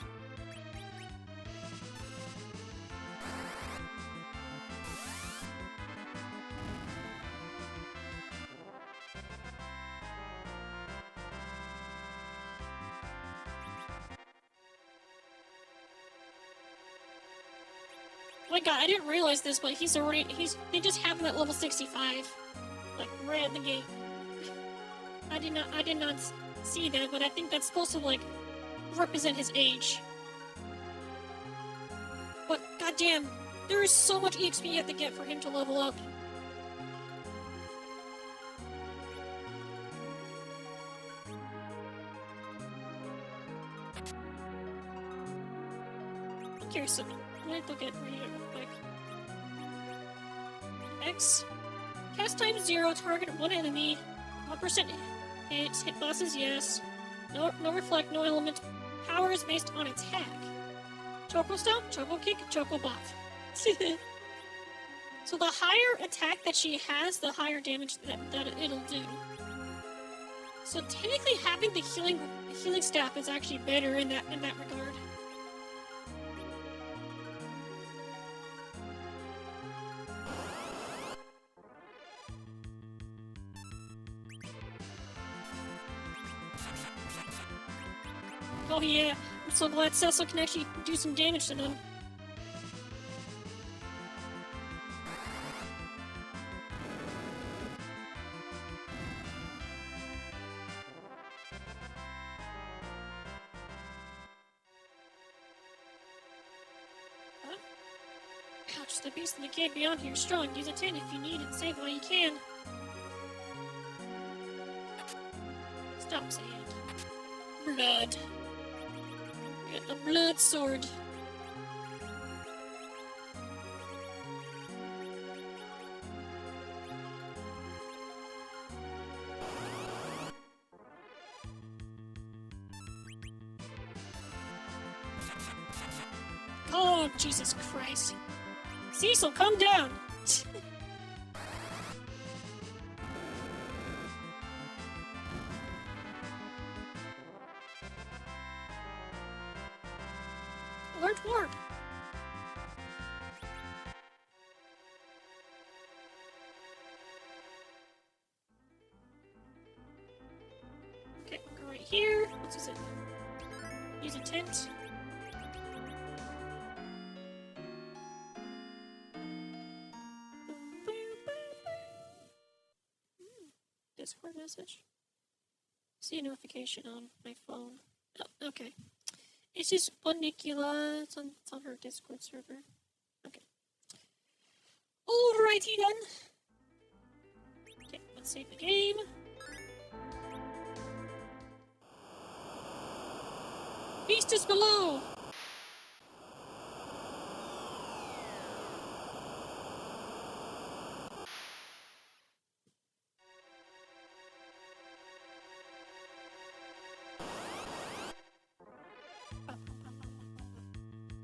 Oh my god, I didn't realize this, but they just have him at level 65. Like, right at the gate. I did not see that, but I think that's supposed to, like, represent his age. But, goddamn, there is so much EXP you have to get for him to level up. I'm curious, I'm gonna look at read it real quick. X. Cast time 0, target 1 enemy. 1% hits, hit bosses, yes. No reflect, no element. Power is based on attack. Choco Stomp, Choco Kick, Choco Bot. So the higher attack that she has, the higher damage that it'll do. So technically having the healing staff is actually better in that regard. Oh yeah, I'm so glad Cecil can actually do some damage to them. Huh? Ouch, the beast in the cave beyond here is strong. Use a 10 if you need it. Save while you can. Stop saying it. Blood. Get the blood sword. Oh, Jesus Christ. Cecil, calm down. Alert warp. Okay, we'll go right here. Let's use it. Use a tent. Discord message. See a notification on my phone. Oh, okay. It's just Bonicula. It's on her Discord server. Okay. Alrighty then. Okay, let's save the game. Beast is below!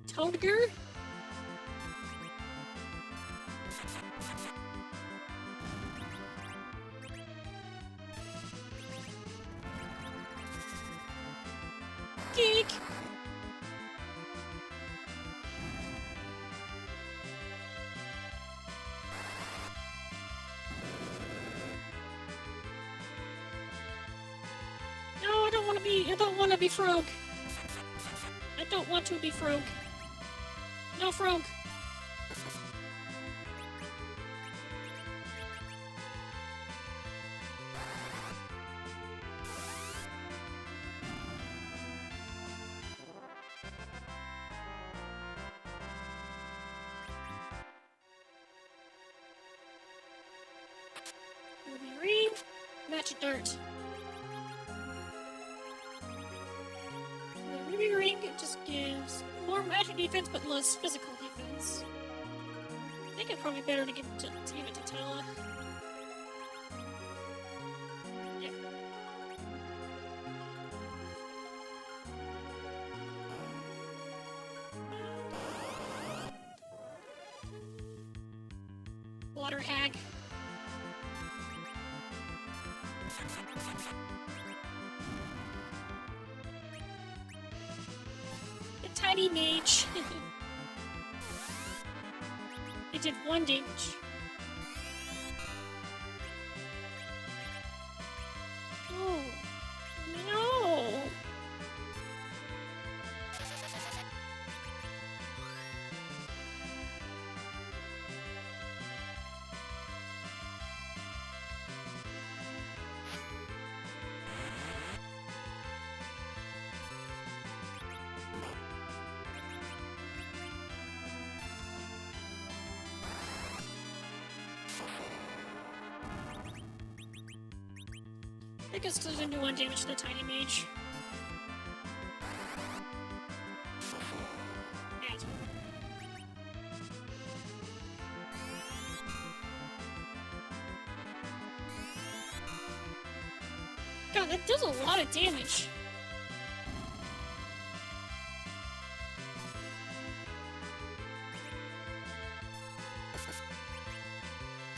Toadger? Geek! No, I don't want to be Frog. I don't want to be Frog. No Frog. MoriRaine, match a dart. The Ruby Ring It just gives more magic defense but less physical defense. I think it's probably better to give it to Tala. Yeah. Water hag. The tiny mage. It did 1 damage. Oh no! I guess because it didn't do 1 damage to the tiny mage. Yeah, it's God, that does a lot of damage.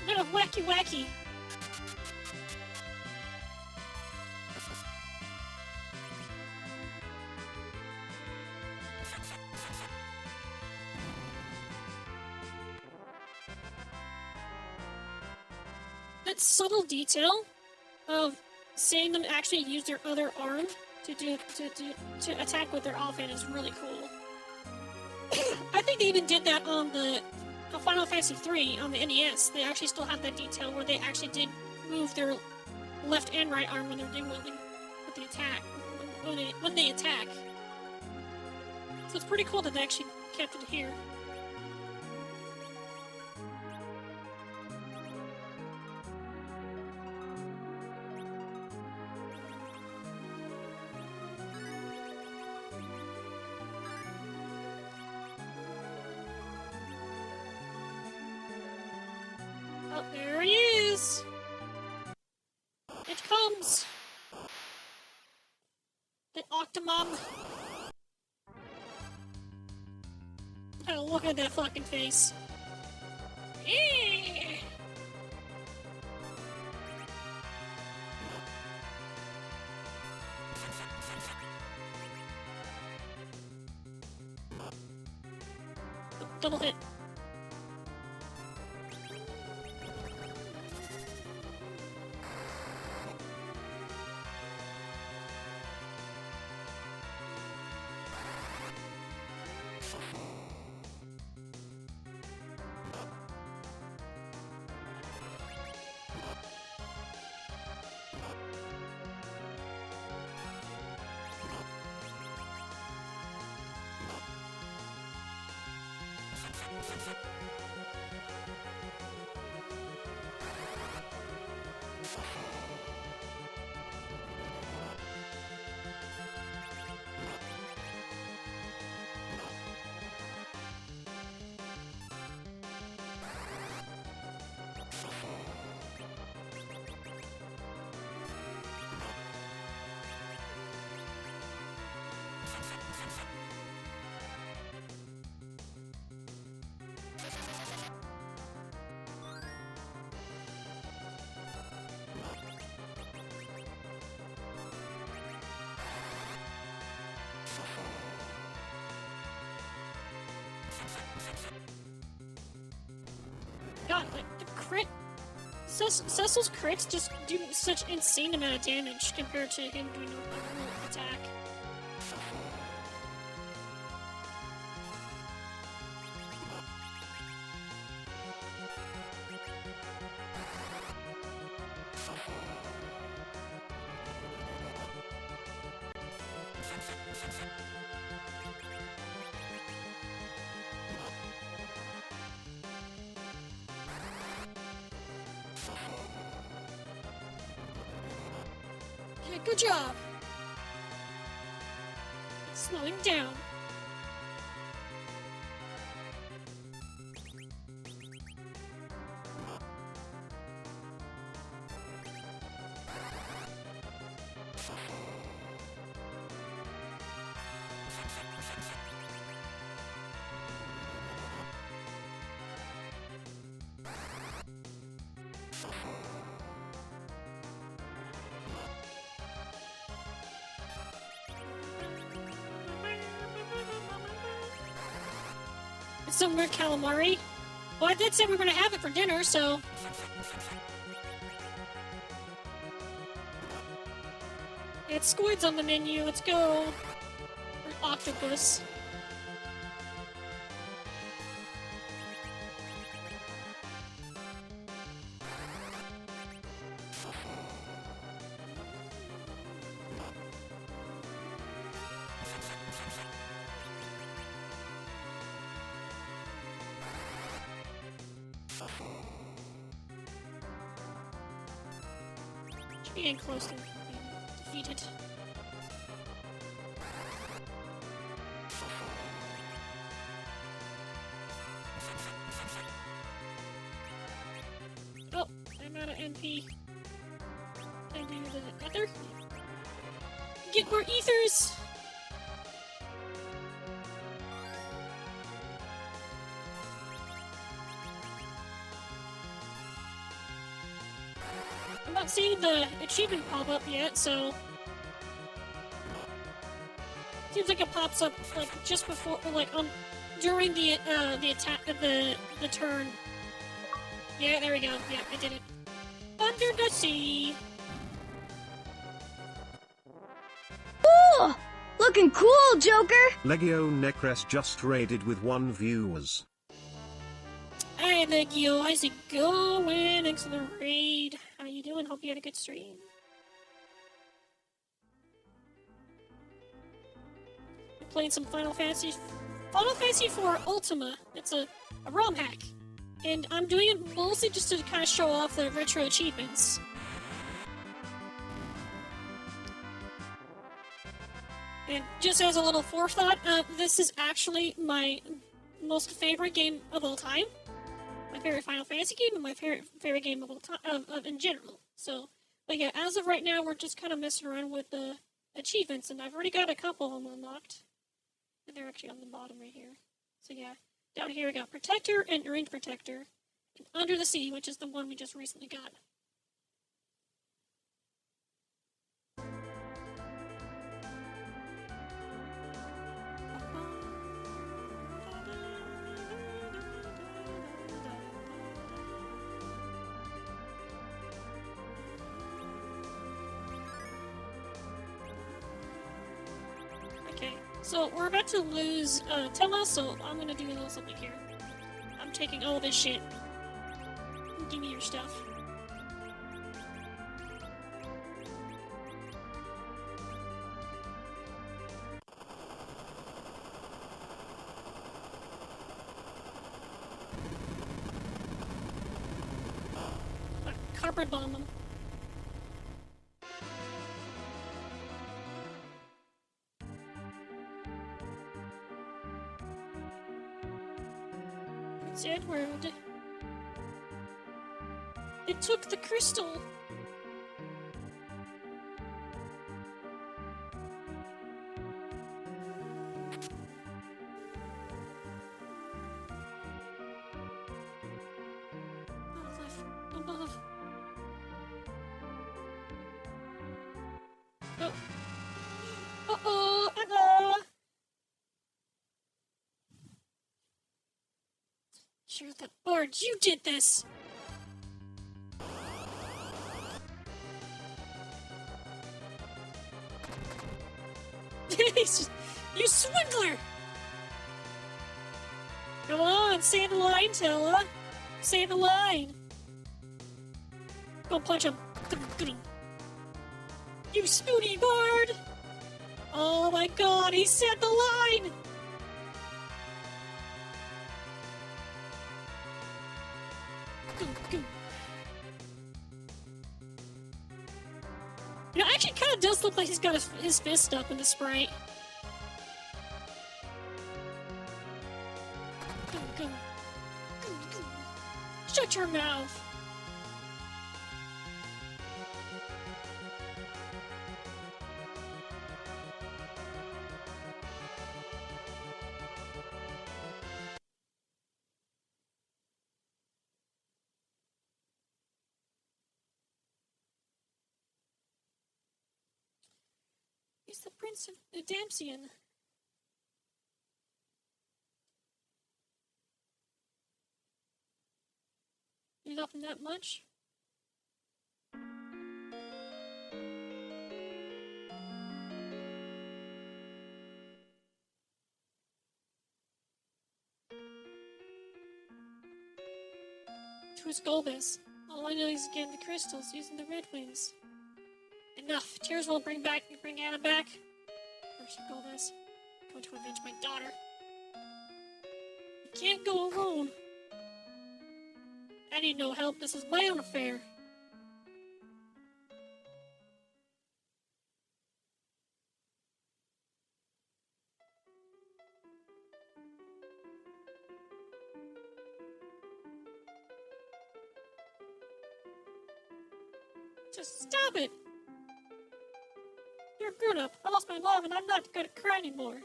Kind of wacky. That subtle detail of seeing them actually use their other arm to attack with their offhand is really cool. I think they even did that on the Final Fantasy III on the NES. They actually still have that detail where they actually did move their left and right arm when they're doing with the attack when they attack. So it's pretty cool that they actually kept it here. Oh, there he is! It comes! The Octomom! Oh, look at that fucking face. Eh. Double hit. God, like, the crit... Cecil's crits just do such insane amount of damage compared to him doing a normal attack. Yeah, good job! Slowing down. It's some weird calamari. Well, I did say we were gonna have it for dinner, so. It's squids on the menu. Let's go. Or octopus. Should be getting close to being defeated. Oh, I'm out of NP. Can I do the ether? Get more ethers! I'm not seeing the achievement pop up yet, so seems like it pops up like just before, like during the attack, the turn. Yeah, there we go. Yeah, I did it. Under the sea. Cool! Looking cool, Joker! Legio Necres just raided with 1 viewers. Hi, Legio. How's it going? Thanks for the raid. How you doing? Hope you had a good stream. I'm playing some Final Fantasy 4 Ultima. It's a ROM hack. And I'm doing it mostly just to kind of show off the retro achievements. And just as a little forethought, this is actually my most favorite game of all time. My favorite Final Fantasy game and my favorite game of all time, in general. So, but yeah, as of right now, we're just kind of messing around with the achievements, and I've already got a couple of them unlocked. And they're actually on the bottom right here. So yeah, down here we got Protector and Range Protector, and Under the Sea, which is the one we just recently got. Okay, so we're about to lose Tella, so I'm gonna do a little something here. I'm taking all this shit. Give me your stuff. Carpet bomb them. Prince Edward. It took the crystal. Above. Oh. Uh-oh, uh-oh. Sure that Lord, you did this. You swindler! Come on, say the line, Tella. Say the line. Go punch him. You snooty bard! Oh my god, he said the line! You know, actually kind of does look like he's got his fist up in the sprite. Go. Shut your mouth. Where's the Prince of the Damsian? You love him that much? Who's Golbez? All I know is getting the crystals using the Red Wings. Enough. Tears won't bring Anna back. First, Golbez. Going to avenge my daughter. I can't go alone. I need no help. This is my own affair. Just stop it! You're grown up. I lost my mom and I'm not gonna cry anymore.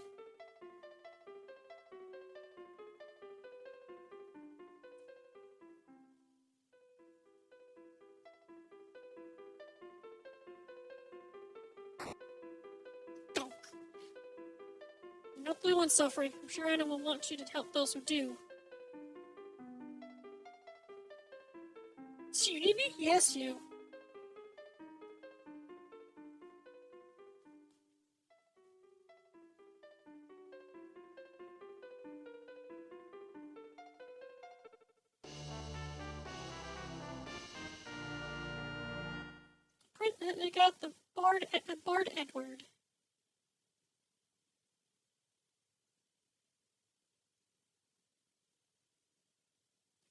Donk. No blue one suffering. I'm sure Anna will want you to help those who do. So you need me? Yes, you. They got the Bard Edward.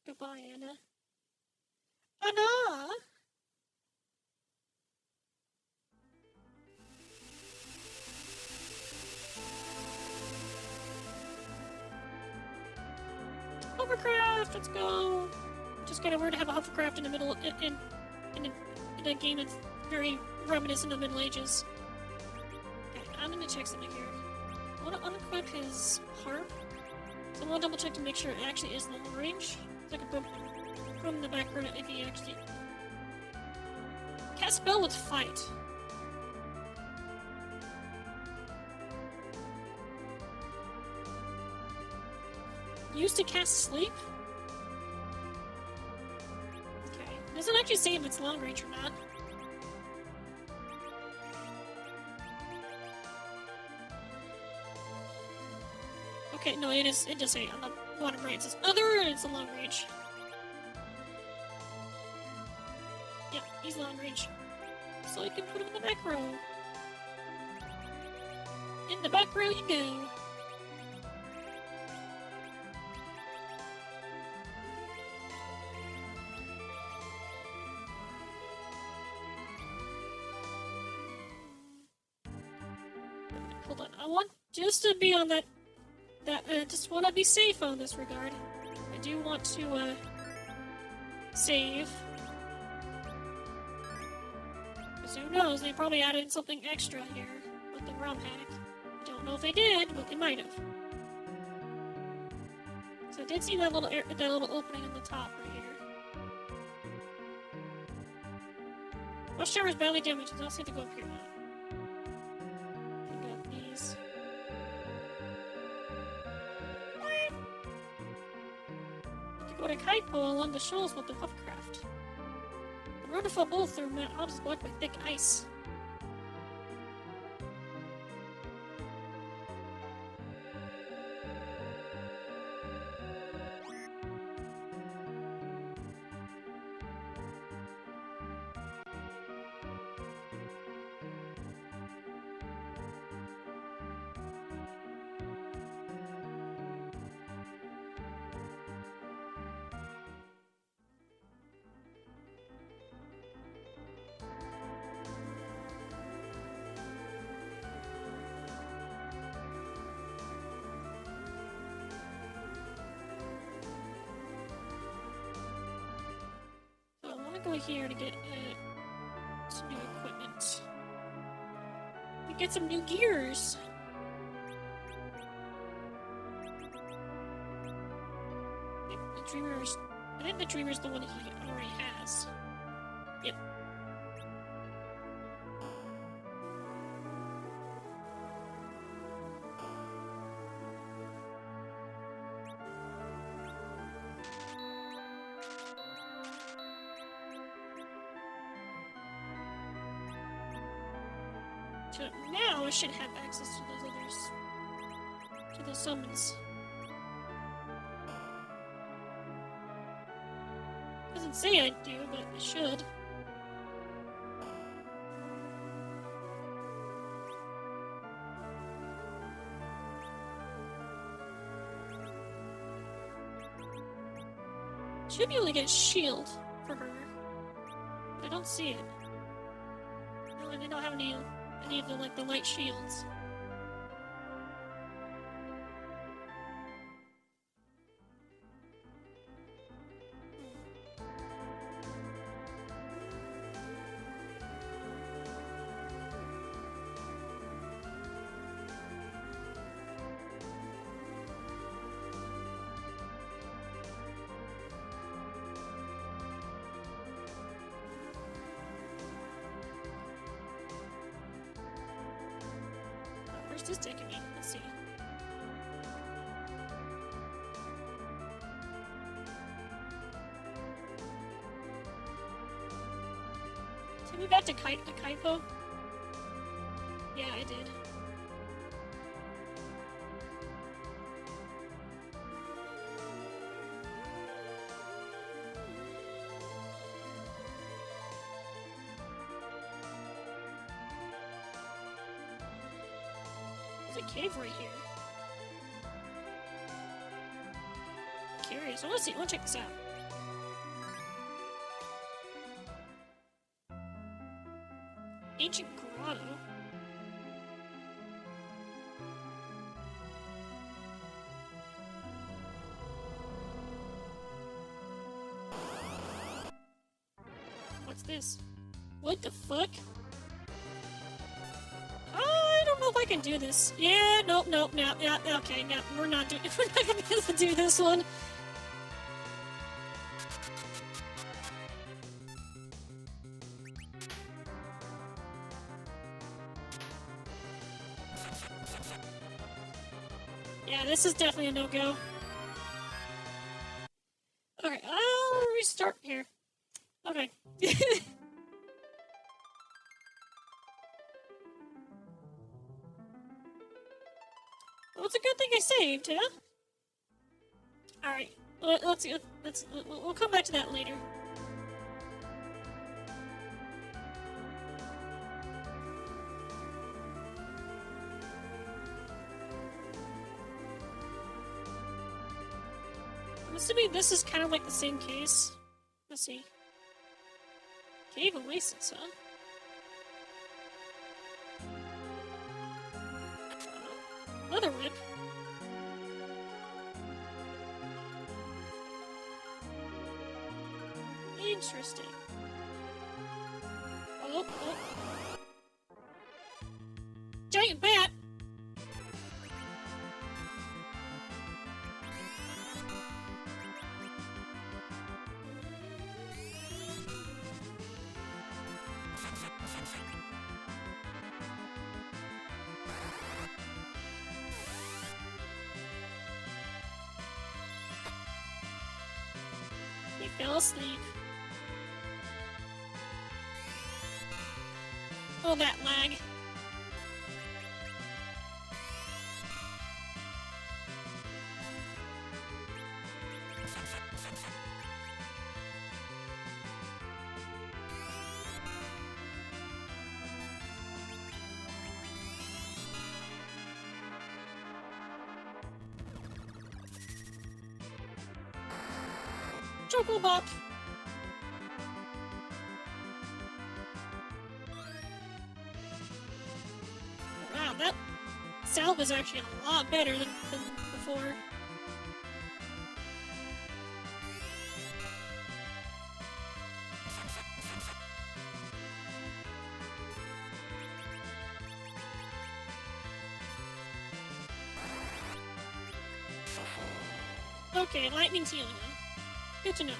Goodbye, Anna. Anna! Hovercraft, let's go! Just kind of weird to have a hovercraft in the middle in a game that's very reminiscent of the Middle Ages. Okay, I'm gonna check something here. I want to unequip his harp. So I want to double check to make sure it actually is long range. So I can put from the background if he actually cast spell with fight. Used to cast sleep? Okay. It doesn't actually say if it's long range or not. Okay, no, it is. It does say on the bottom right. It says other, and it's a long range. Yep, he's long range. So you can put him in the back row. In the back row you go. Hold on, I want just to be on that. Just want to be safe on this regard. I do want to save. Because who knows? They probably added something extra here with the realm hack. I don't know if they did, but they might have. So I did see that little opening on the top right here. Watchtower is badly damaged. I'll see to go up here now. I got these. Go to kite pole along the shoals with the hovercraft. The road to fall both through Mount Hobbs is blocked by thick ice. Go here to get some new equipment. We get some new gears. The Dreamer's. I think the Dreamer's the one that he already has. Yep. So now I should have access to those others. To those summons. Doesn't say I do, but I should. Should be able to get shield for her. But I don't see it. No, I don't have any of the like the light shields. Where's this taking me? Let's see. Take me back to Kaipo? Yeah, I did. There's a cave right here. Curious. I want to check this out. Ancient grotto. What's this? What the fuck? I don't know if I can do this. Yeah, nope, okay, no, we're not gonna be able to do this one. Yeah, this is definitely a no-go. Okay, I'll restart here. Okay. Well, it's a good thing I saved, huh? Alright, we'll come back to that later. I'm assuming this is kind of like the same case. Let's see. Cave Oasis, huh? Leather whip. Interesting. Oh. Giant bat! He fell asleep. Oh, that lag. Chocobop! Wow, that salve is actually a lot better than before. Okay, lightning's healing them. Good to know.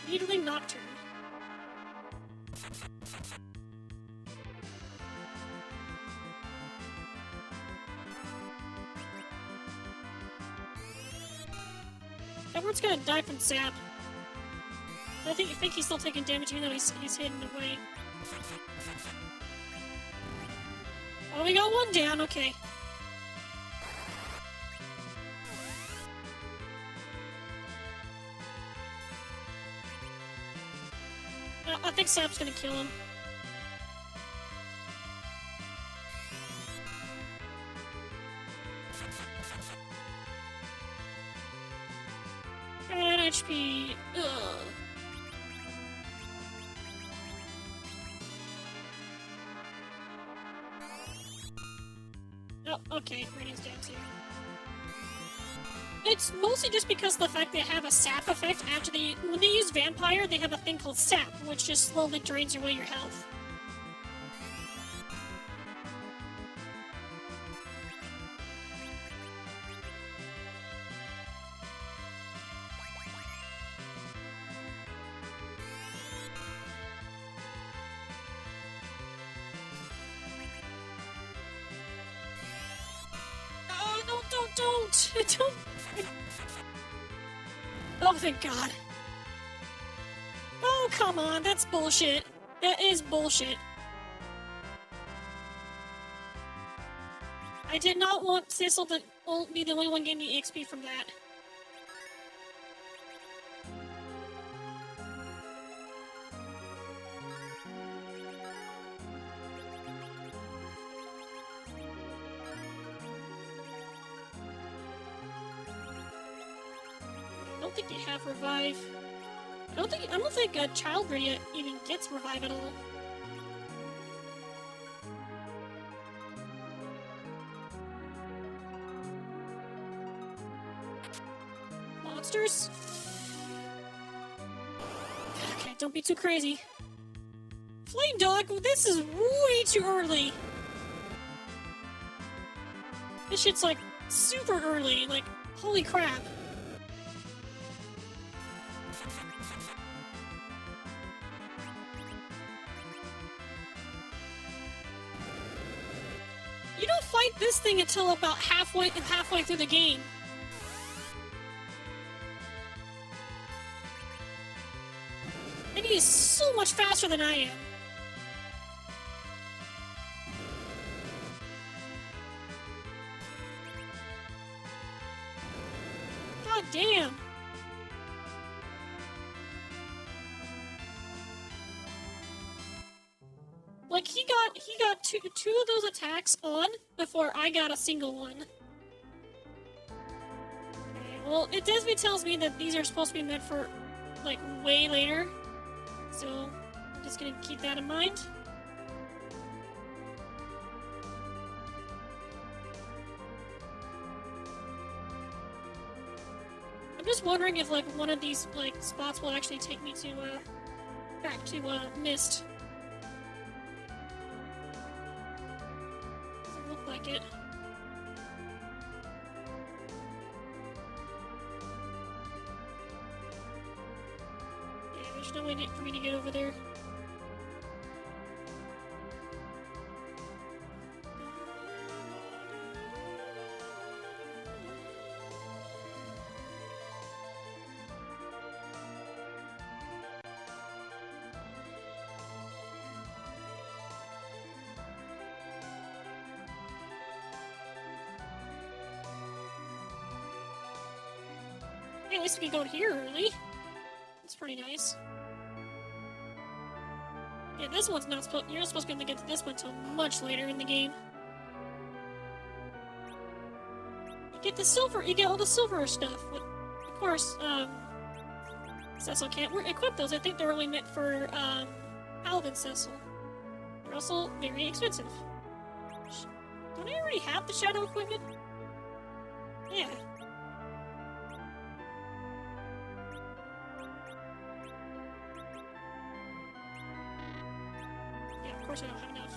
Needling Nocturne. Edward's gonna die from sap. I think he's still taking damage even though he's hidden away. Oh, we got one down, okay. I think sap's gonna kill him. Bad HP. Ugh. Oh, okay, Rainy's down too. It's mostly just because of the fact they have a sap effect after when they use vampire, they have a thing called sap, which just slowly drains away your health. Oh, no, don't! Oh, thank God. Oh, come on, that's bullshit. That is bullshit. I did not want Sissel to be the only one getting the XP from that. I don't think they have revive. I don't think a child ready even gets revive at all. Monsters? Okay, don't be too crazy. Flame Dog, this is way too early. This shit's like super early, like holy crap. You don't fight this thing until about halfway through the game. And he is so much faster than I am. God damn. Like he got two of those attacks on before I got a single one. Okay, well, it definitely tells me that these are supposed to be meant for like way later. So I'm just gonna keep that in mind. I'm just wondering if like one of these like spots will actually take me to back to Mist. Doesn't look like it. Yeah, there's no way for me to get over there. Hey, at least we can go here early. That's pretty nice. Yeah, this one's not supposed. You're not supposed to be able to get to this one until much later in the game. You get the silver. You get all the silver stuff. But of course, Cecil can't equip those. I think they're only meant for Paladin Cecil. They're also very expensive. Don't I already have the shadow equipment? Yeah. Of course I don't have enough.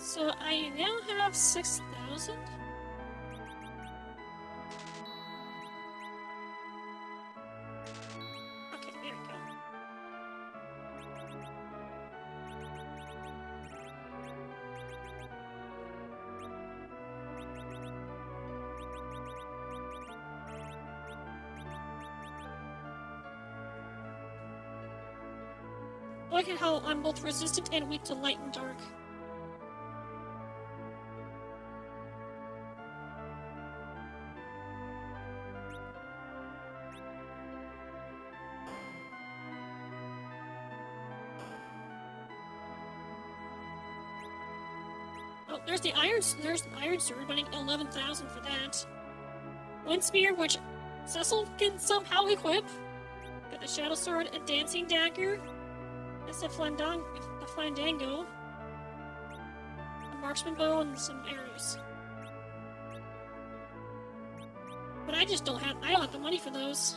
So I now have 6,000. Okay, there we go. I like how I'm both resistant and weak to light and dark. Oh, there's the Iron Sword, running 11,000 for that. Wind Spear, which Cecil can somehow equip. Got the Shadow Sword, a Dancing Dagger. That's the Flandango. A Marksman Bow, and some arrows. But I don't have the money for those.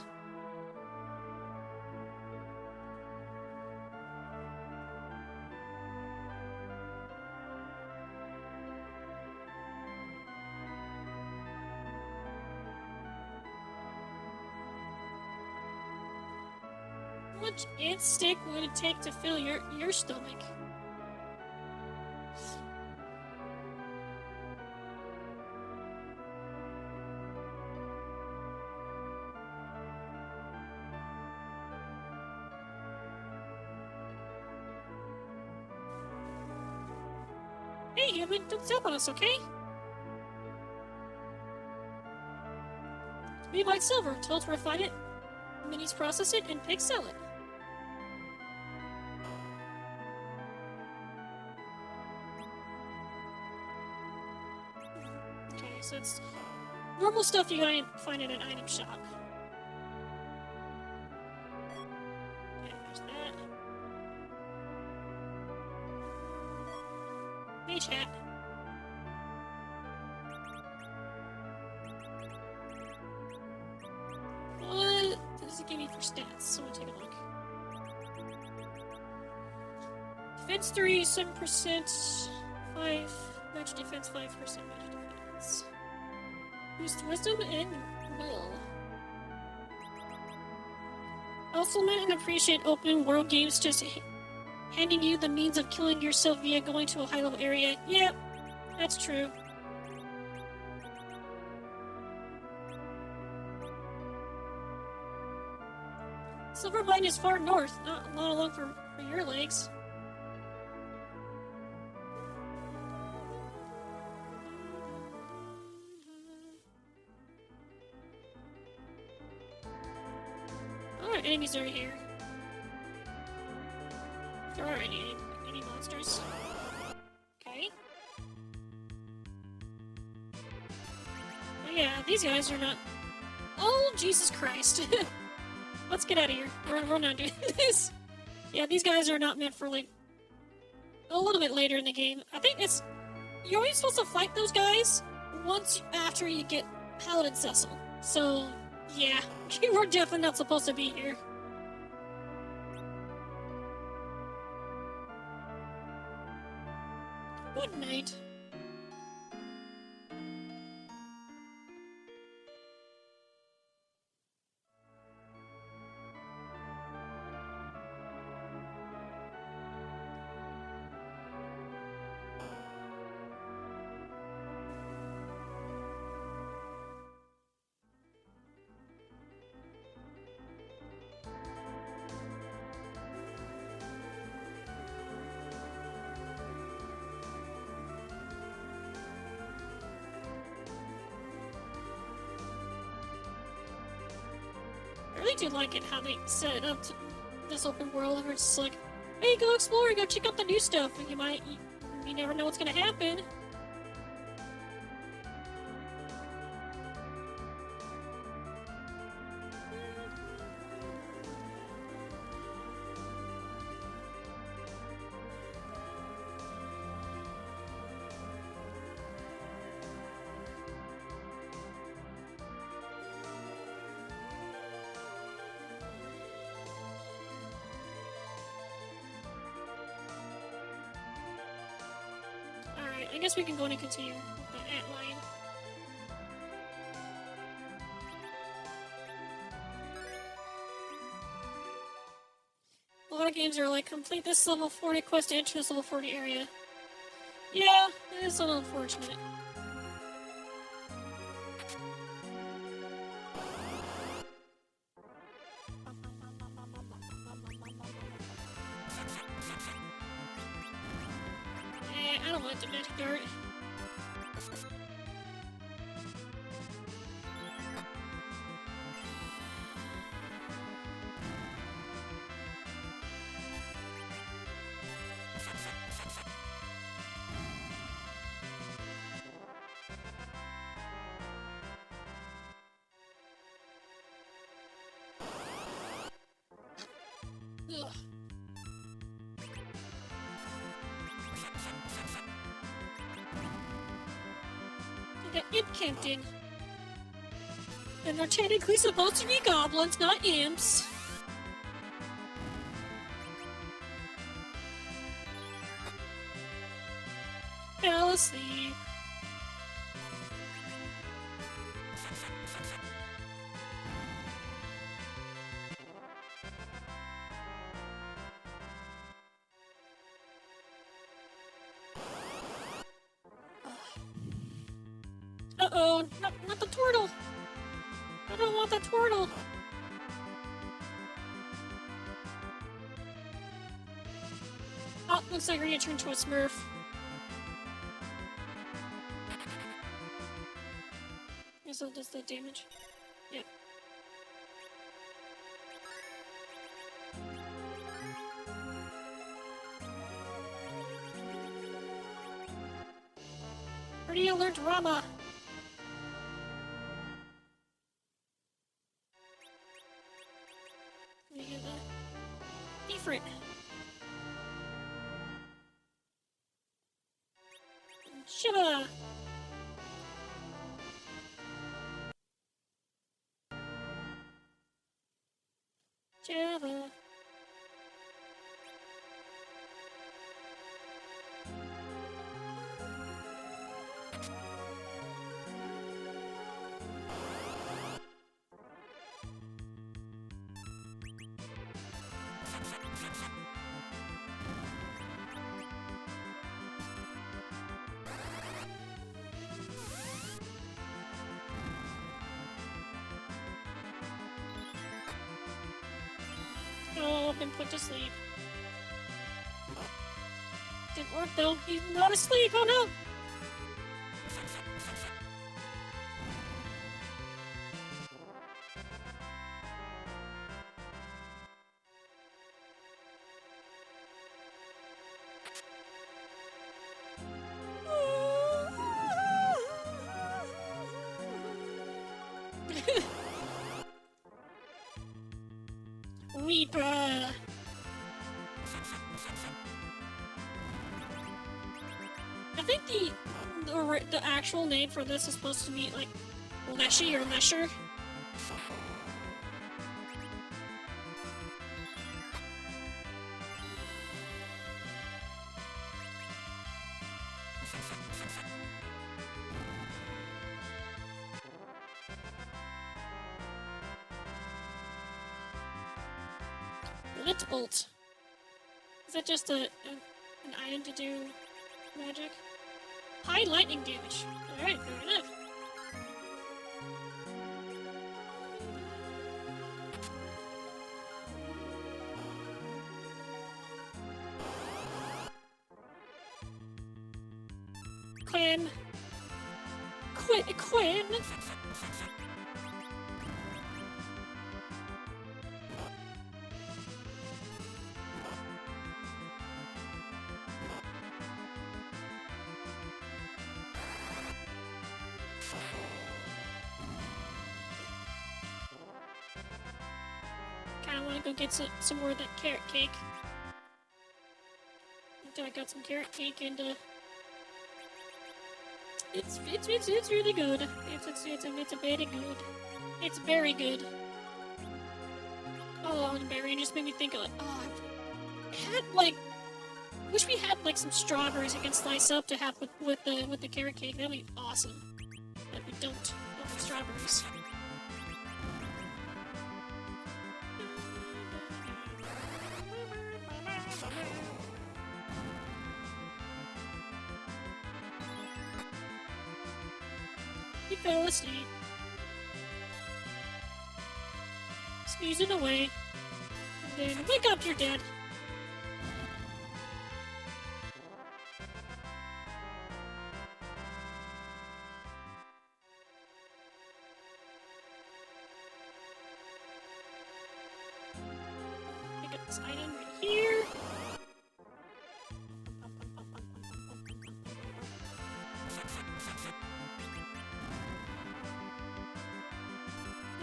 How much ant stick would it take to fill your stomach? Hey, human, don't step on us, okay? We mine silver, told to refine it, minis process it, and pigs sell it. Okay, so it's normal stuff you gotta find in an item shop. Okay, there's that. Mage hat. What does it give me for stats? So we'll take a look. Defense 3, 7%, 5, magic defense, 5% magic defense. Boost wisdom and will. Also, might appreciate open world games just handing you the means of killing yourself via going to a high level area. Yep, that's true. Silvermine is far north, not along for your legs. Alright, enemies are here. If there are any monsters. Okay. Oh yeah, these guys are not... Oh, Jesus Christ. Let's get out of here. We're not doing this. Yeah, these guys are not meant for, like, a little bit later in the game. I think it's... You're only supposed to fight those guys once after you get Paladin Cecil. So, yeah. We're definitely not supposed to be here. Good night. I really do like it how they set it up to this open world where it's just like, hey, go explore, go check out the new stuff, and you never know what's gonna happen. I guess we can go and continue with the antline. A lot of games are like, complete this level 40 quest to enter this level 40 area. Yeah, it is a little unfortunate. I don't want the magic dart. Ugh. I got imp captain. And they're technically supposed to be goblins, not imps. Fell asleep. Uh-oh, not the turtle. I don't want the turtle. Oh, looks like we're gonna turn to a smurf. Guess that does the damage. Yep. Pretty alert Rama. Different. Shiva. Shiva. Oh, I've been put to sleep. Didn't work though. He's not asleep. Oh no. Reaper. I think the actual name for this is supposed to be like Leshy or Lesher. Lit bolt. Is that just an item to do magic? High lightning damage. Alright, fair enough. Quinn. Quinn. Kinda wanna go get some more of that carrot cake. I got some carrot cake and it's really good. It's very good. It's very good. Oh, and berry just made me think of like, oh, I've had like Wish we had like some strawberries I can slice up to have with the carrot cake. That'd be awesome. But we don't have strawberries. He fell asleep. Sneezing away. And then wake up, you're dead. Pick up this item right here.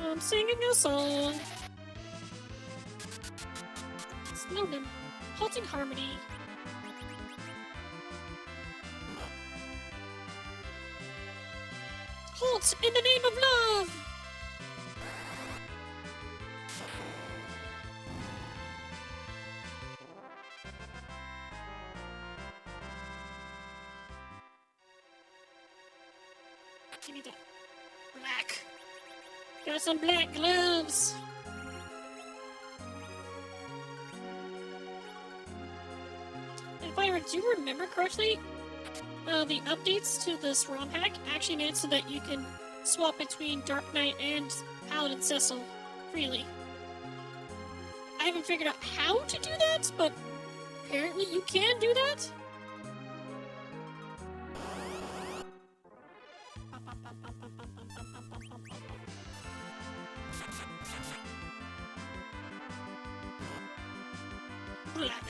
I'm singing a song. Slow them. Halting harmony. Halt in the name of love! Give me that. Black. Got some black gloves. If I do remember correctly, the updates to this ROM hack actually made it so that you can swap between Dark Knight and Paladin Cecil freely. I haven't figured out how to do that, but apparently you can do that. Black.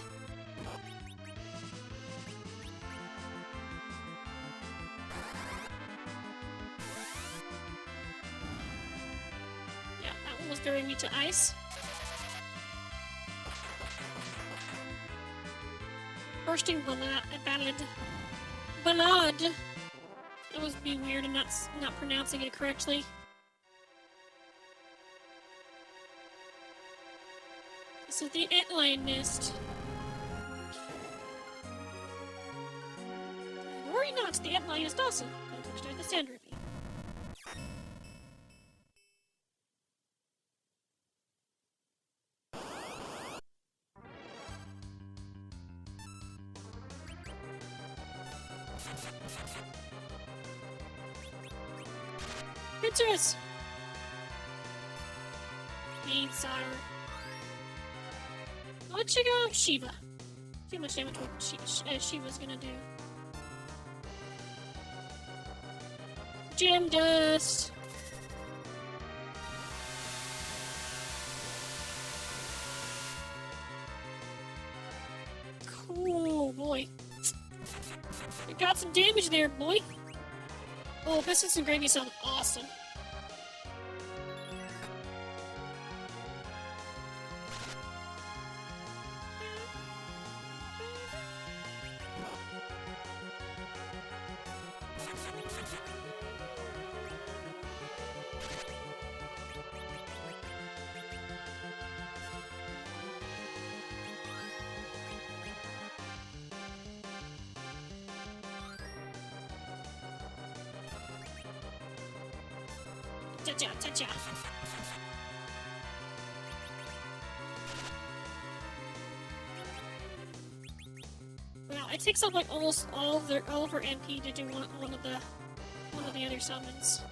Yeah, that one was throwing me to ice. Bursting ballad. That was being weird and not pronouncing it correctly. This is the Antlion Nest. Worry not, the Antlion is docile. Don't touch the sand ruby. Princess! Main sire. Let's check out Shiva. See how much damage Shiva's gonna do. Gem dust! Cool, boy. You got some damage there, boy. Oh, biscuits and gravy sound awesome. Ta-cha. Wow, it takes up like almost all of her MP to do one of the other summons.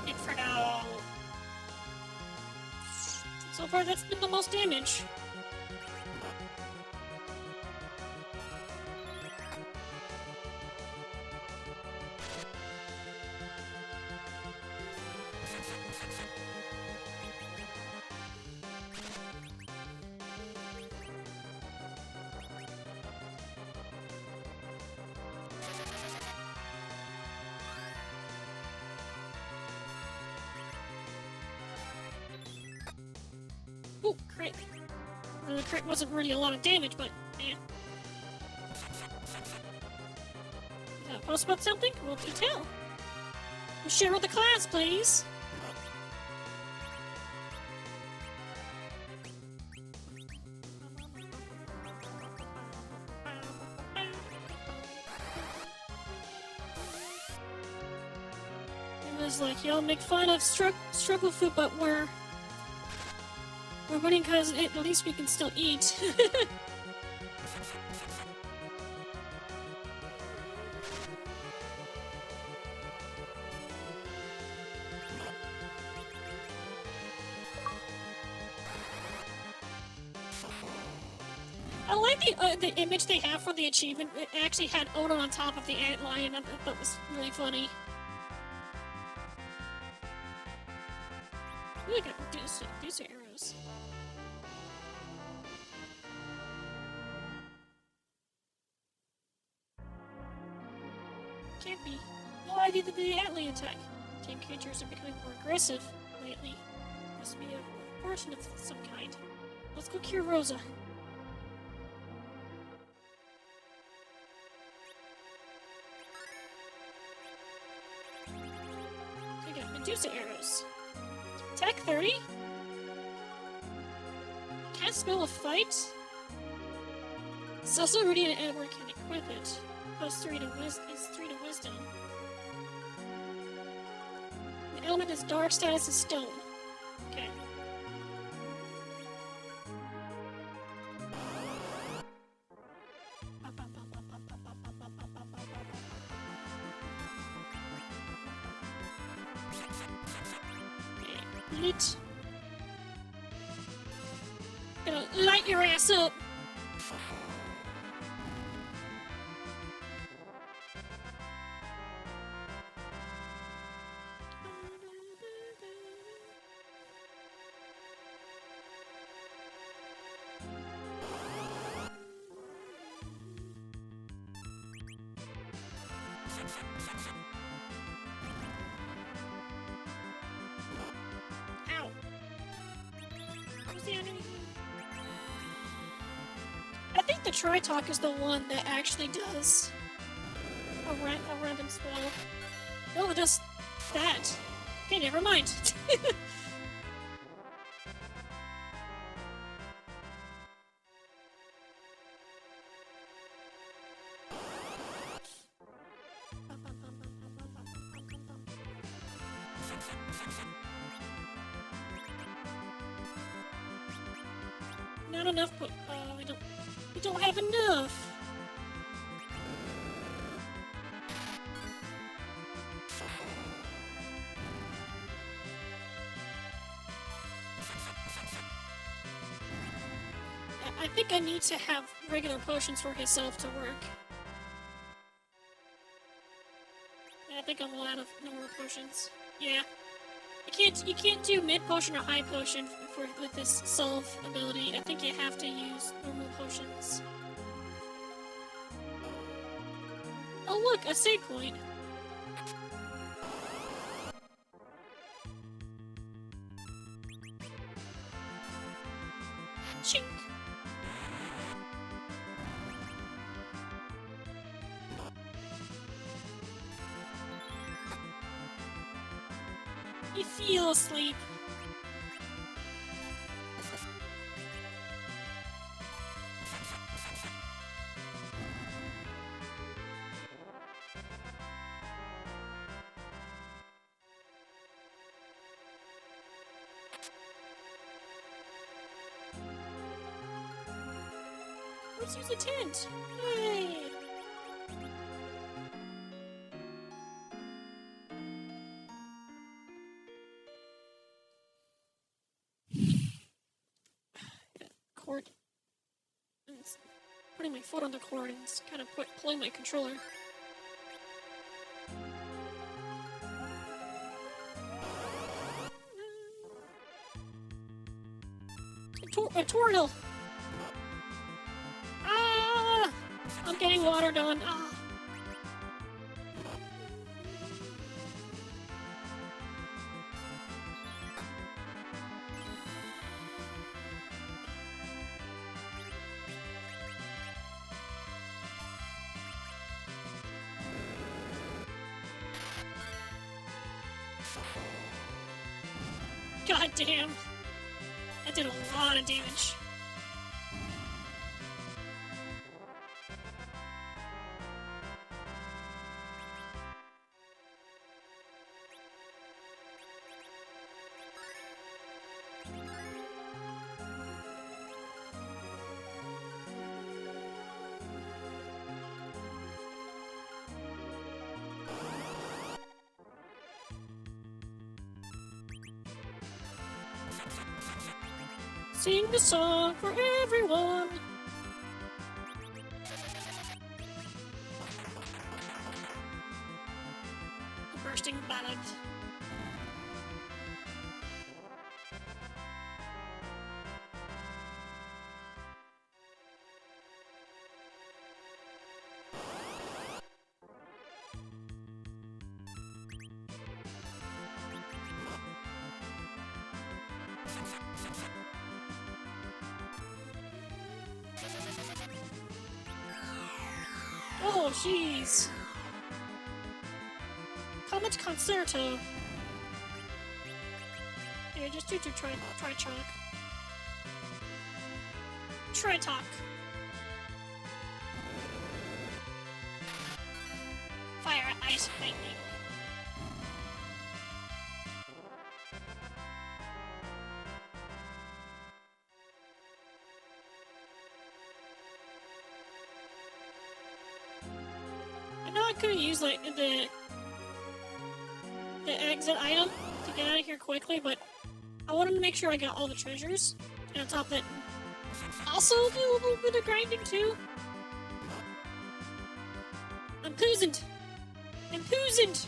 Inferno! So far, that's been the most damage. crit. The crit wasn't really a lot of damage, but eh. Post about something? We'll detail. Share with the class, please. It was like, y'all make fun of struggle food, but we're winning because at least we can still eat. I like the image they have for the achievement. It actually had Oda on top of the ant lion. I thought that was really funny. Ooh, I got Medusa arrows. Can't be. Why did the ant lion attack? Team creatures are becoming more aggressive lately. Must be a portion of some kind. Let's go cure Rosa. I got Medusa arrows. Attack 30? Can't spell a fight? It's also Rudy and Edward can equip it. Plus 3 to wisdom. The element is dark, status is stone. Okay. Lit. Gonna light your ass up. Ow. Who's the enemy? I think the Tritalk is the one that actually does a random spell. Oh, it does that. Okay, never mind. Not enough, but we don't have enough. I think I need to have regular potions for himself to work. I think I'm out of normal potions. Yeah. You can't do mid potion or high potion with this solve ability. I think you have to use normal potions. Oh look, a save point. Chink. You feel asleep. Let's use a tent. Yay! Cord. It's putting my foot on the cord and it's kind of pulling my controller. A tutorial! Ah! I'm getting watered on. Ah! God damn. That did a lot of damage. Sing the song for everyone. The bursting ballad. Oh, jeez. Comet Concerto. Here, just do try chalk. Try talk. Fire, ice, lightning. I know I could have used like the exit item to get out of here quickly, but I wanted to make sure I got all the treasures. And on top of that, also do a little bit of grinding too. I'm poosoned. I'm poosoned.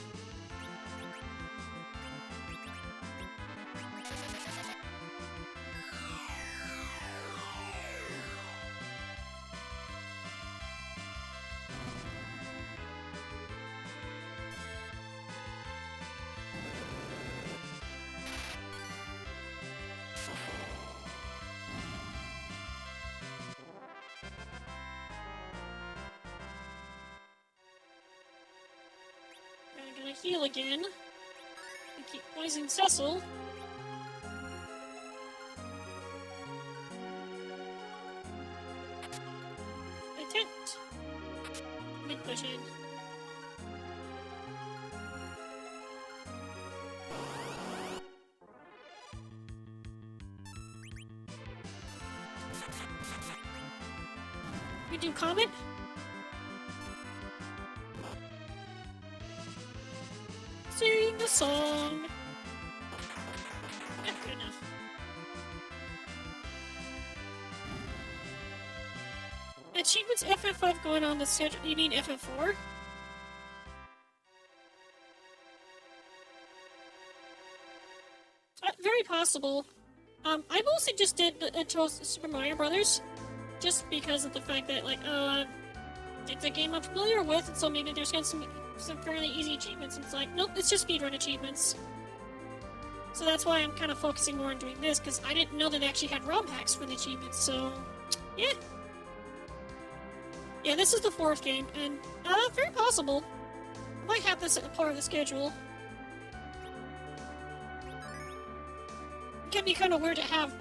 I'm gonna heal again. And keep poisoning Cecil. Attempt. Mid push in. We do comment? Sing the song. Yeah, good enough. Achievements FF5 going on the schedule. You mean FF4? Very possible. I mostly just did the Super Mario Brothers, just because of the fact that like it's a game I'm familiar with, and so maybe there's got some fairly easy achievements. And it's like, nope, it's just speedrun achievements. So that's why I'm kind of focusing more on doing this, because I didn't know that they actually had ROM hacks for the achievements. So yeah, yeah, this is the fourth game, and very possible I might have this as a part of the schedule. It can be kind of weird to have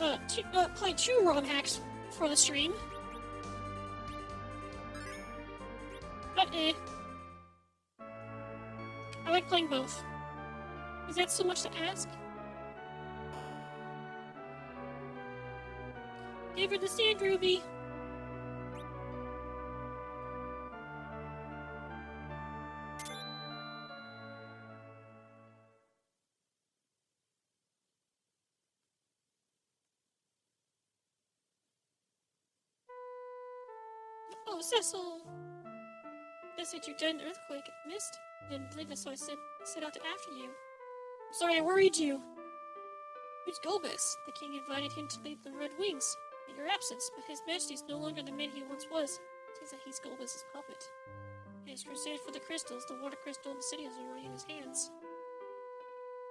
play two ROM hacks for the stream. But I like playing both. Is that so much to ask? Give her the sand ruby. Oh, Cecil! I said you died in an earthquake. Missed? Didn't believe it, so I set out to after you. I'm sorry I worried you. Who's Golbus? The king invited him to lead the Red Wings in your absence, but his majesty's no longer the man he once was. Seems that he's Golbus's puppet. His crusade for the crystals, the water crystal in the city is already in his hands.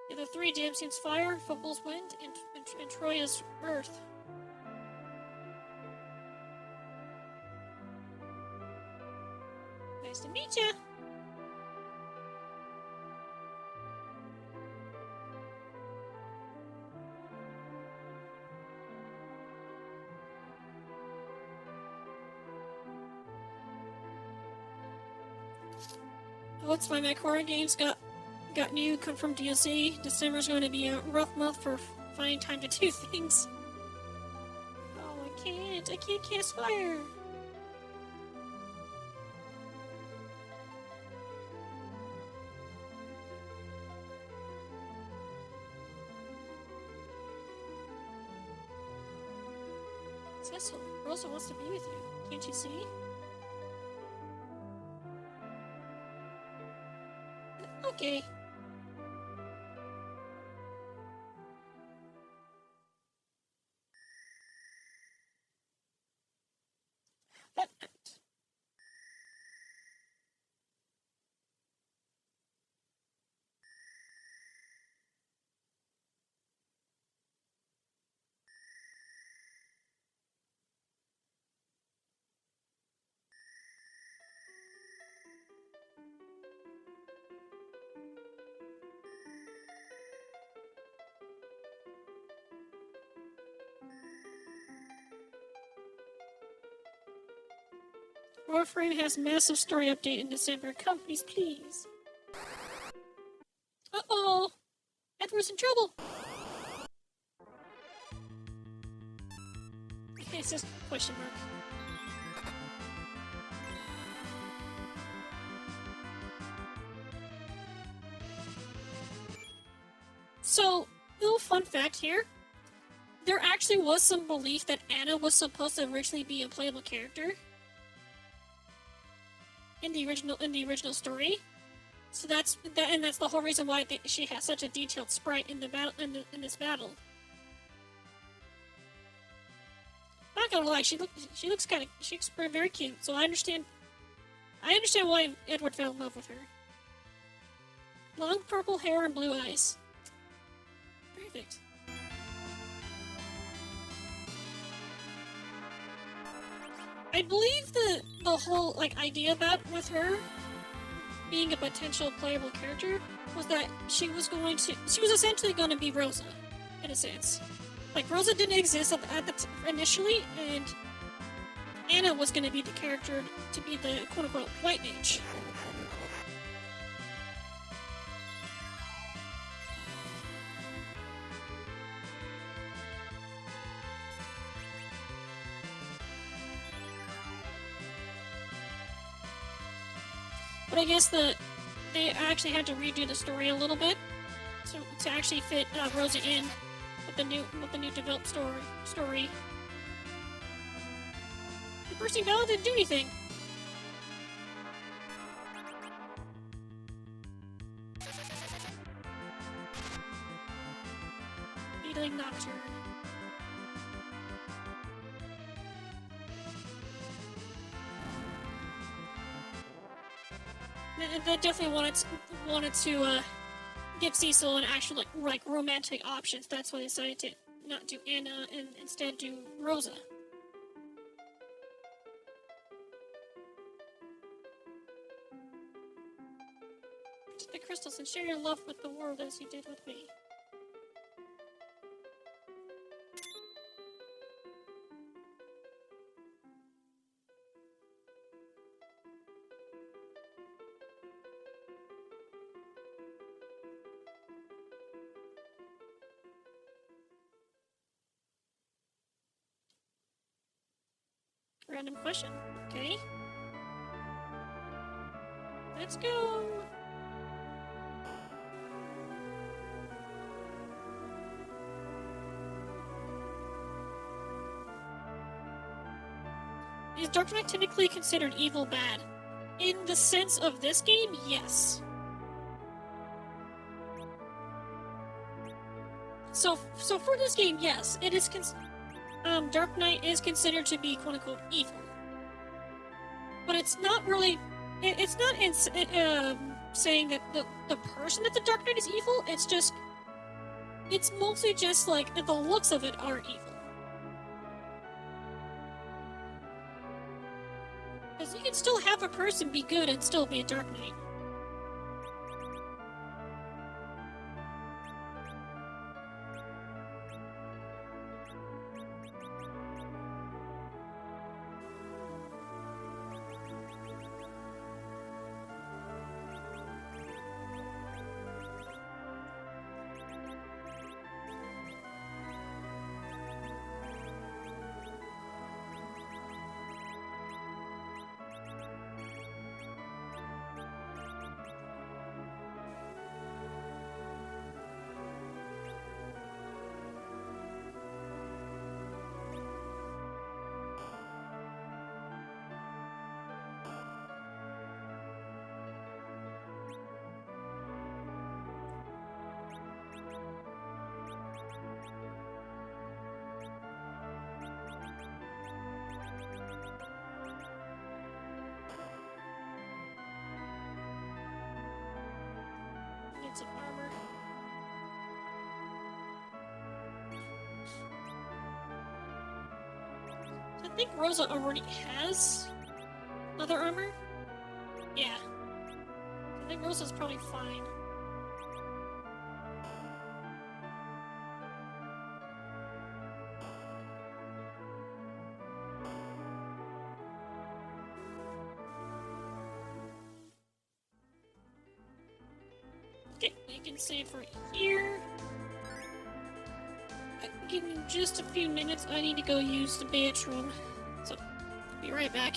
The other three, Damson's fire, Football's wind, and Troya's earth. Nice to meet ya! Oh, it's fine. My core games got new confirmed DLC. December's going to be a rough month for finding time to do things. Oh, I can't cast fire. Cecil, Rosa wants to be with you. Can't you see? Okay. That night. Warframe has massive story update in December. Companies, please. Uh-oh! Edward's in trouble! Okay, it says question mark. So, little fun fact here. There actually was some belief that Anna was supposed to originally be a playable character in the original story. So that's the whole reason why she has such a detailed sprite in the battle in this battle. Not gonna lie, she looks very cute. So I understand why Edward fell in love with her. Long purple hair and blue eyes. Perfect. I believe the whole idea about with her being a potential playable character was that she was essentially going to be Rosa, in a sense. Like Rosa didn't exist initially, and Anna was going to be the character to be the quote-unquote white mage. But I guess they actually had to redo the story a little bit to actually fit Rosa in with the new developed story. The bursting valve didn't do anything. Beetling Nocturne. They definitely wanted to give Cecil an actual romantic options. That's why they decided to not do Anna and instead do Rosa. Take the crystals and share your love with the world as you did with me. Random question. Okay. Let's go. Is Dark Knight typically considered evil bad? In the sense of this game, yes. So for this game, yes, it is Dark Knight is considered to be quote-unquote evil. But it's not really... It's not saying that the person at the Dark Knight is evil, it's just... It's mostly just the looks of it are evil. Because you can still have a person be good and still be a Dark Knight. think Rosa already has leather armor. Yeah. I think Rosa's probably fine. Okay, we can save for here. Give me just a few minutes. I need to go use the bathroom. So, be right back.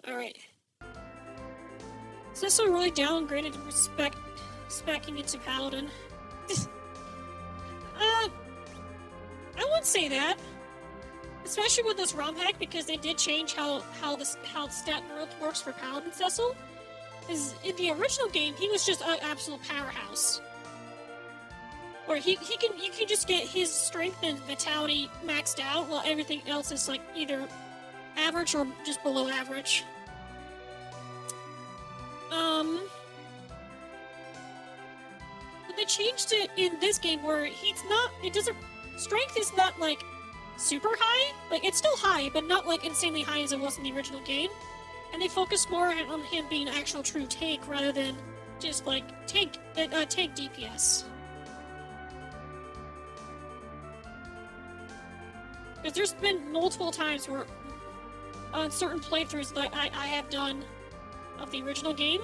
Alright. Is this a really downgraded specking into Paladin? I wouldn't say that. Especially with this ROM hack, because they did change how the stat growth works for Paladin Cecil. Is in the original game, he was just an absolute powerhouse. Or you can just get his strength and vitality maxed out, while everything else is like either average or just below average. But they changed it in this game where strength is not like super high. Like, it's still high, but not like insanely high as it was in the original game. And they focus more on him being an actual true tank rather than just like tank DPS. Because there's been multiple times where on certain playthroughs that I have done of the original game,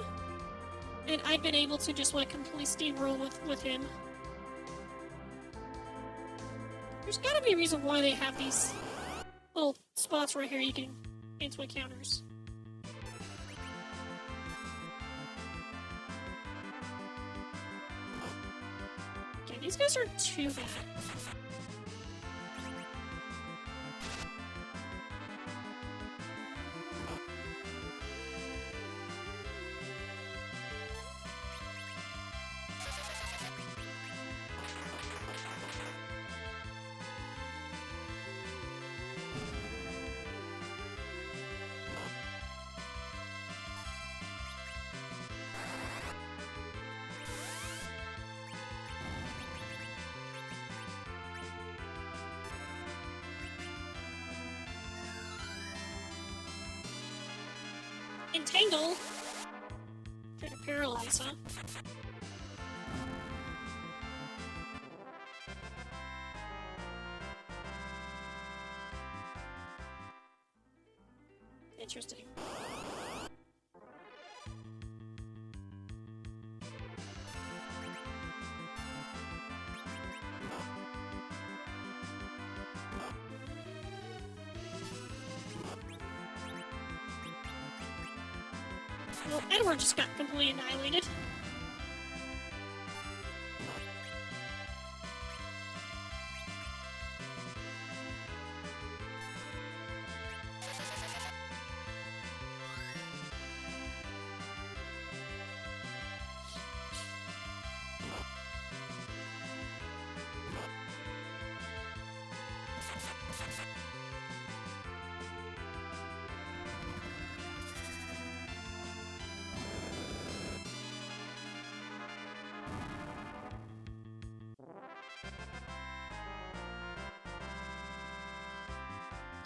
and I've been able to just like completely steamroll with him. There's gotta be a reason why they have these little spots right here you can cancel encounters. Okay, these guys are too bad. Entangle? Try to paralyze, huh? Interesting. Well, Edward just got completely annihilated.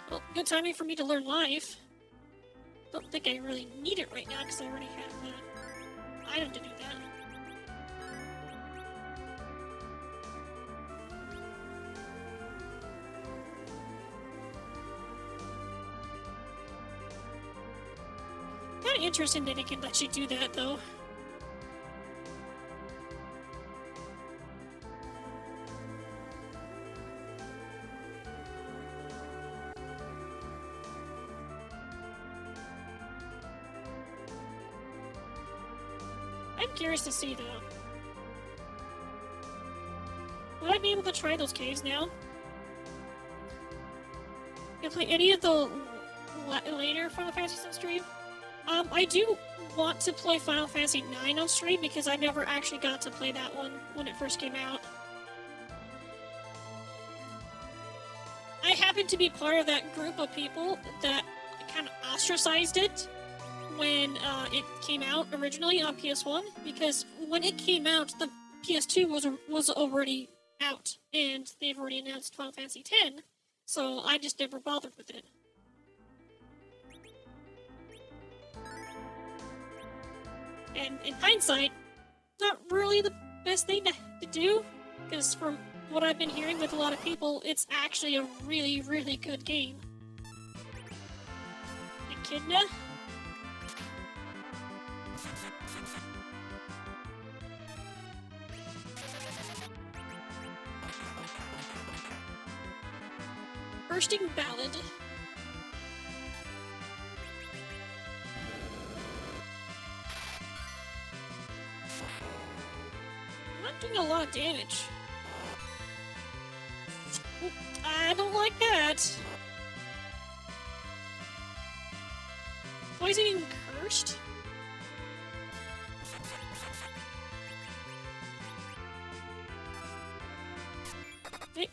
Well, good timing for me to learn life. Don't think I really need it right now because I already have an item to do that. Kind of interesting that it can let you do that, though. I'm curious to see, though. Would I be able to try those caves now? Can I play any of the later Final Fantasy on stream? I do want to play Final Fantasy IX on stream because I never actually got to play that one when it first came out. I happened to be part of that group of people that kind of ostracized it when it came out originally on PS1, because when it came out, the PS2 was already out, and they've already announced Final Fantasy X, so I just never bothered with it. And in hindsight, not really the best thing to do, because from what I've been hearing with a lot of people, it's actually a really, really good game. Echidna? Bursting Ballad. I'm not doing a lot of damage. I don't like that. Poisoning Cursed? Hey.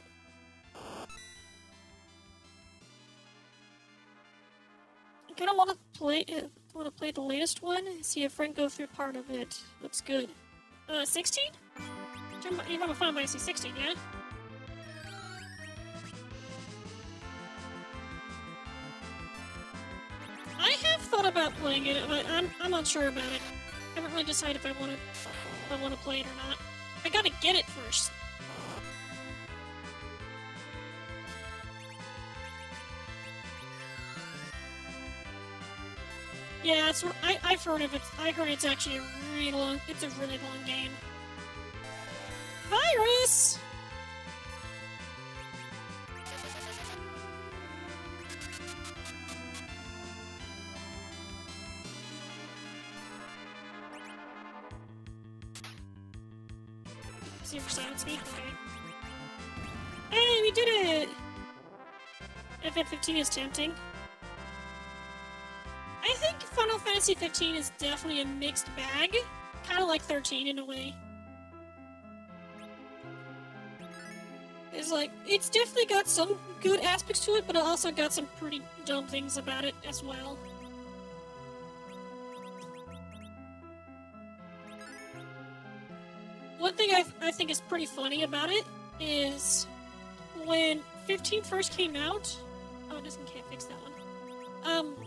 I kinda wanna play the latest one and see a friend go through part of it. Looks good. 16? You're on Final Fantasy 16, yeah? I have thought about playing it, but I'm unsure about it. I haven't really decided if I want to play it or not. I gotta get it first. Yeah, I've heard of it. I heard it's actually a really long game. Virus! See for silence me? Okay. Hey, we did it! FF15 is tempting. I think Final Fantasy 15 is definitely a mixed bag. Kind of like 13 in a way. It's definitely got some good aspects to it, but it also got some pretty dumb things about it as well. One thing I think is pretty funny about it is when 15 first came out. Oh, can't fix that one.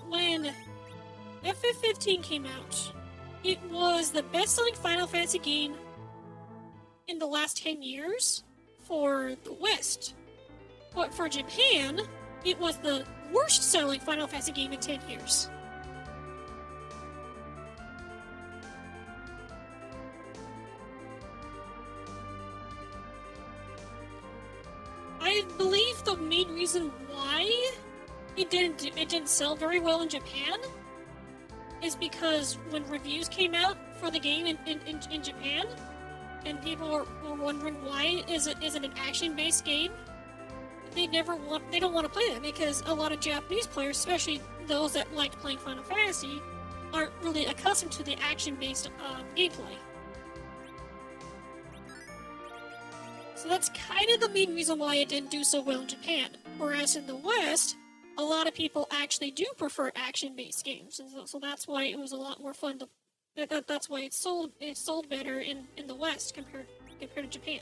When FF15 came out. It was the best-selling Final Fantasy game in the last 10 years for the West. But for Japan, it was the worst-selling Final Fantasy game in 10 years. I believe the main reason why it didn't sell very well in Japan is because when reviews came out for the game in Japan, and people were wondering why is it an action-based game, they don't want to play that because a lot of Japanese players, especially those that liked playing Final Fantasy, aren't really accustomed to the action-based gameplay. So that's kind of the main reason why it didn't do so well in Japan. Whereas in the West, a lot of people actually do prefer action-based games, and so that's why it was a lot more fun to. That's why it sold better in the West compared to Japan.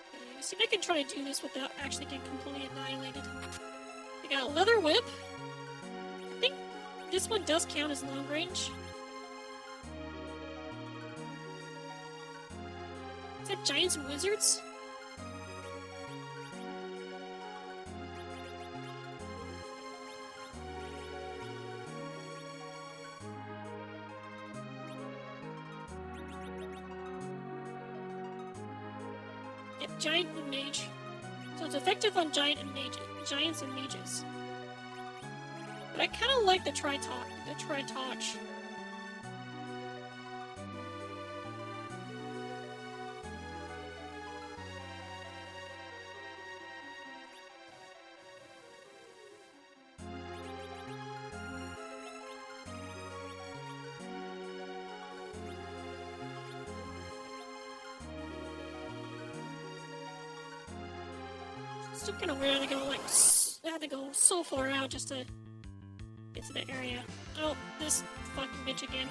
Okay, see if I can try to do this without actually getting completely annihilated. I got a leather whip. I think this one does count as long range. Is that giants and wizards? Yep, giant and mage. So it's effective on giants and mages. But I kind of like the tri-touch. Still kind of weird. I had to go so far out just to get to the area. Oh, this fucking bitch again.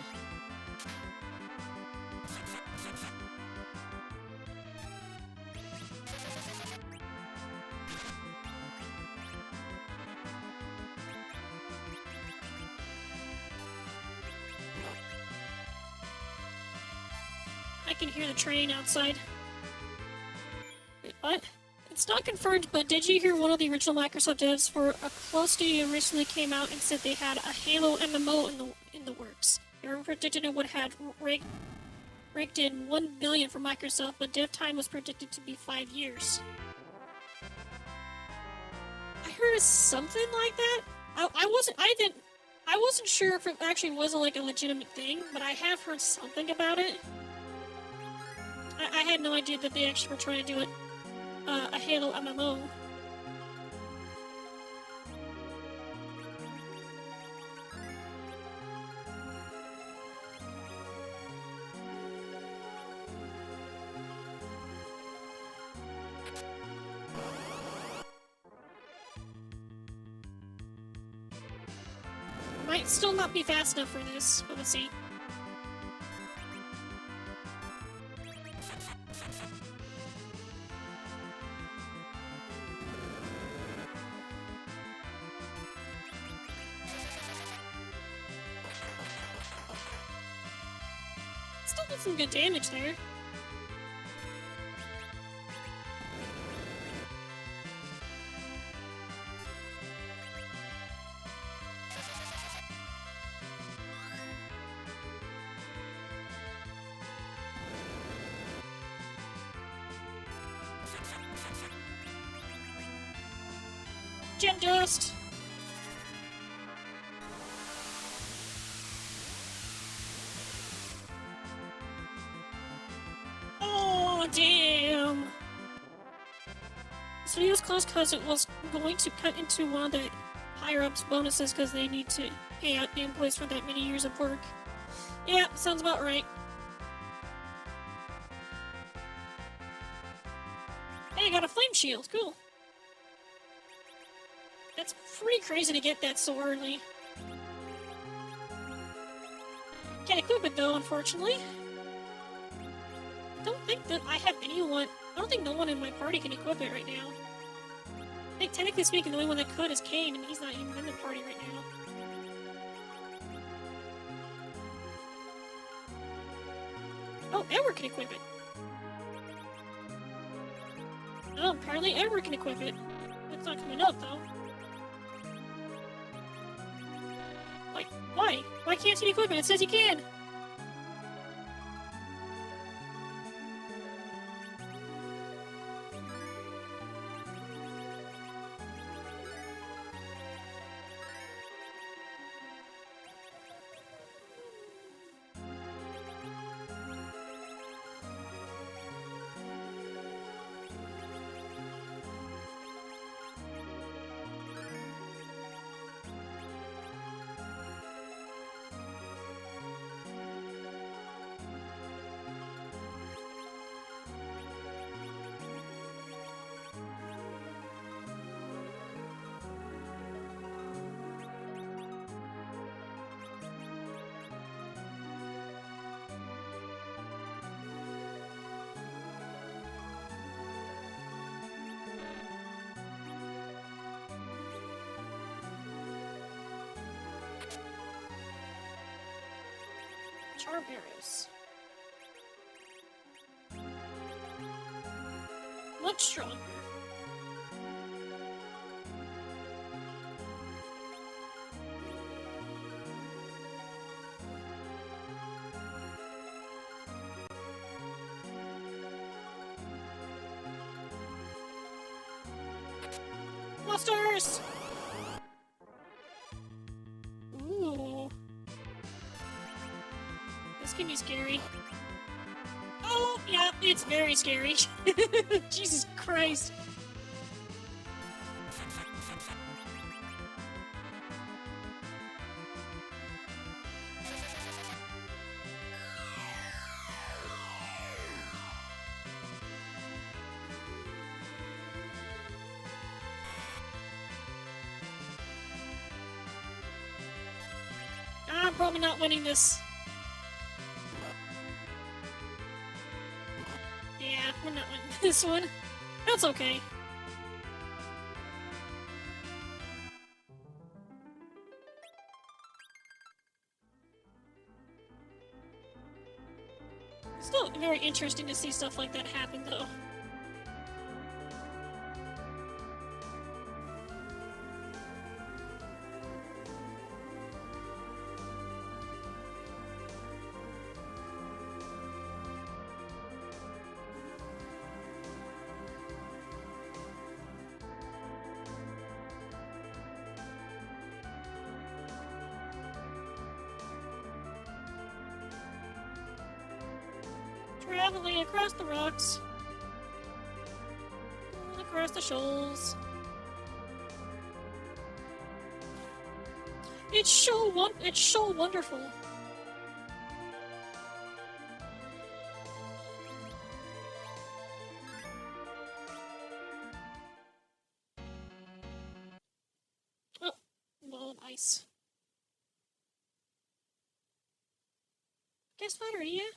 I can hear the train outside. Wait, what? It's not confirmed, but did you hear one of the original Microsoft devs for a Close Studio recently came out and said they had a Halo MMO in the works? They were predicted it would have raked in $1 billion for Microsoft, but dev time was predicted to be 5 years. I heard something like that. I wasn't sure if it actually wasn't like a legitimate thing, but I have heard something about it. I had no idea that they actually were trying to do it. A Halo MMO. Might still not be fast enough for this, but we'll see. Still did some good damage there. Gem dust! Oh, damn! So he was close because it was going to cut into one of the higher-ups bonuses because they need to pay out the employees for that many years of work. Yeah, sounds about right. Hey, I got a flame shield, cool. That's pretty crazy to get that so early. Can't equip it though, unfortunately. Don't think that I have anyone I don't think no one in my party can equip it right now. I think technically speaking, the only one that could is Kane, and he's not even in the party right now. Oh, Edward can equip it. Oh, apparently Edward can equip it. It's not coming up, though. Like, why? Why can't he equip it? It says he can! Charm arrows. Much stronger. Monsters! Ooh. This can be scary. Oh, yeah, it's very scary. Jesus Christ. I'm probably not winning this. Yeah, we're not winning this one. That's okay. It's still very interesting to see stuff like that happen, though. Traveling across the rocks. Across the shoals. It's so wonderful. Oh, ball of ice. Guess what, are you?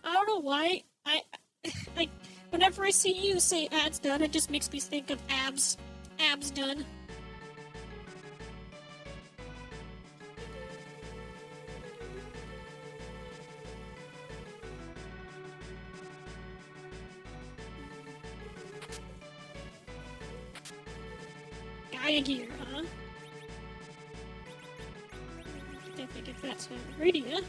I don't know why. I whenever I see you say ads done, it just makes me think of abs. Abs done. Gaia gear, huh? Definitely get that to Radia.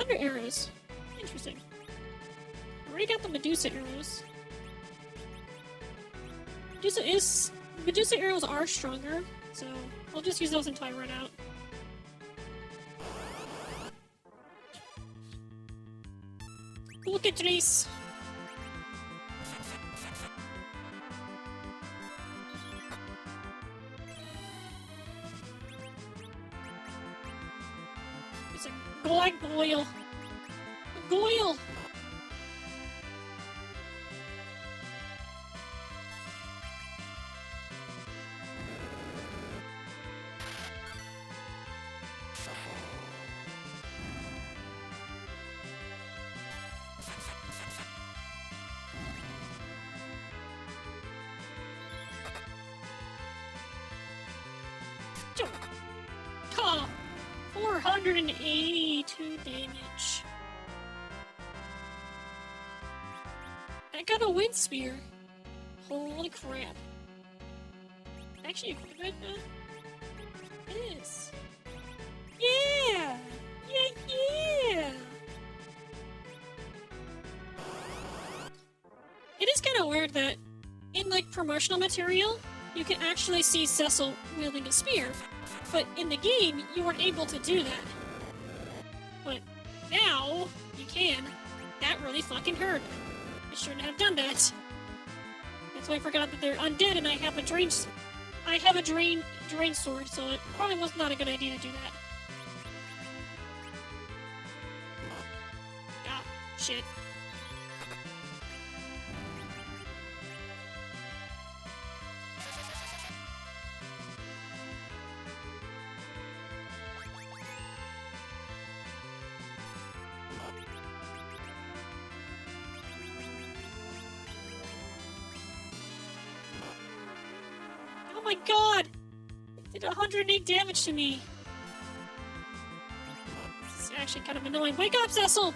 Thunder arrows. Interesting. Already got the Medusa arrows. Medusa arrows are stronger, so I'll just use those until I run out. Look at Trace. It's a goyle. Goyle! Ah, 482 damage. I got a wind spear. Holy crap. Actually, equip it. Yes. Yeah! Yeah! It is kind of weird that in like promotional material, you can actually see Cecil wielding a spear, but in the game, you weren't able to do that. But now, you can. That really fucking hurt. I shouldn't have done that. That's why I forgot that they're undead and I have a drain sword, so it probably was not a good idea to do that. Ah, shit. Oh my god! It did 108 damage to me. It's actually kind of annoying. Wake up, Cecil!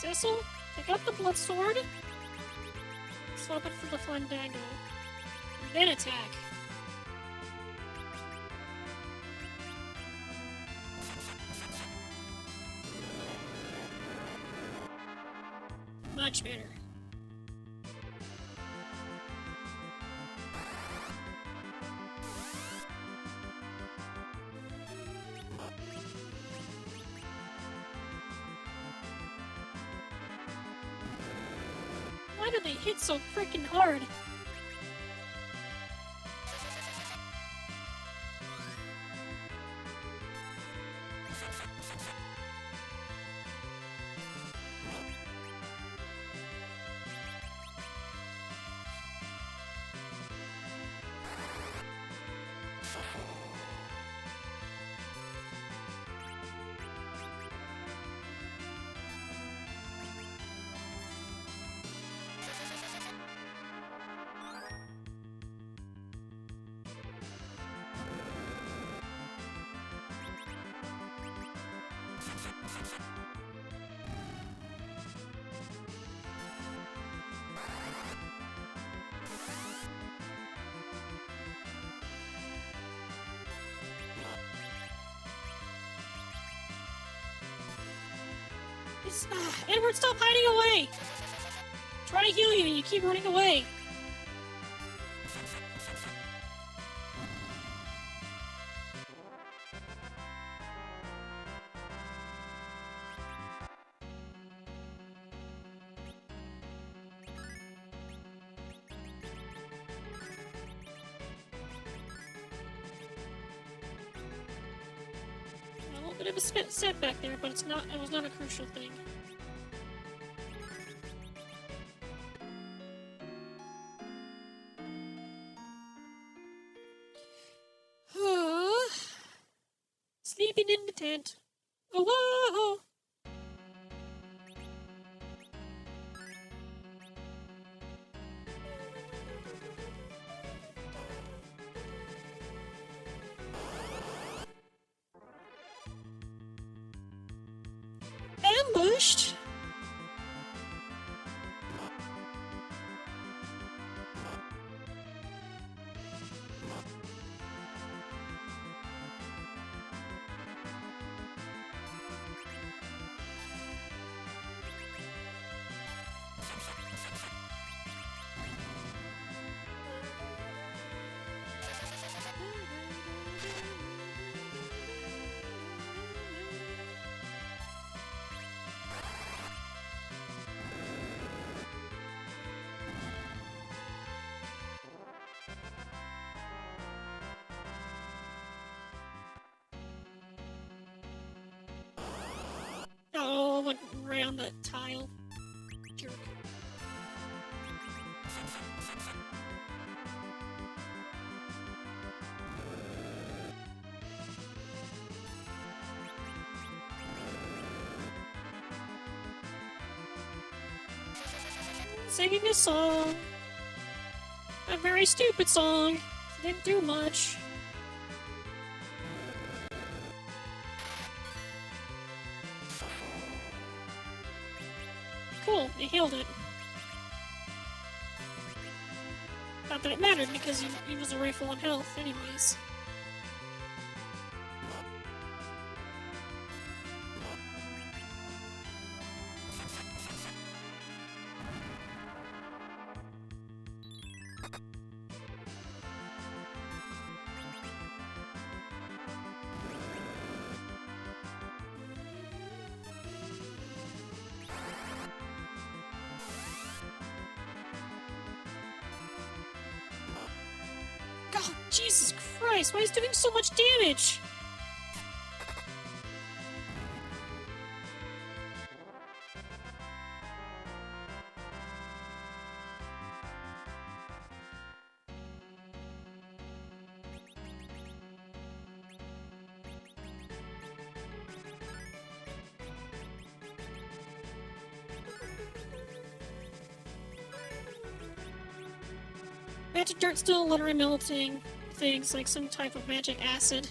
Cecil, pick up the blood sword, swap it for the Fandango, and then attack. Much better. Why do they hit so freaking hard? Edward, stop hiding away! Try to heal you and you keep running away. A little bit of a setback there, but it was not a crucial thing. Sleeping in the tent. Oh, whoa! ambushed. Oh, went right on the tile. Jerk. Singing a song. A very stupid song. Didn't do much. Cool, you healed it. Not that it mattered because he was already full on health anyways. God, Jesus Christ, why is he doing so much damage? Magic dirt still literally melting things like some type of magic acid.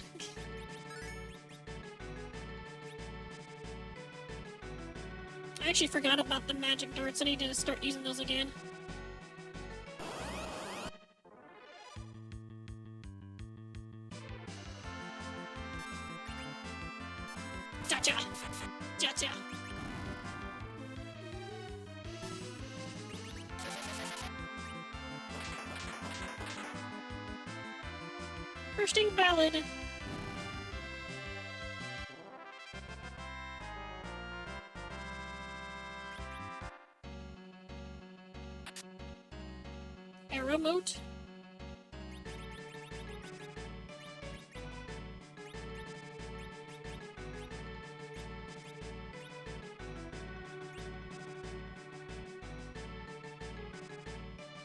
I actually forgot about the magic darts. I need to start using those again. Gotcha! Gotcha! Bursting ballad. Arrow moat.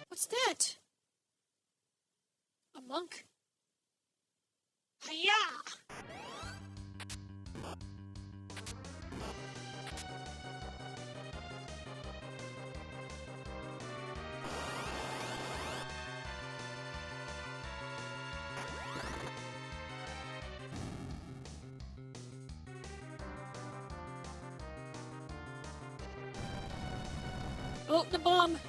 What's that? A monk. Hiya! Oh, the bomb!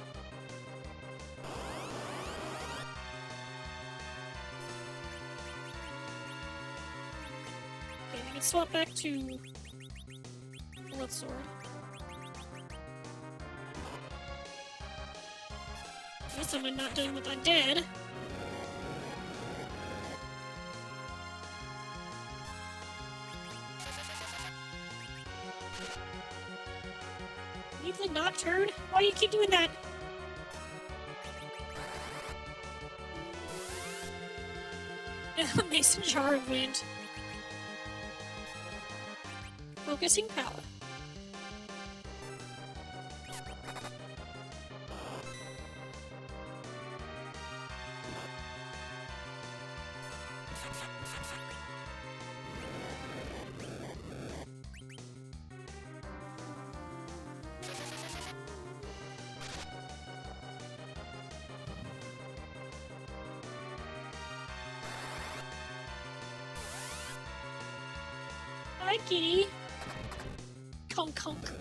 Okay, we can swap back to Blood Sword. Guess I'm not doing with undead. Leave the Nocturne? Why do you keep doing that? Mason Jar of Wind. Focusing power. Hi, kitty. Conk conk.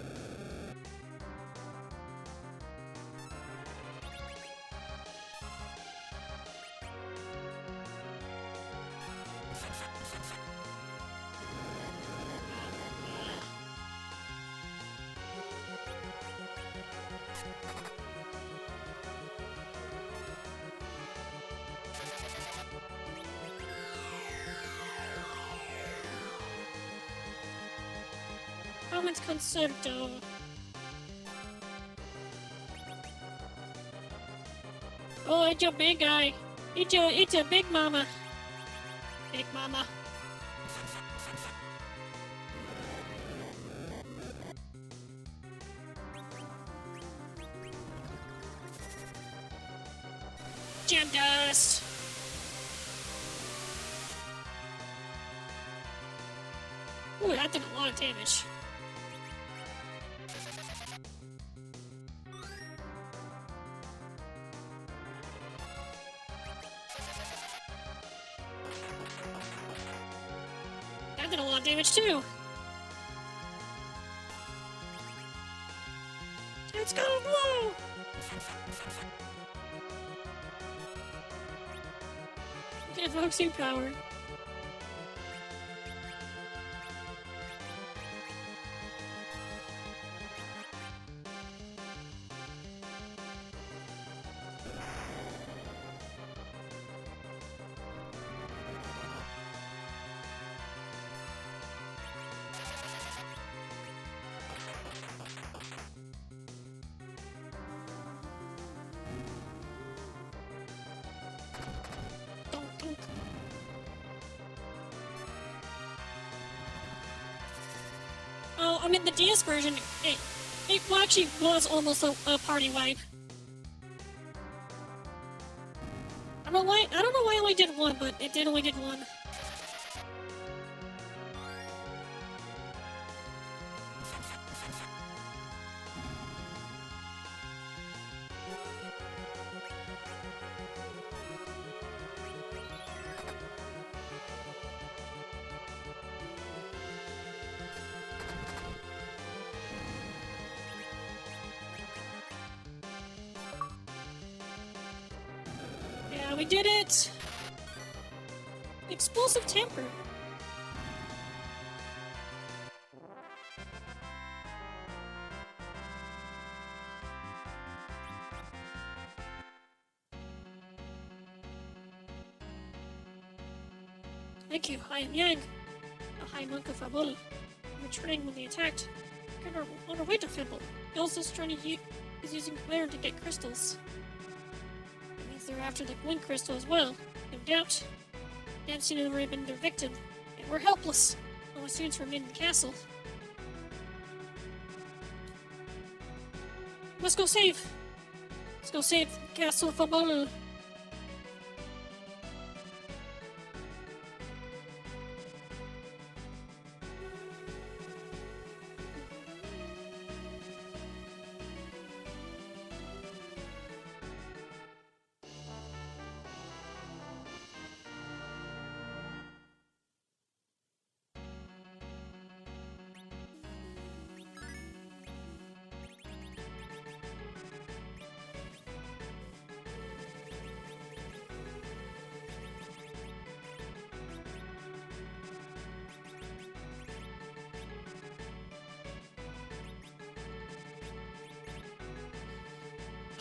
Comments concerto. Oh, it's a big guy. It's a big mama. Big mama. Gem dust. Ooh, that did a lot of damage. That did a lot of damage too. It's gonna blow. Evoking power. Dunk, dunk. Oh, I mean the DS version, it actually was almost a party wipe. I don't know why I only did one, but it did only did one. Yeah, we did it! Explosive temper. Thank you, I am Yang, a high monk of Fabul. Returning when they attacked. We're on our way to Fimble. Elsa's is using Claire to get crystals. That means they're after the Gwyn crystal as well, no doubt. Nancy had already been their victim, and we're helpless. All the students remain in the castle. Let's go save! Let's go save Castle Fabul.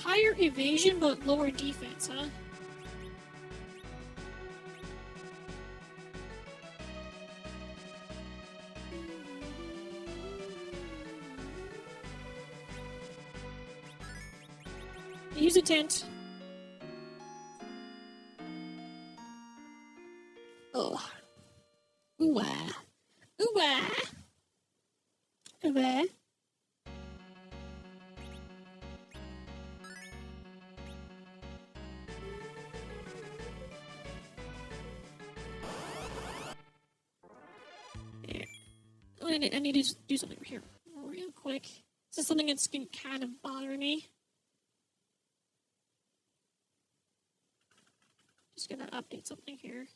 Higher evasion but lower defense, huh? Use a tent. Oh. Ooh ah. Ooh ah. Ooh ah. I need to do something here real quick. This is something that's been kind of bothering me. Just gonna update something here.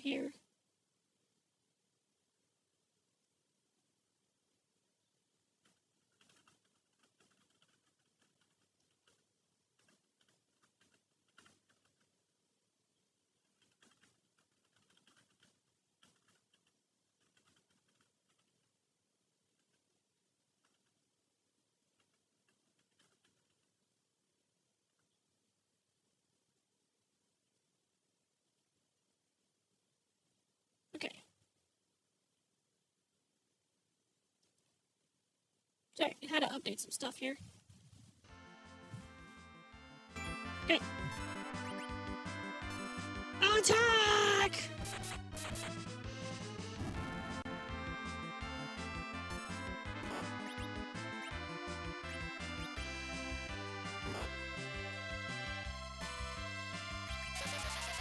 here. Okay. Sorry, I had to update some stuff here. Okay. Attack!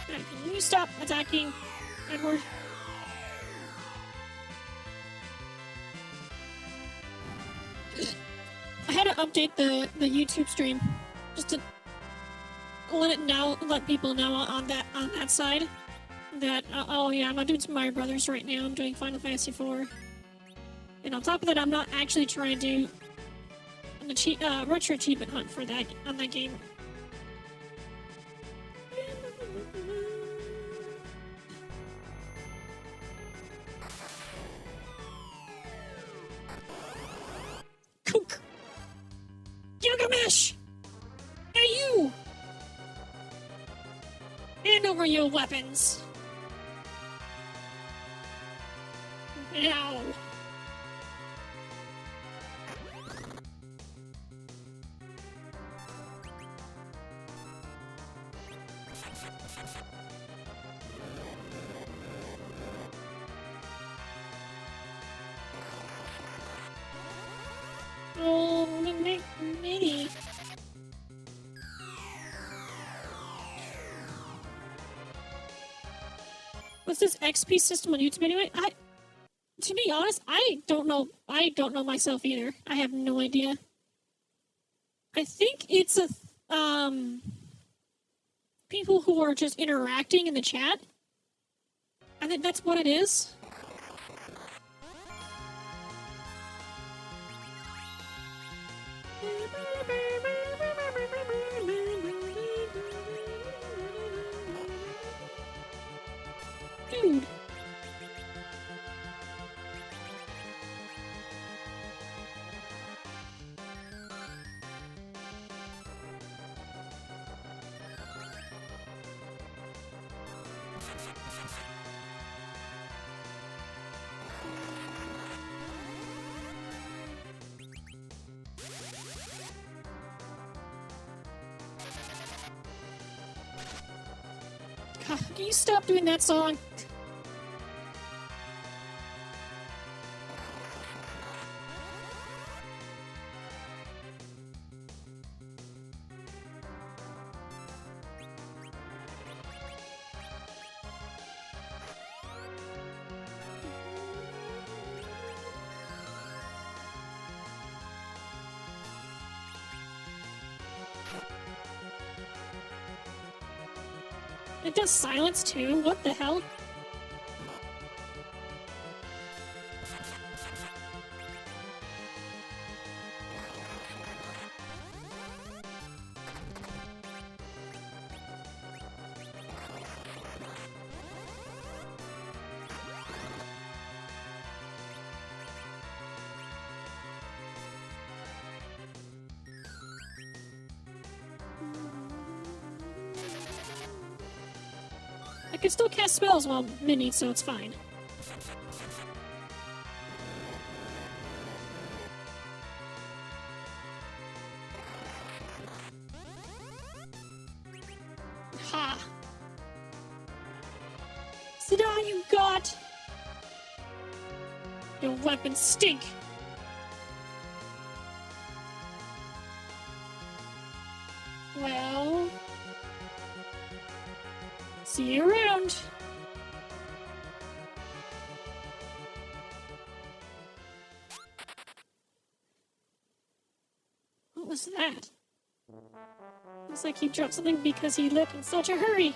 Alright, can you stop attacking, Edward? I had to update the YouTube stream just to let people know on that side that oh yeah, I'm not doing some Mario Brothers right now. I'm doing Final Fantasy IV, and on top of that, I'm not actually trying to do an retro achievement hunt for that on that game. Kook! Gilgamesh! Hey you! Hand over your weapons! Now! Oh, mini. What's this XP system on YouTube anyway? To be honest, I don't know. I don't know myself either. I have no idea. I think it's people who are just interacting in the chat. I think that's what it is. Dude. God, can you stop doing that song? It does silence too? What the hell? I can still cast spells while mini, so it's fine. Ha! Sit down, you got! Your weapons stink! Well... see you around! What was that? Looks like he dropped something because he left in such a hurry.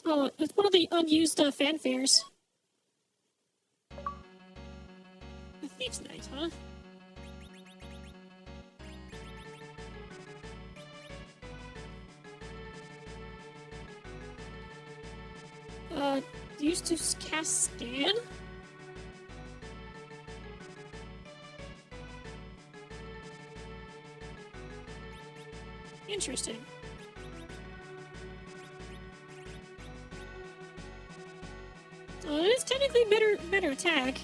Oh, it's one of the unused fanfares. The Thief's Night, huh? Used to cast Scan? Interesting. It is technically better attack.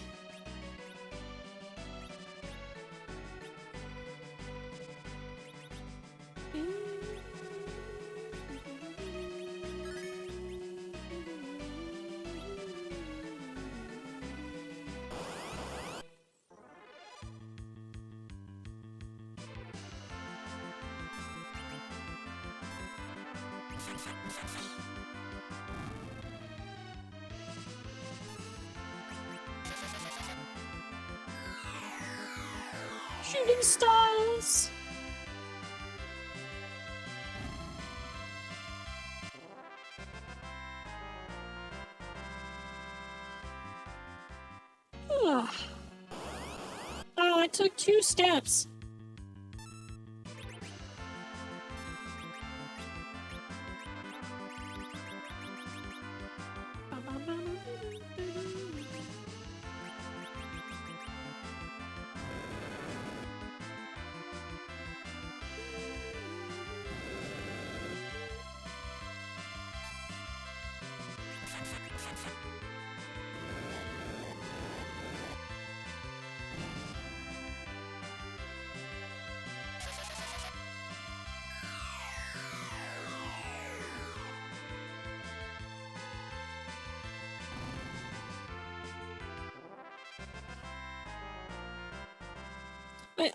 Shooting stars! Oh, I took 2 steps.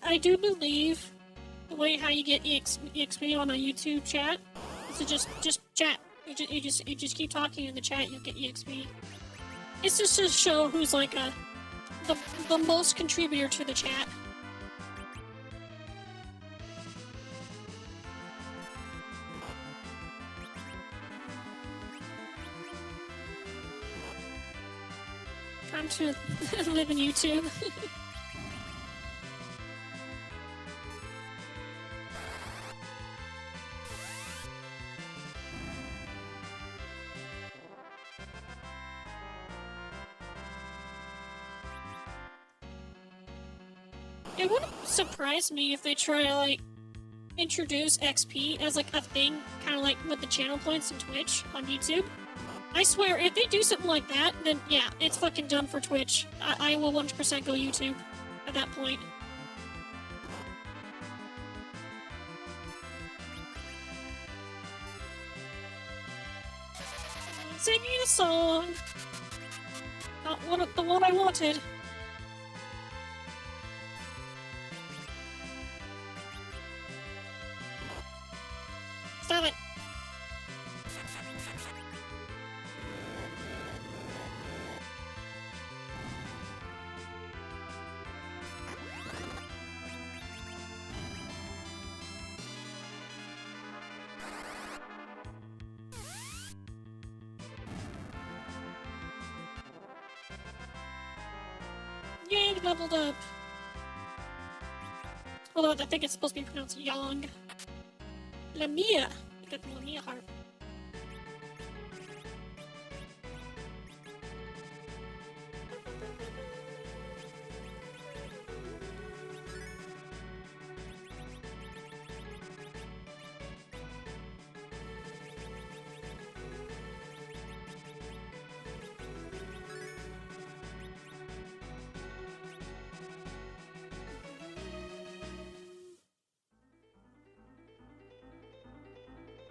I do believe the way how you get EXP on a YouTube chat is to just chat. You just keep talking in the chat, you'll get EXP. It's just to show who's like the most contributor to the chat. Time to live in YouTube. It wouldn't surprise me if they try to, like, introduce XP as, like, a thing, kind of like with the channel points in Twitch on YouTube. I swear, if they do something like that, then yeah, it's fucking done for Twitch. I will 100% go YouTube at that point. Sing me a song! Not the one I wanted. Stop it! Yay, leveled up! Although I think it's supposed to be pronounced Yang. Lamia! I got the Lamia harp.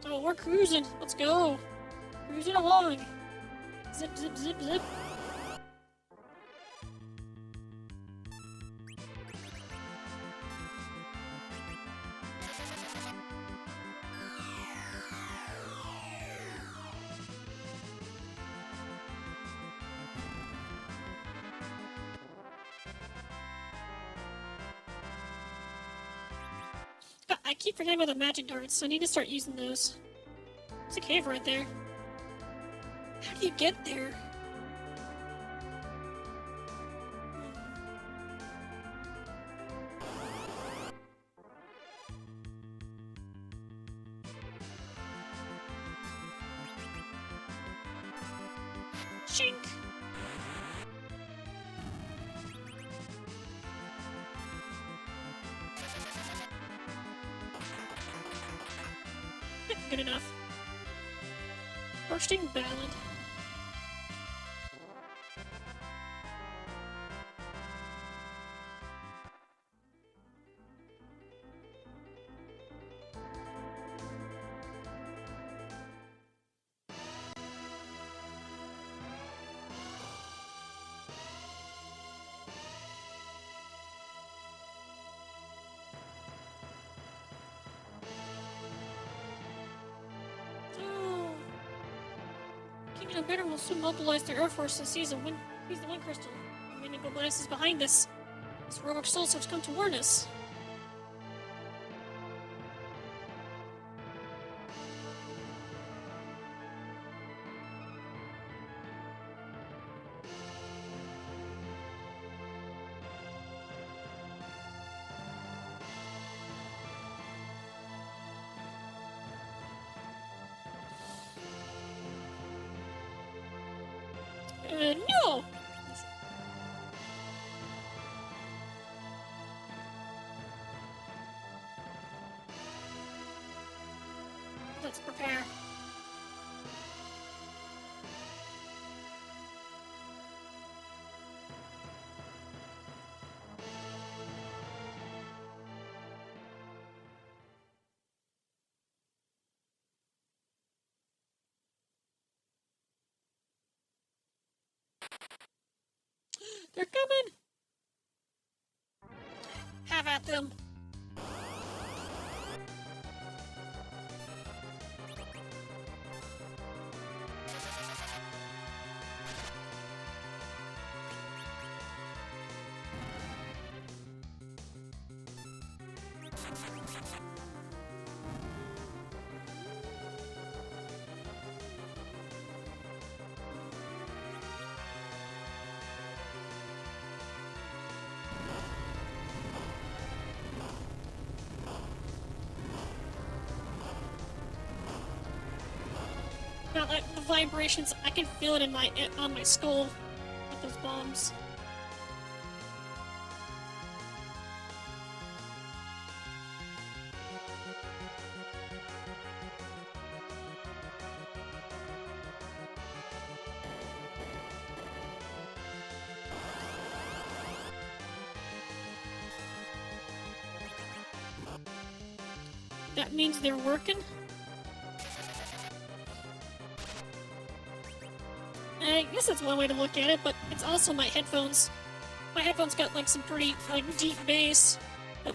Oh, we're cruising. Let's go. Cruising along. Zip, zip, zip, zip. I keep forgetting about the magic darts, so I need to start using those. It's a cave right there. How do you get there? Shink! Good enough. Bursting ballad. King of Bitter will soon mobilize their air force to seize the wind crystal. The Minigo Blast is behind this. This heroic souls have come to warn us. No! Let's prepare. They're coming! Have at them. Not like the vibrations, I can feel it in on my skull with those bombs. That means they're working? I guess that's one way to look at it, but it's also my headphones. My headphones got like some pretty like deep bass. But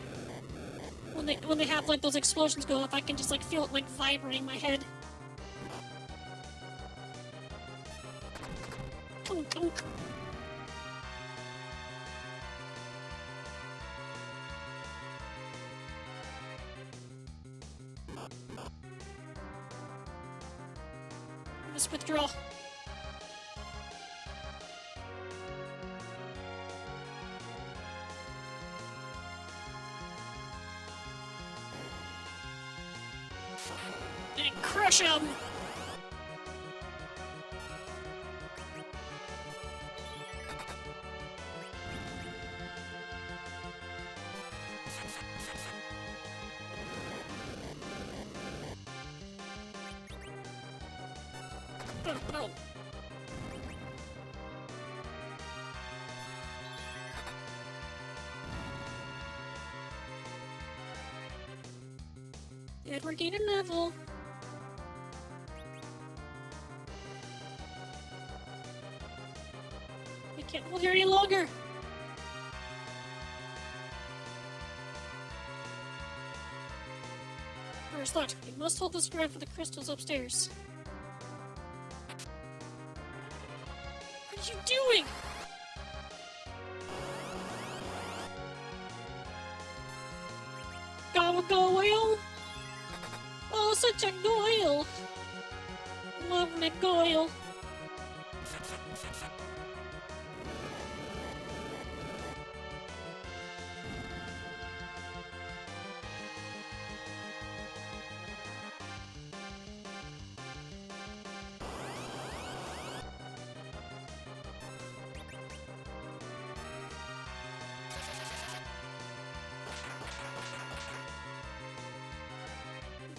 when they have like those explosions go off, I can just like feel it like vibrating my head. Tunk, tunk. Let's withdraw. And crush him! Boom, boom. Good, we're gaining level. We can't hold here any longer. First thought, we must hold this ground for the crystals upstairs. What are you doing? Goyle? Oh, such a Goyle! Love McGoyle.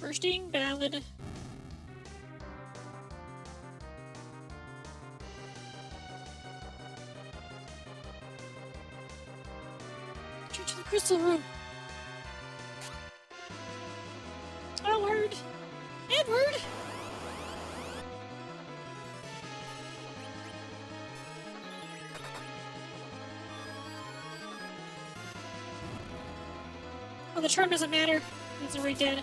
Bursting ballad. Get to the crystal room. Edward! Edward! Oh, the charm doesn't matter. He's already dead.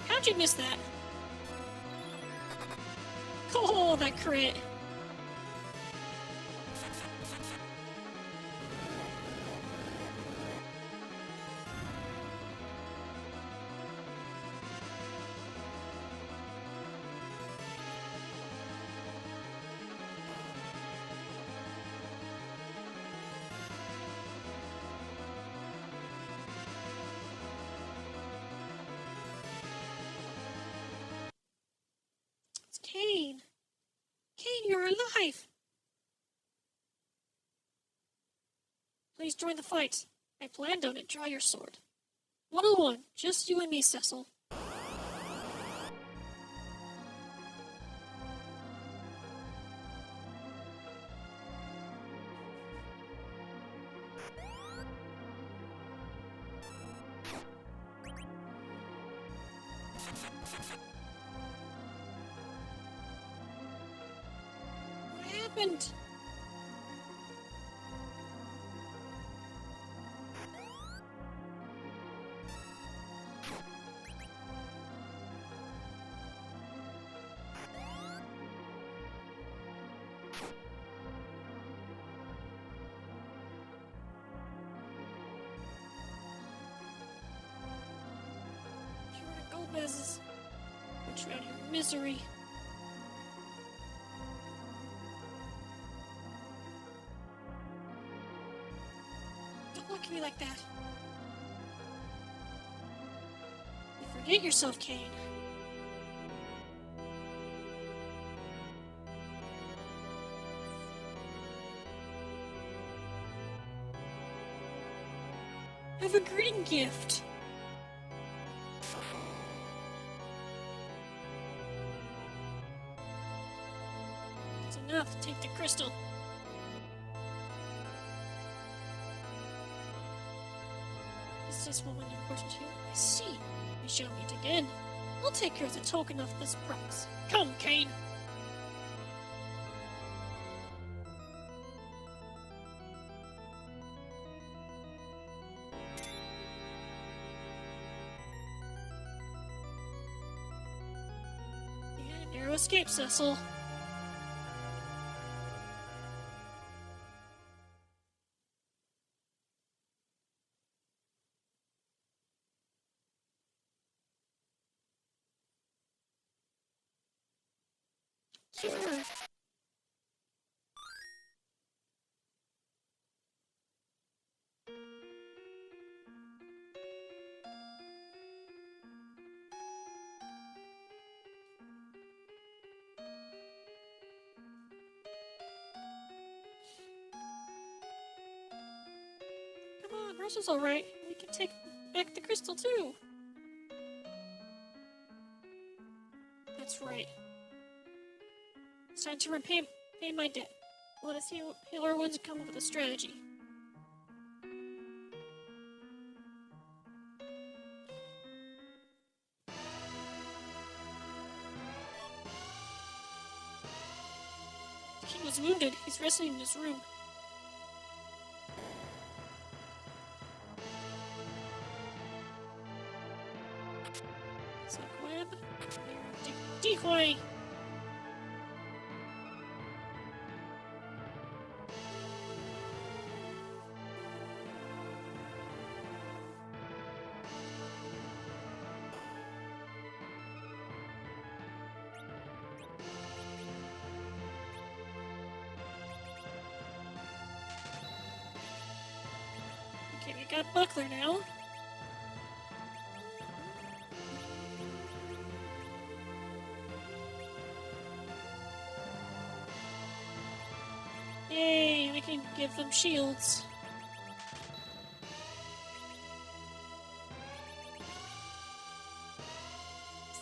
How'd you miss that? Oh, that crit. It's Kane. Kane, you're alive. Please join the fight. I planned on it. Draw your sword. 101. Just you and me, Cecil. What happened? Gomez's. Put you out of your misery. Don't look at me like that. You forget yourself, Kane. I have a greeting gift. It's enough. Take the crystal. Is this woman important to you? I see. We shall meet again. I'll take her as a token of this promise. Come, Kane. Yeah, narrow escape, Cecil. Sure. Come on, Russell's alright. We can take back the crystal too. That's right. It's time to pay my debt. Let us heal our wounds and come up with a strategy. The king was wounded. He's resting in his room. Silk web. Decoy! Okay, we got Buckler now. Yay, we can give them shields.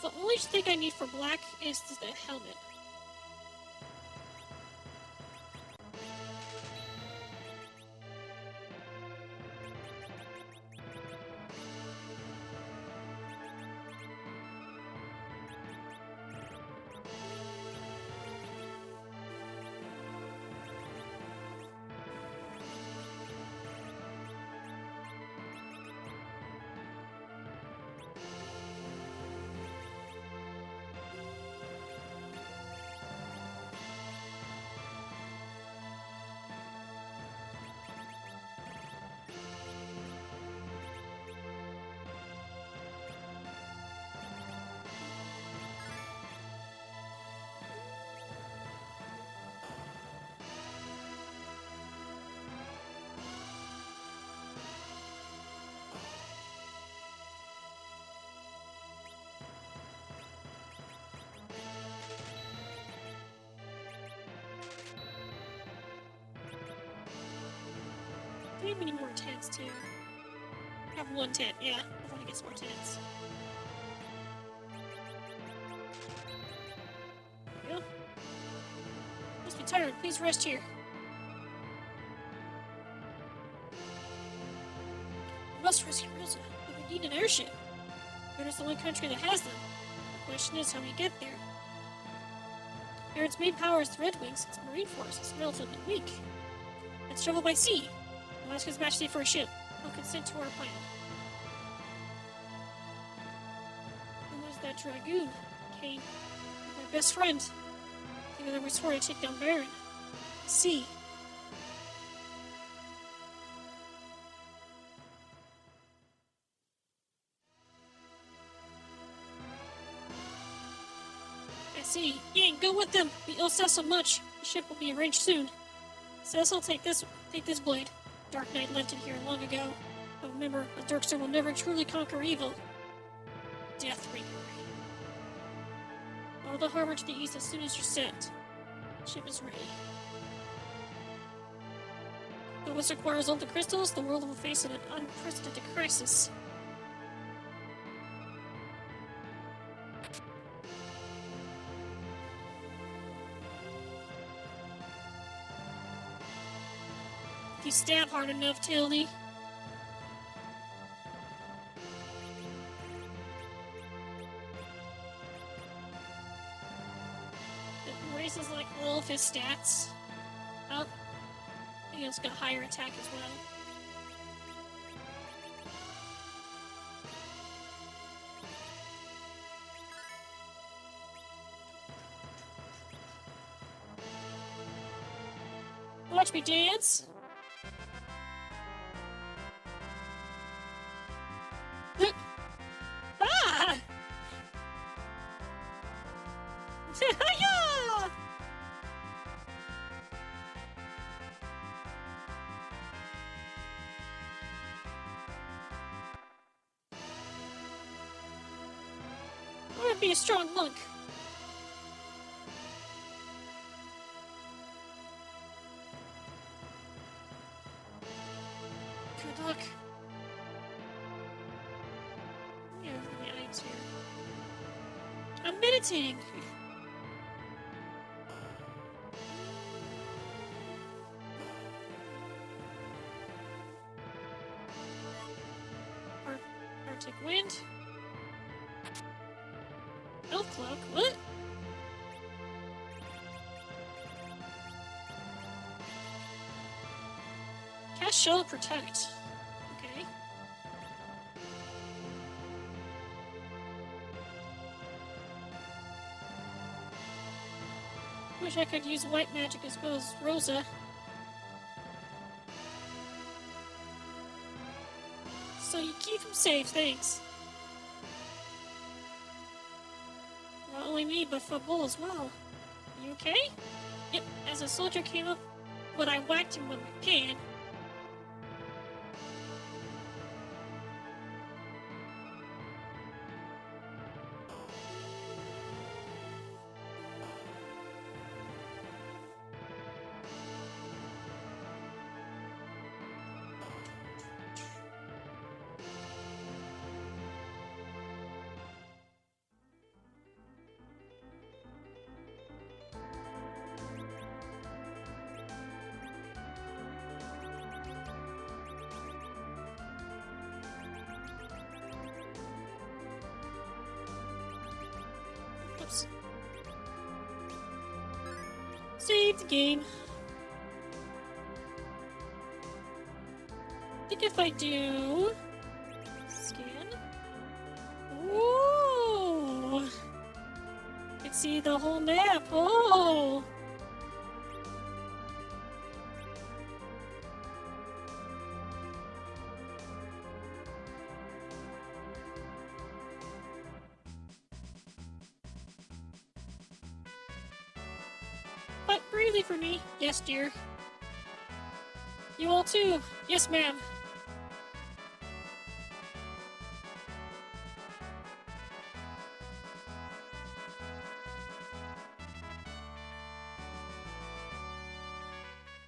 The only thing I need for black is the helmet. Do we have any more tents too? I have one tent, yeah. I want to get some more tents. There we go. Must be tired. Please rest here. We must rescue Rosa, but we need an airship. Britain is the only country that has them. The question is how we get there. Aaron's main power is the Red Wings. Its marine force is relatively weak. Let's travel by sea. I'll ask His Majesty for a ship. He'll consent to our plan. Who was that dragoon? Kane. My best friend. Together we swore to take down Baron. Sea. I see. Yang, go with them. We owe Cecil much. The ship will be arranged soon. Cecil, take this blade. Dark Knight left it here long ago. But remember, a Darkstone will never truly conquer evil. Deathbringer. Follow the harbor to the east as soon as you're set. Ship is ready. Though this requires all the crystals, the world will face an unprecedented crisis. If you stab hard enough, Tildy. It raises like all of his stats up. I think it's got higher attack as well. Watch me dance. Ah! Yeah! I want to be a strong monk. Good luck. Yeah, the items here. I'm meditating. Arctic wind. Elf cloak. What? Cast shell protect. Okay. Wish I could use white magic as well as Rosa. So you keep him safe, thanks. Not only me, but Fabul as well. You okay? Yep, as a soldier came up, but I whacked him with my can. Save the game. I think if I do scan. Ooh! I can see the whole map. Oh! Fight bravely for me. Yes, dear. You all too. Yes, ma'am.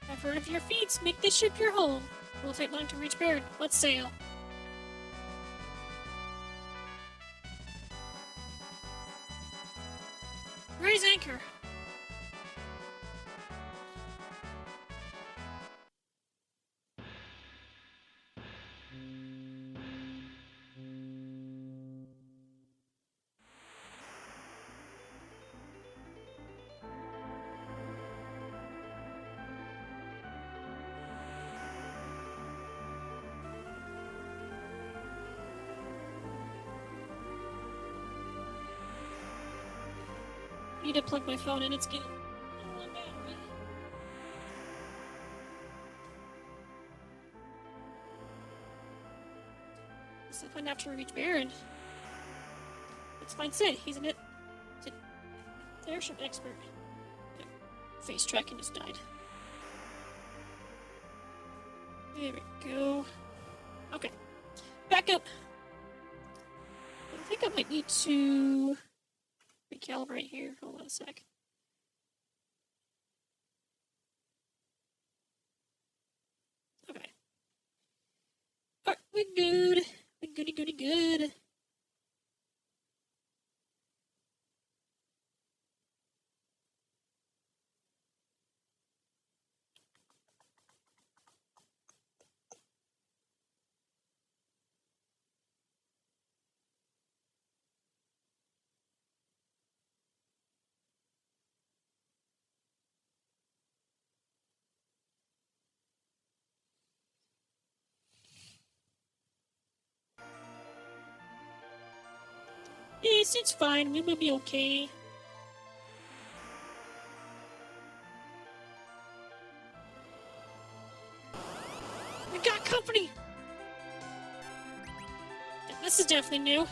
I've heard of your feats. Make this ship your home. It will take long to reach Baird. Let's sail. Raise anchor. Need to plug my phone in. It's getting low on battery. Guess if I have to reach Baron. Let's find Sid. He's an airship expert. Yep. Face tracking just died. There we go. Okay. Back up. I think I might need to recalibrate here. Hold on a sec. Okay. Alright, we're good. We're goody goody good. Yes, it's fine. We will be okay. We got company! This is definitely new.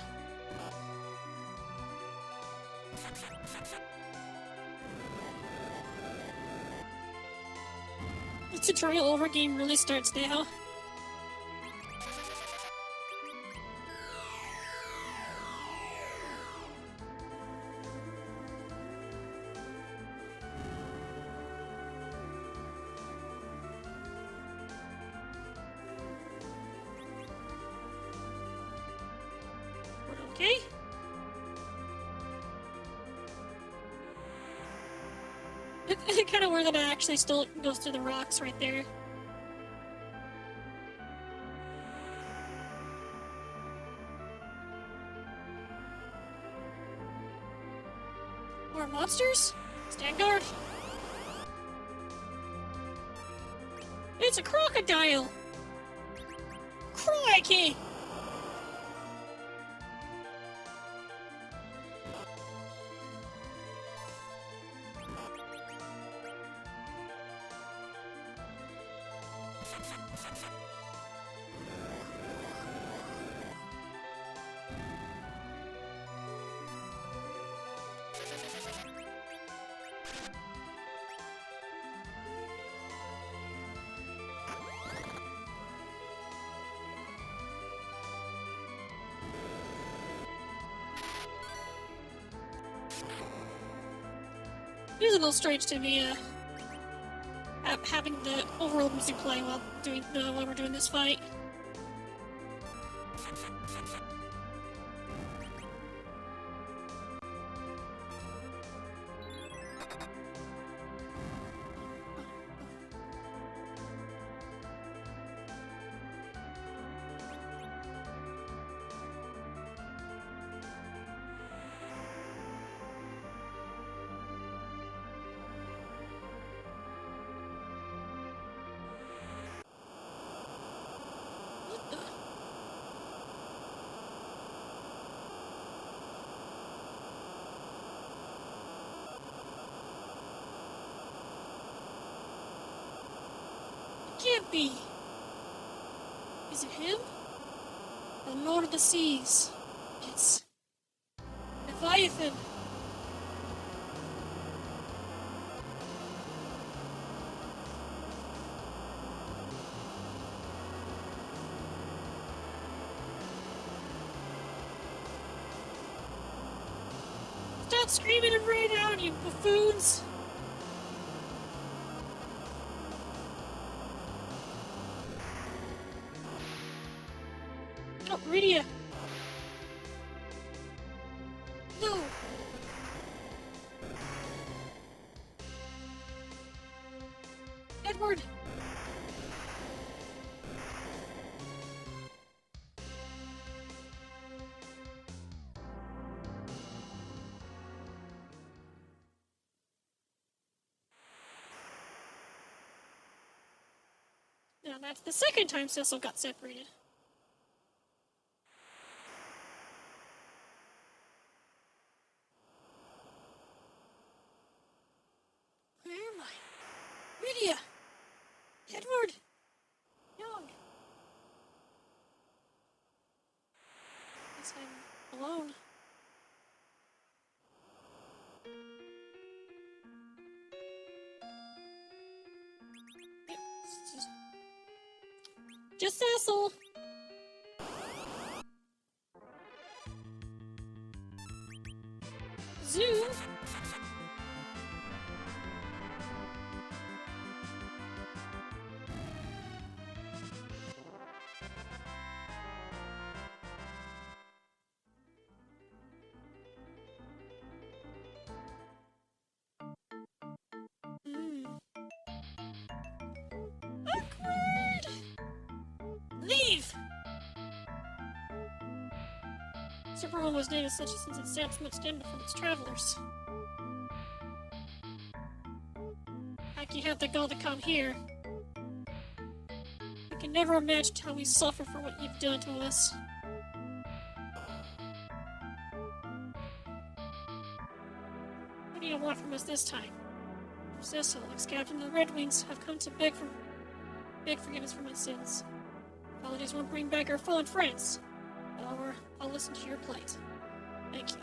The tutorial over game really starts now. Okay. It's kind of weird that it actually still goes through the rocks right there. More monsters? Stand guard. It's a crocodile! Crikey! It is a little strange to me, having the overall music play while we're doing this fight. can't be. Is it him? The Lord of the Seas. It's Leviathan. Stop screaming and right out, you buffoons! Oh, Rydia! No! Edward! Now that's the second time Cecil got separated. Where am I? Rydia! Edward! Young! Guess I'm alone. Yep, it's just Cecil! Zoo? Awkward! Leave! Superman was named as such since its stamps stemmed from its travelers. Like you have the gall to come here. I can never imagine how we suffer for what you've done to us. What do you want from us this time? Cecil, ex-captain of the Red Wings, have come to beg forgiveness for my sins. Holidays won't bring back our fallen friends. However, I'll listen to your plight. Thank you.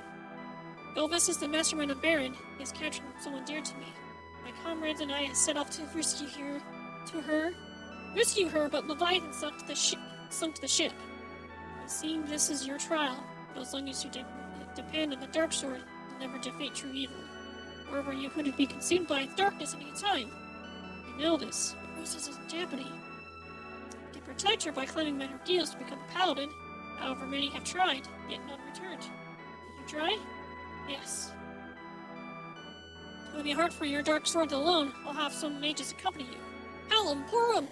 Golbus is the mastermind of Baron. He has captured someone dear to me. My comrades and I have set off to rescue her, but Leviathan sunk to the ship. It seems this is your trial, but as long as you depend on the dark sword, you'll never defeat true evil. However, you could be consumed by darkness at any time. You know this, but Roses is in jeopardy. You can protect her by climbing my ordeals to become a paladin. However, many have tried, yet none returned. Have you tried? Yes. It will be hard for your dark sword alone. I'll have some mages accompany you. Hallam, Purim!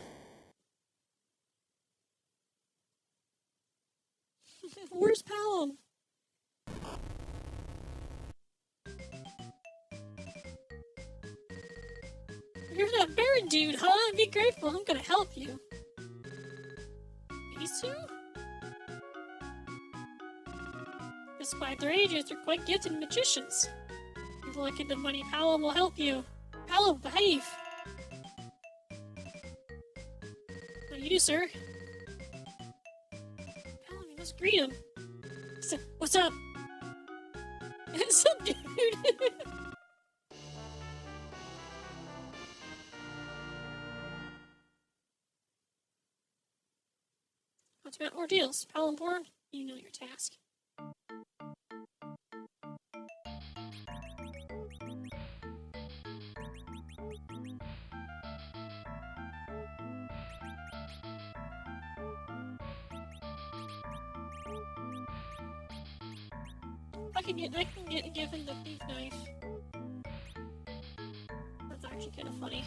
Where's Palom? You're that Baron dude, huh? Be grateful, I'm gonna help you. These two? Despite their ages, they're quite gifted magicians. If you're lucky, the money Palom will help you. Palom, behave! How you do, sir? Palom, you must greet him. What's up? What's up, dude? What's about ordeals? Palamborn, you know your task. I can give him the thief knife. That's actually kind of funny.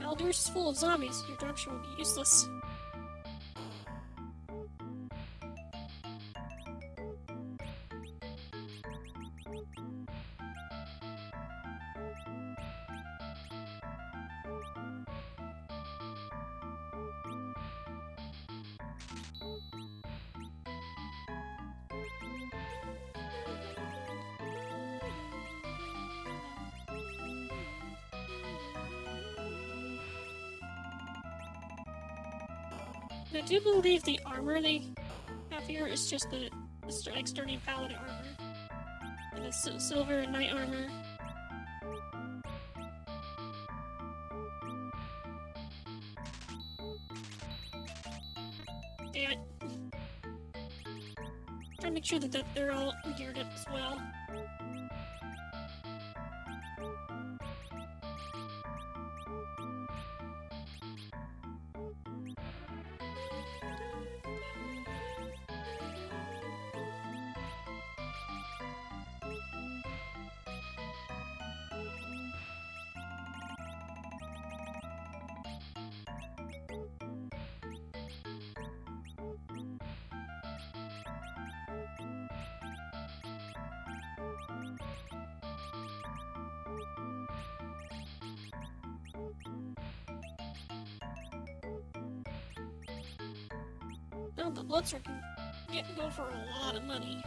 Aldous is full of zombies. Your dropship will be useless. I do believe the armor they have here is just the like sturdy paladin armor. And the silver and knight armor. Damn it. Try to make sure that they're all geared up as well. Oh, the Bloodsword can go for a lot of money.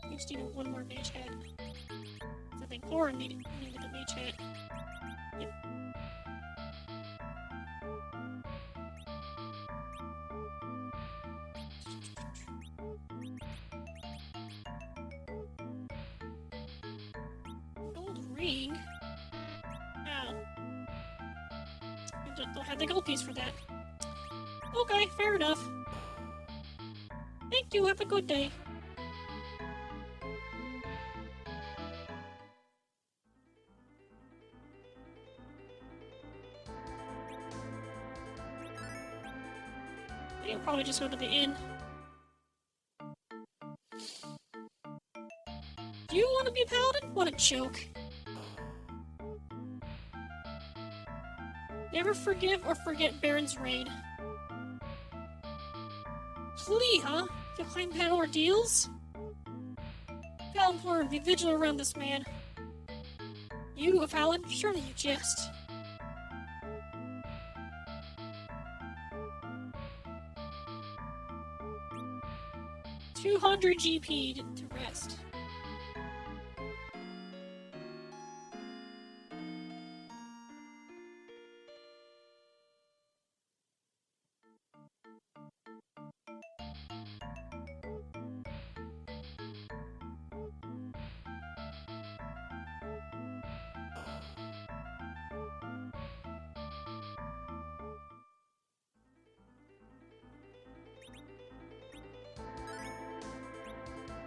We just needed one more mage head. I think Cora needed a mage head. Yep. Gold ring? Oh. They'll have the gold piece for that. Okay, fair enough. Thank you, have a good day. You'll probably just go to the inn. Do you want to be a paladin? What a joke. Never forgive or forget Baron's raid. Plea, huh? You'll climb bad ordeals? Paladin, be vigilant around this man. You, a paladin? Surely you jest. 200 GP to rest.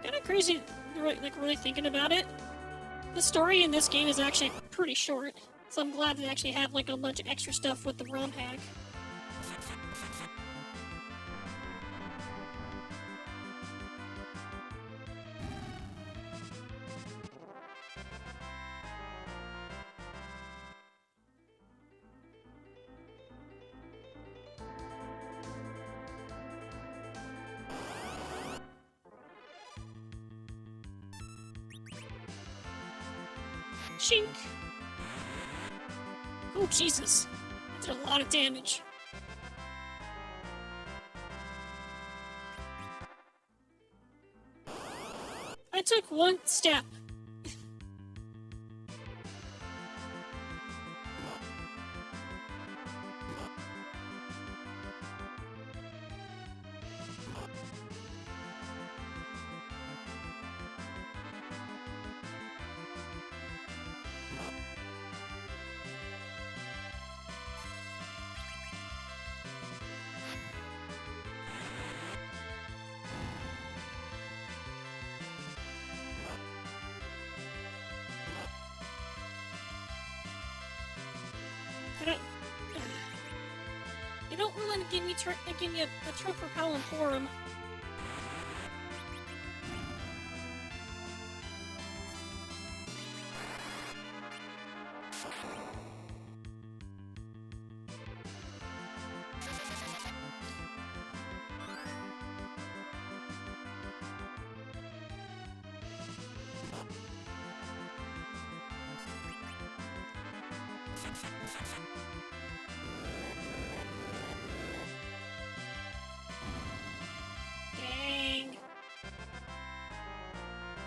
Kinda crazy, like really thinking about it. The story in this game is actually pretty short, so I'm glad they actually have like a bunch of extra stuff with the ROM hack. Chink! Oh, Jesus. That did a lot of damage. I took one step. give me a truck for Howlin' Forum. Dang.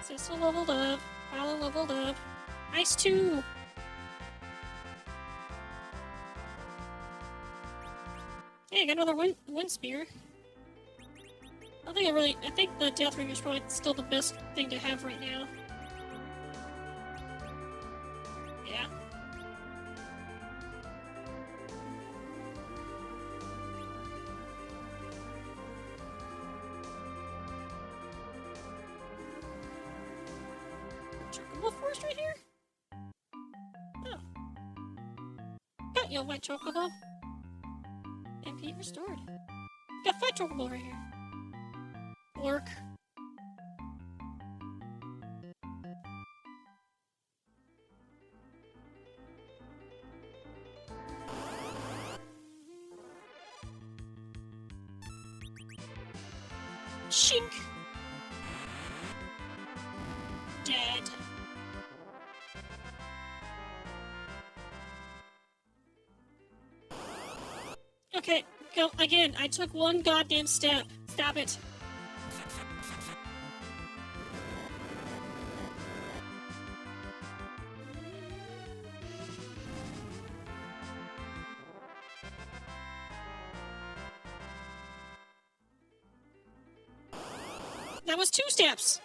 Cecil leveled up. Alan leveled up. Ice 2. Hey, I got another wind spear. I think the Death Ring is probably still the best thing to have right now. Yeah. Chocobo Forest right here? Oh. Got you, white chocobo. MP restored. Got Fight Chocobo right here. Orc. Shink. Dead. Okay, go again. I took one goddamn step. Stop it. That was 2 steps.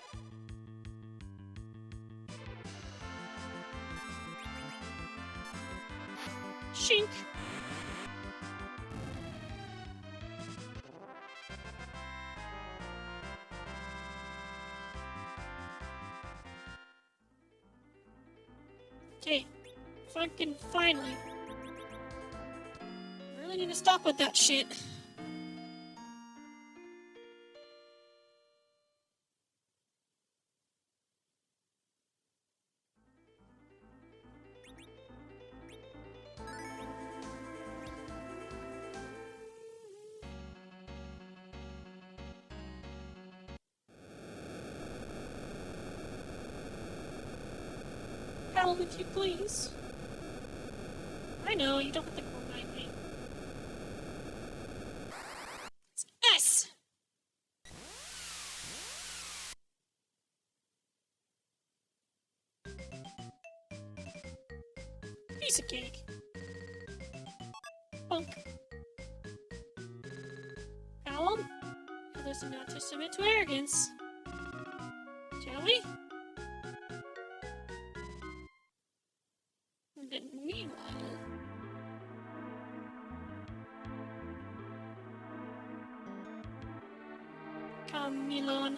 Shink. Okay, fucking finally. Really need to stop with that shit. Howl with you, please. I know, you don't have to remind me. It's S! Piece of cake. Bunk. Howl? Listen not to submit to arrogance. Shall we? Then meanwhile... Come, Milan.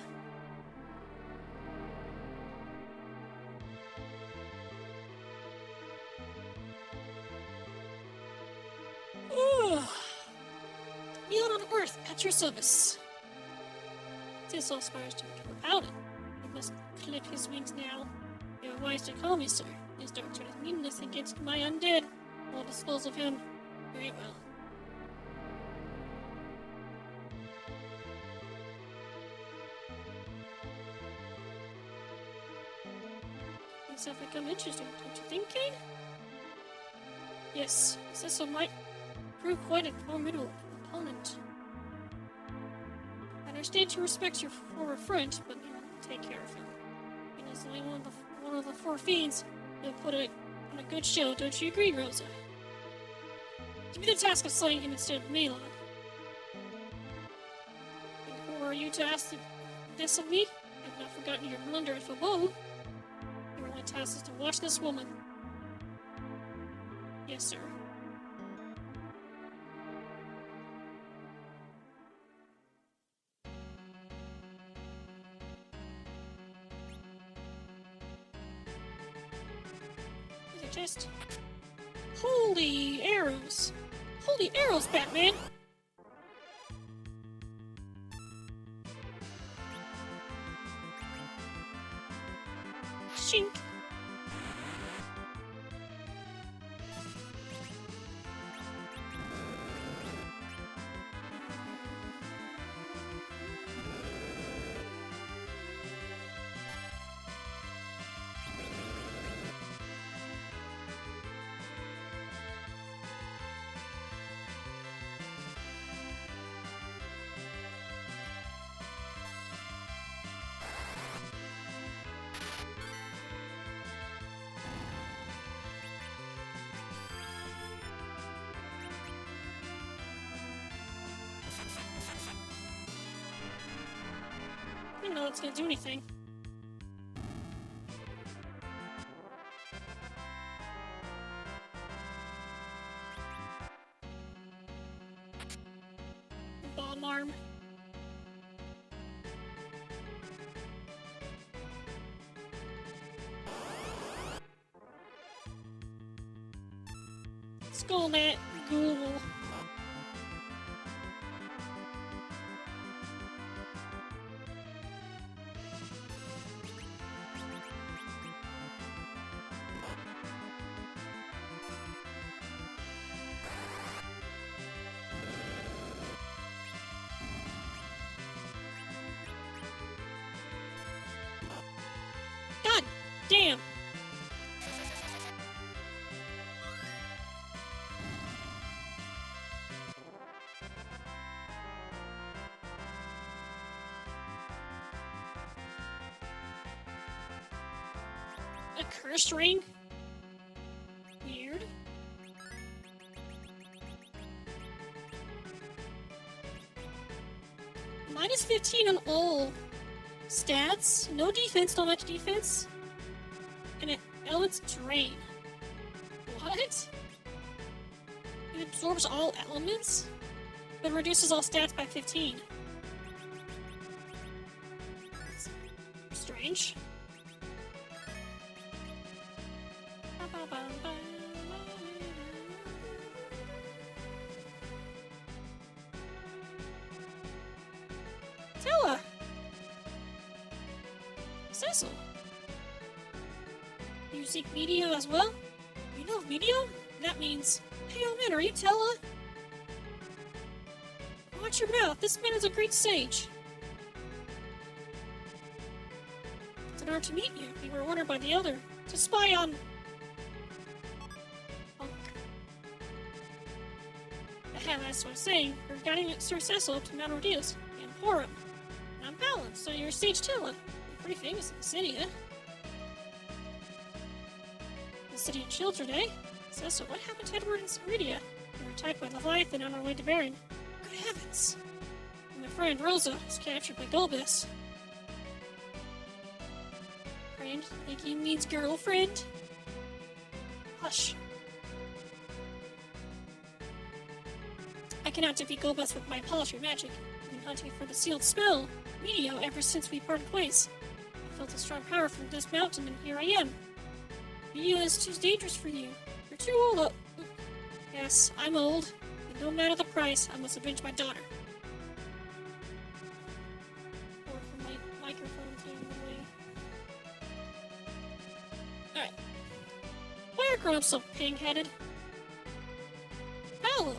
Ooh. Milan on Earth, at your service. This all aspires to become a paladin. You must clip his wings now. You are wise to call me, sir. His dark turn is meanness against my undead. I'll dispose of him very well. Things have become interesting, don't you think, Kane? Yes, Cecil might prove quite a formidable opponent. I understand he respects your former friend, but you take care of him. He knows only one of the 4 fiends. He'll put it on a good show, don't you agree, Rosa? Give me the task of slaying him instead of Milan. And who are you to ask this of me? I've not forgotten your blunder at Fabo. Your only task is to watch this woman. Yes, sir. Just holy arrows! Holy arrows, Batman! Shink. I don't know it's gonna do anything. Bomb arm. Skull net. Google. God damn. A cursed ring? Weird. Minus 15 on all stats. No defense, not much defense. And it elements drain. What? It absorbs all elements, but reduces all stats by 15. Strange. Tella! Cecil! You seek Medio as well? You know of Medio? That means, hey, old man, are you Tella? Watch your mouth, this man is a great sage. It's an honor to meet you. We were ordered by the Elder to spy on... That's what I'm saying. We're guiding Sir Cecil to Mount Ordeus and Forum. And I'm Palin, so you're Sage Tilla. You're pretty famous in the city, eh? The city of children, eh? Cecil, what happened to Edward and Ceridia? We were attacked by Leviathan on our way to Baron. Good heavens! And my friend Rosa was captured by Gulbis. Friend? Like he means girlfriend? Hush. I cannot defeat Gulbis with my polished magic. I've been hunting for the sealed spell, Medio, ever since we parted ways. I felt a strong power from this mountain, and here I am. Medio is too dangerous for you. You're too old. Yes, I'm old, and no matter the price, I must avenge my daughter. Or for my microphone came away. Alright. Why are grown-ups so pig-headed? Palum!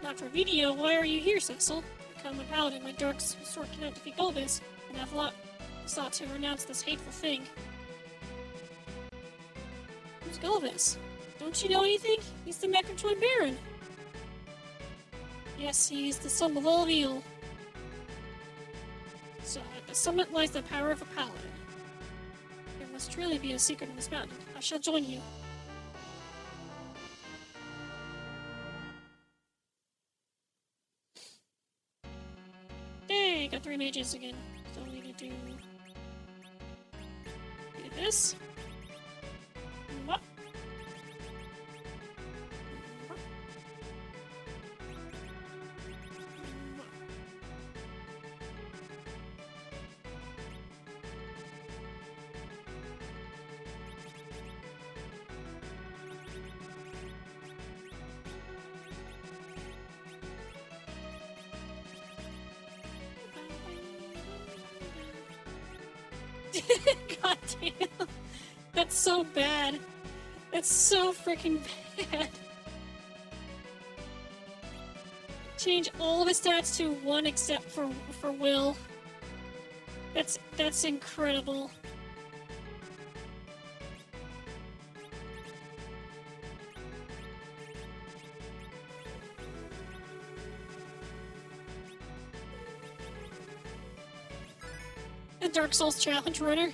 Not for Medio, why are you here, Cecil? I come a paladin, my dark sword cannot defeat Gulbis, and I've sought to renounce this hateful thing. Who's Gulbis? Don't you know anything? He's the Mechatroid Baron. Yes, he is the sum of all evil. So at the summit lies the power of a paladin. There must truly be a secret in this mountain. I shall join you. Hey, got 3 mages again. So we need to do this. What? God damn. so bad. It's so freaking bad. Change all of his stats to 1 except for Will. That's incredible. A Dark Souls challenge runner.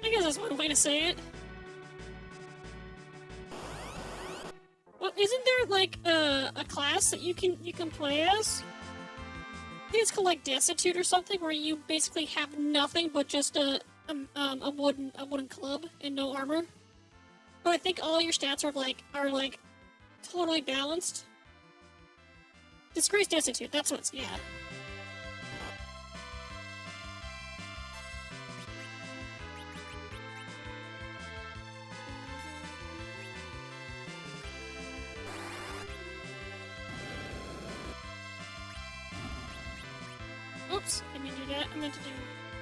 I guess that's one way to say it. Well, isn't there like a class that you can play as? I think it's called like Destitute or something, where you basically have nothing but just a wooden club and no armor. But I think all your stats are like totally balanced. Disgrace Destitute. That's what's yeah. Oops, I didn't do that. I meant to do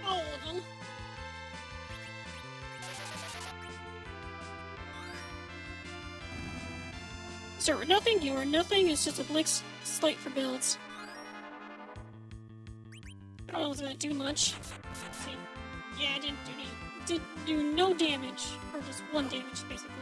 all of them. So we're nothing, you are nothing, it's just a blank slate for builds. I don't know if it's gonna do much. Let's see. Yeah, I didn't do no damage. Or just 1 damage, basically.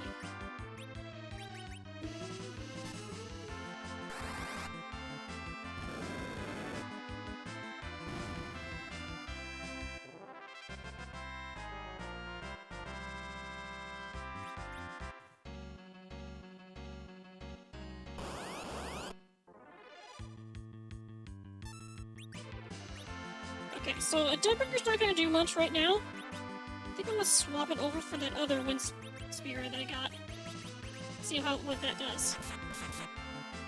Okay, so a Deadbreaker's not gonna do much right now. I think I'm gonna swap it over for that other Wind Spear that I got. See what that does.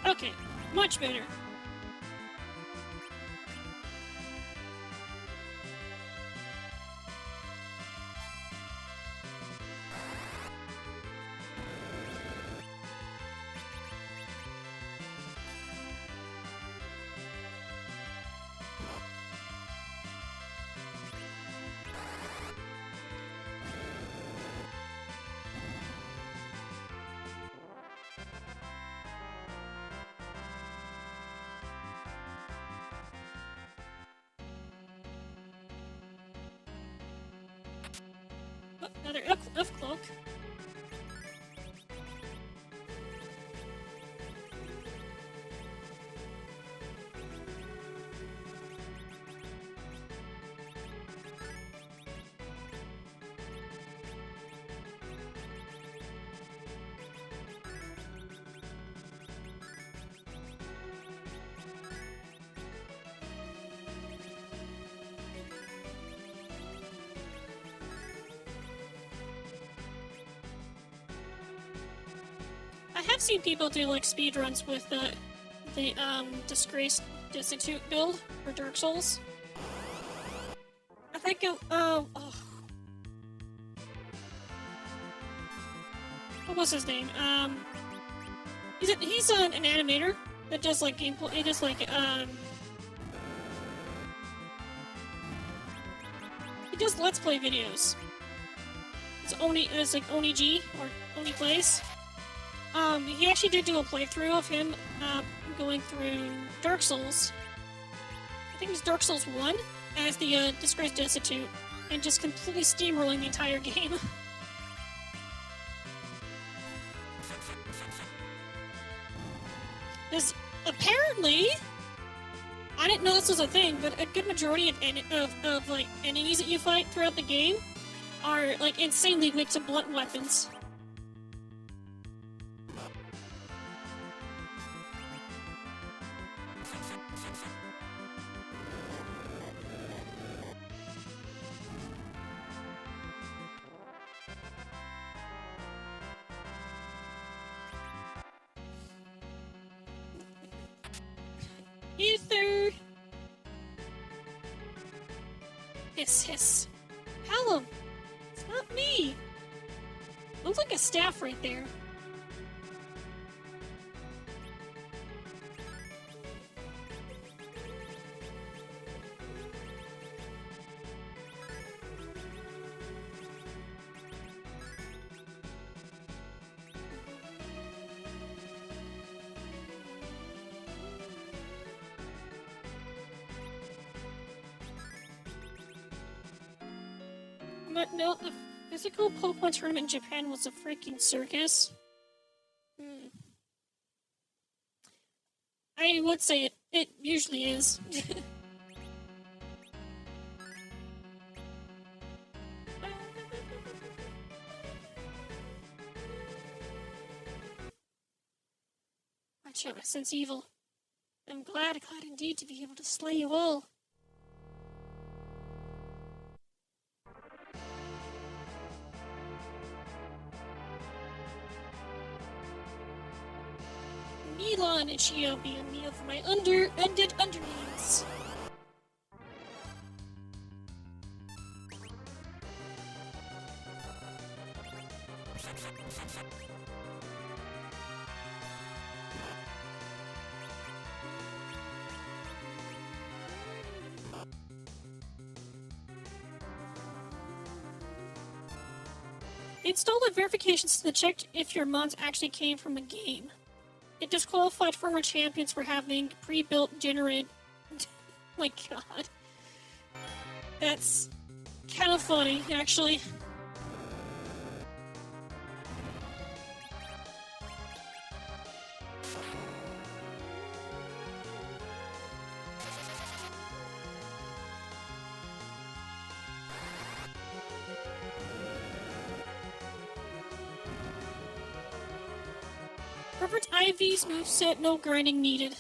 Okay, much better. Oh, another elf cloak. I have seen people do like speedruns with the Disgrace Destitute build for Dark Souls. I think what was his name? He's an animator that does like gameplay. He does like he does Let's Play videos. It's like Oni G or Oni Plays. He actually did do a playthrough of him going through Dark Souls. I think it was Dark Souls 1 as the Disgraced Destitute, and just completely steamrolling the entire game. Because apparently, I didn't know this was a thing, but a good majority of like enemies that you fight throughout the game are like insanely weak to blunt weapons. Ether! Hiss, hiss. Hallam! It's not me! Looks like a staff right there. But no, the physical Pokemon tournament in Japan was a freaking circus. I would say it usually is. Watch out, I sense evil. I'm glad indeed to be able to slay you all. Milan and Chio be a meal for my undead underlings. Installed a verification system to check if your mods actually came from a game. It disqualified former champions for having pre-built generated. My god. That's kind of funny, actually. Perfect IV's moveset, no grinding needed.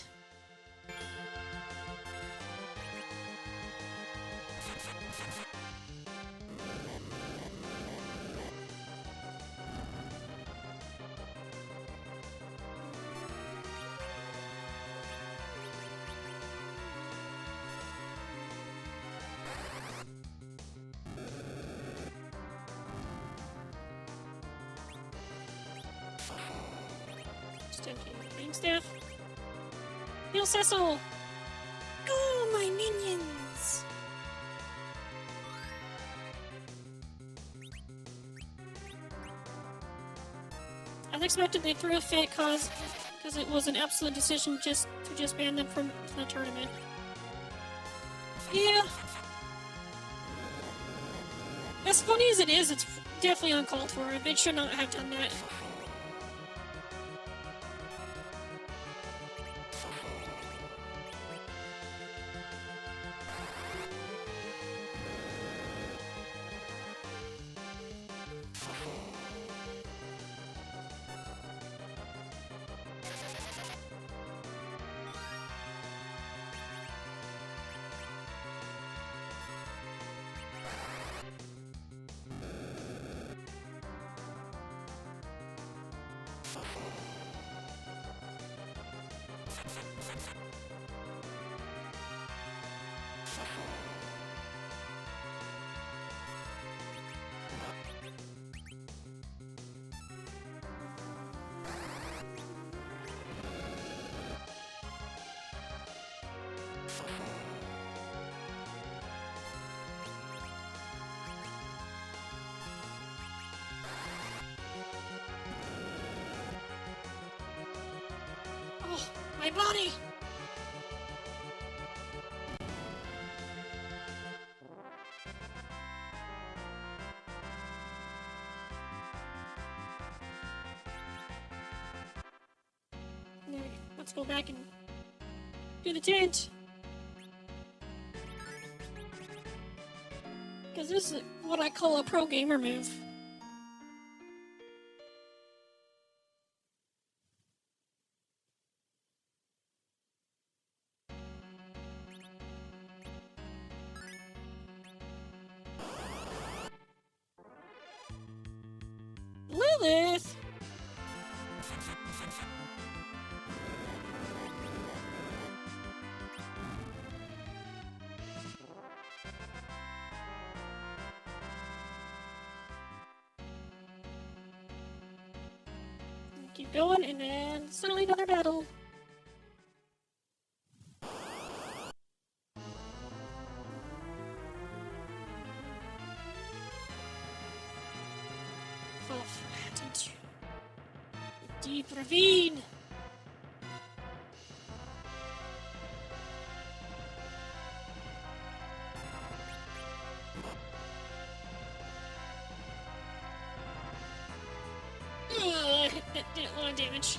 Ring staff. Heal Cecil! Go, my minions! As expected, they threw a fit because it was an absolute decision to ban them from the tournament. Yeah. As funny as it is, it's definitely uncalled for. They should not have done that. Oh, my body! Let's go back and do the tent. Because this is what I call a pro gamer move. Lilith! Keep going, and then suddenly another battle. Fall flat into a deep ravine. did a lot of damage.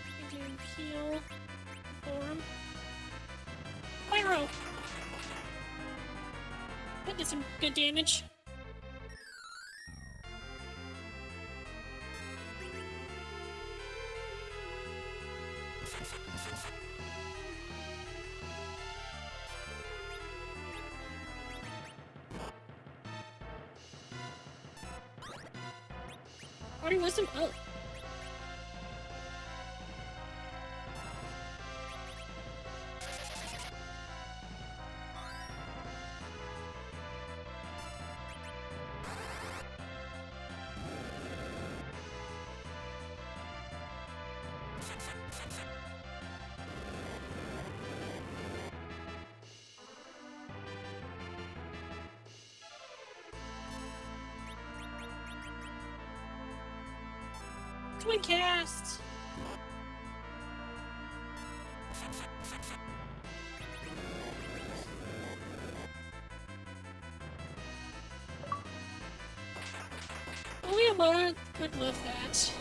I do heal form. Pyro! That did some good damage. Party wisdom up. Twin cast! Oh yeah, Mara could live that.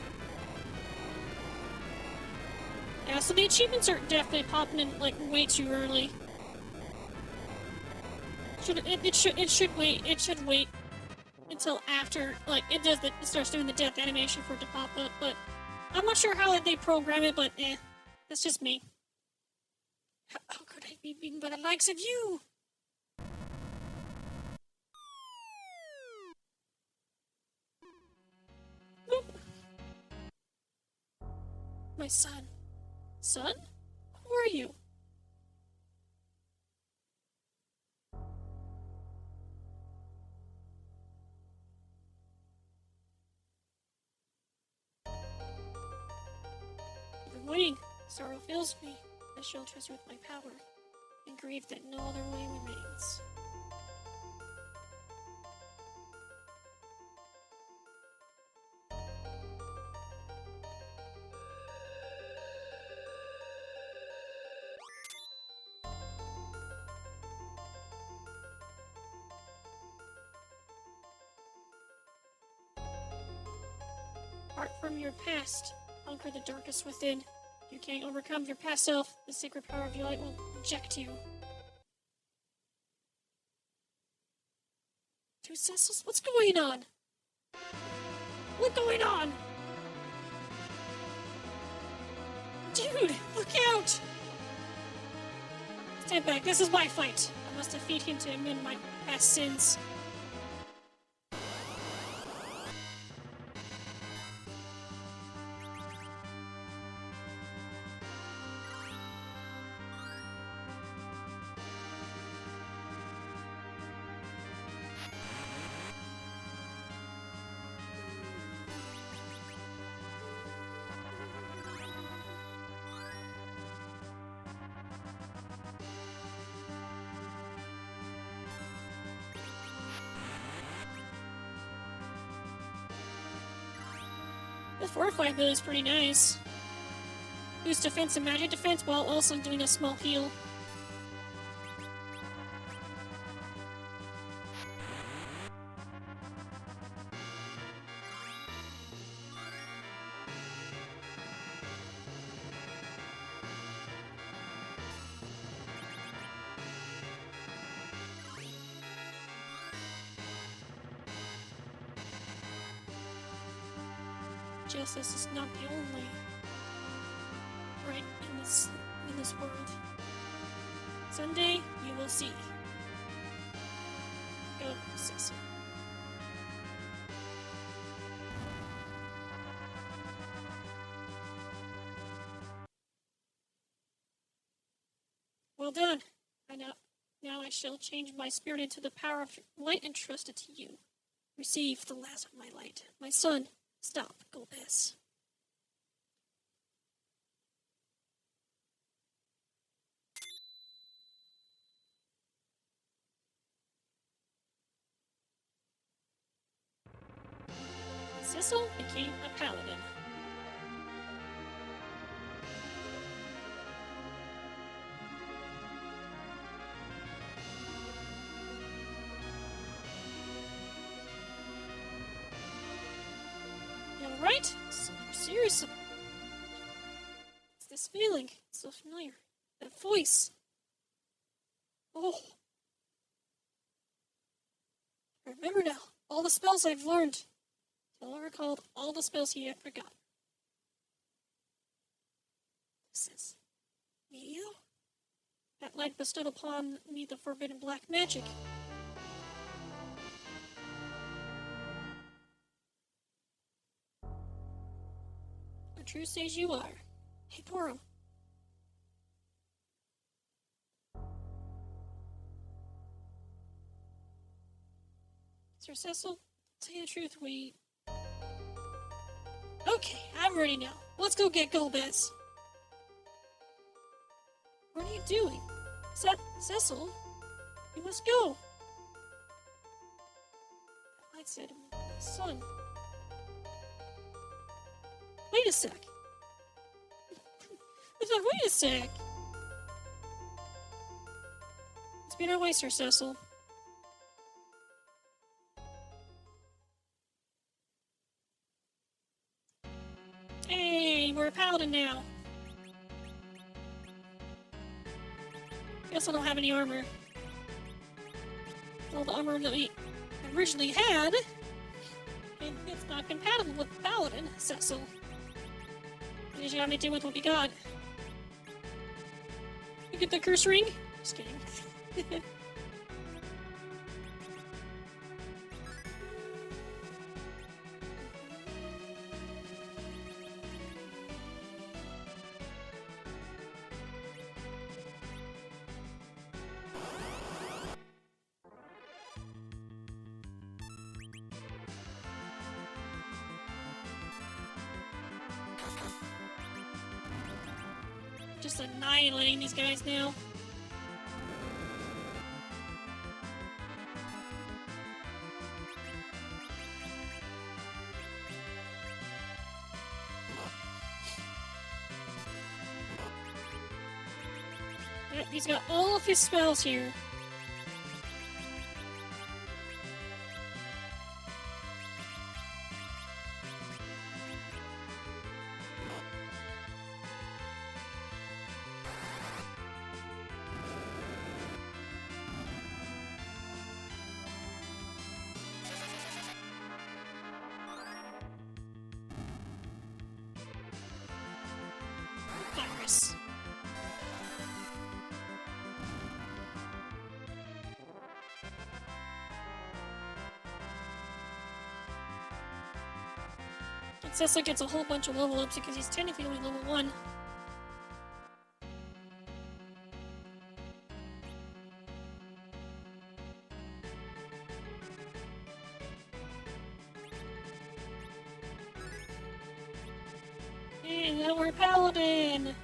Yeah, so the achievements are definitely popping in like way too early. It should wait until after like it starts doing the death animation for it to pop up, but I'm not sure how they program it, but that's just me. How could I be beaten by the likes of you? Boop. My son. Son? Who are you? Waiting. Sorrow fills me. I shall trust you with my power, and grieve that no other way remains. Apart from your past, conquer the darkest within. You can't overcome your past self. The sacred power of your light will reject you. Two Cecils? What's going on? What's going on? Dude, look out! Stand back, this is my fight. I must defeat him to amend my past sins. The Fortify ability is pretty nice. Boost defense and magic defense while also doing a small heal. Justice is not the only right in this world. Someday you will see. Go, Cecil. Well done. Now I shall change my spirit into the power of light and trust it to you. Receive the last of my light. My son, stop, Golbez. Cecil became a paladin. You alright? So serious. It's this feeling. It's so familiar. That voice. Oh. I remember now. All the spells I've learned. Till I recalled all the spells he had forgotten. This is Medio? That light bestowed upon me the forbidden black magic. A true sage you are. Hey, Porum. Sir Cecil, to tell you the truth, we... Okay, I'm ready now. Let's go get Golbez. What are you doing? Cecil, you must go. I said, son. Wait a sec. I said, wait a sec. It's been our way, Sir Cecil. Hey, we're a paladin now. Guess I don't have any armor. All the armor that we originally had, and it's not compatible with paladin, Cecil. You just gotta make do with what we got. You get the curse ring? Just kidding. Just annihilating these guys now. Yep, he's got all of his spells here. Virus. And Cecil gets a whole bunch of level ups because he's technically only level 1. And now we're a paladin!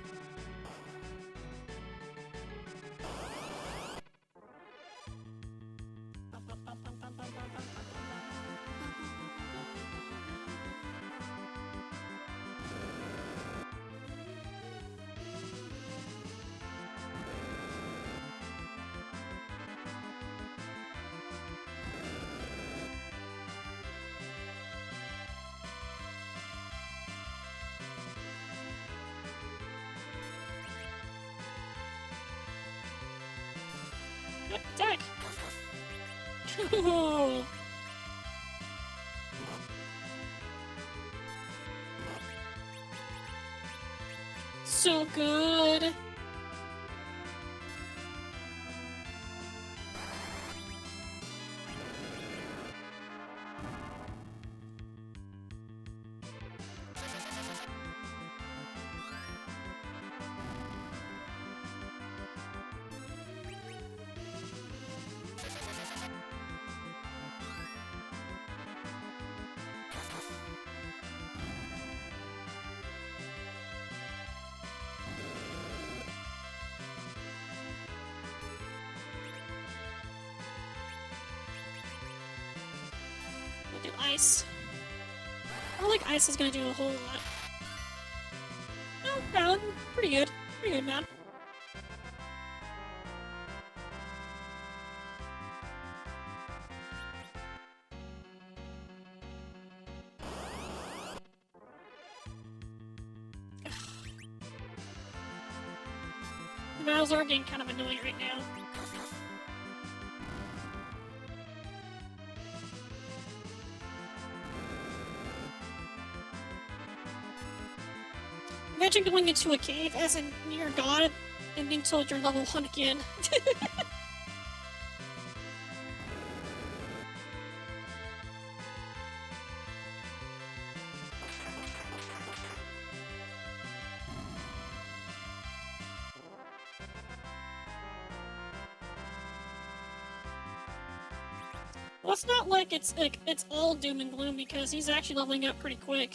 Attack! So good! ice. I don't think ice is gonna do a whole lot. No, pretty good. Pretty good, man. The battles are getting kind of annoying right now. Imagine going into a cave as in near God and being told you're level 1 again. Well, it's not like it's all doom and gloom because he's actually leveling up pretty quick.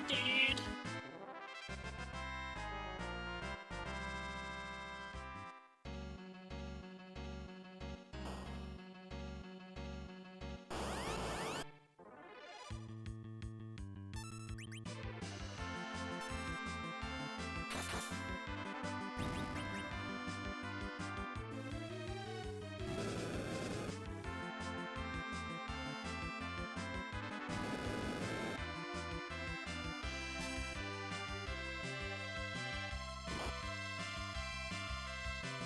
Dude.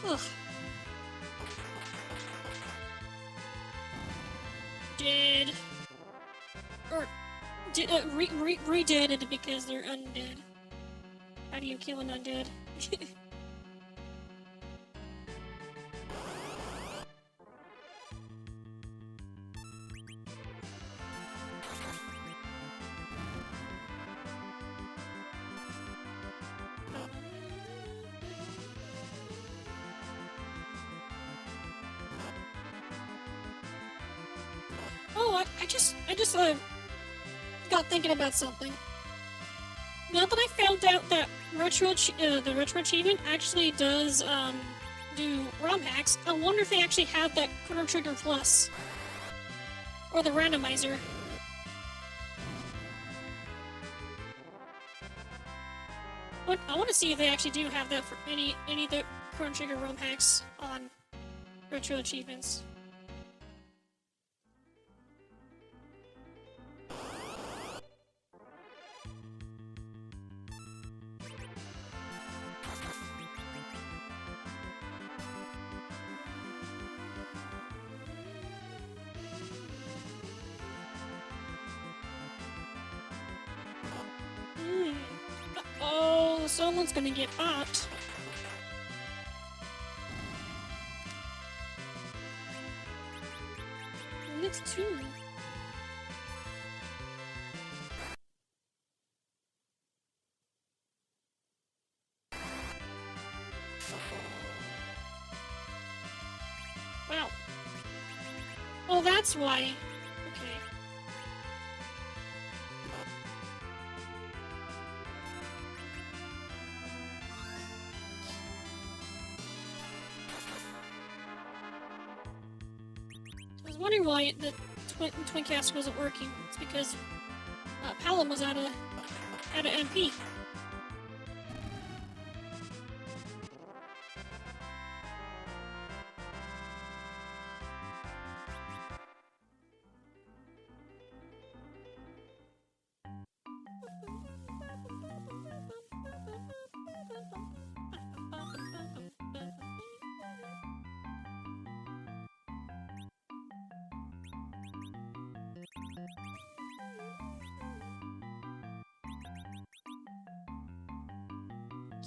Ugh. Dead. Or redid it because they're undead. How do you kill an undead? Oh, I just got thinking about something. Now that I found out that the retro achievement actually does do ROM hacks, I wonder if they actually have that Chrono Trigger Plus or the randomizer. But I want to see if they actually do have that for any of the Chrono Trigger ROM hacks on retro achievements. Oh, someone's gonna get popped. It's two. Wow. Oh, that's why. Okay. I was wondering why the twin cast wasn't working. It's because Palom was out of MP.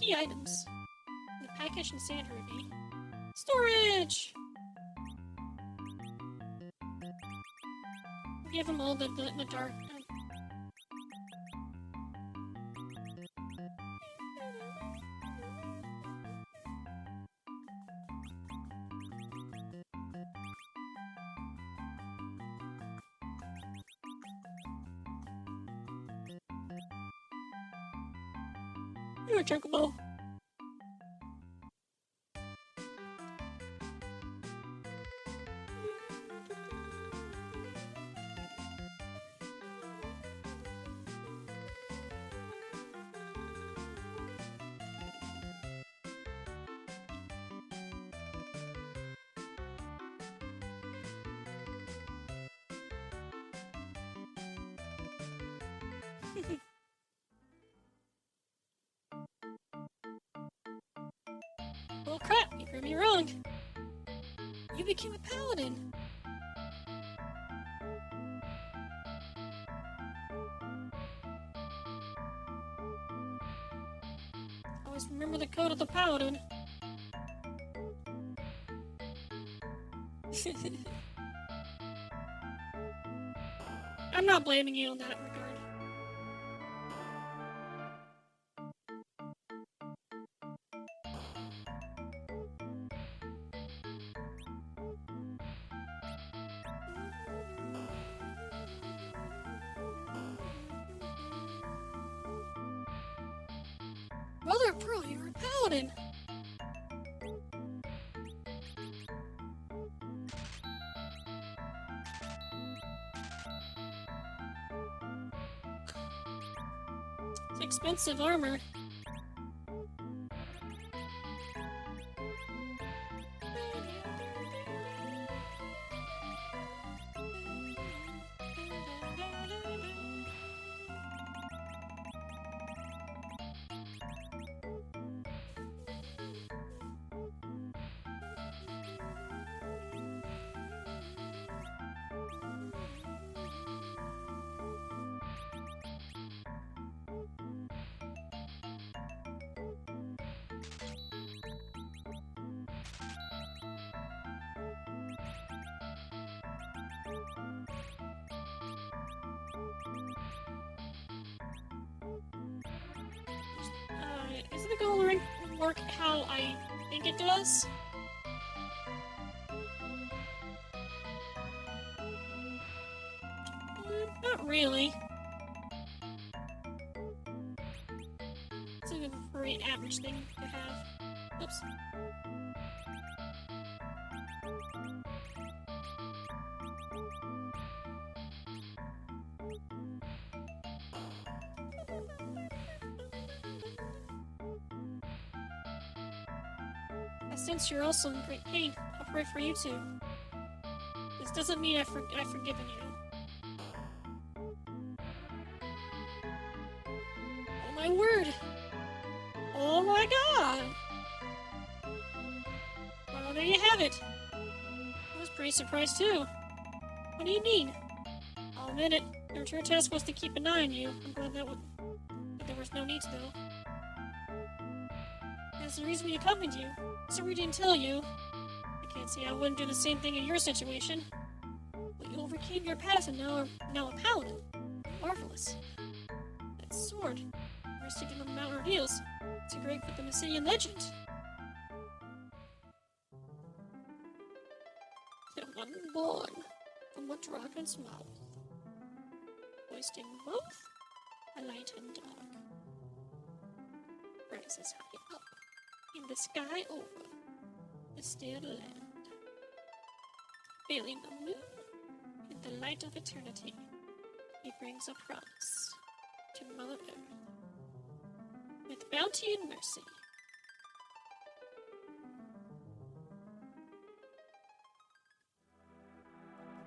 Key items. The package and sand ruby. Storage! Give them all the dark. You're a chocobo. Oh crap, you heard me wrong. You became a paladin. Always remember the code of the paladin. I'm not blaming you in that regard. Mother of Pearl, you're a paladin! It's expensive armor. Isn't the goal work how I think it does? Not really. It's a very average thing to have. Oops. Since you're also in great pain, I'll pray for you too. This doesn't mean I've forgiven you. Oh my word! Oh my god! Well, there you have it. I was pretty surprised too. What do you mean? I'll admit it. Your return task was to keep an eye on you. I'm glad that there was no need to though. That's the reason we accompanied you. So we didn't tell you. I can't see I wouldn't do the same thing in your situation. But you overcame your past and now are a paladin. Marvelous. That sword. Received in the Mount Ordeals. It's a great for the Messian legend. The one born from a dragon's mouth. Hoisting both a light and dark. Rises high up. In the sky over the still land, feeling the moon in the light of eternity, he brings a promise to Mother Earth with bounty and mercy.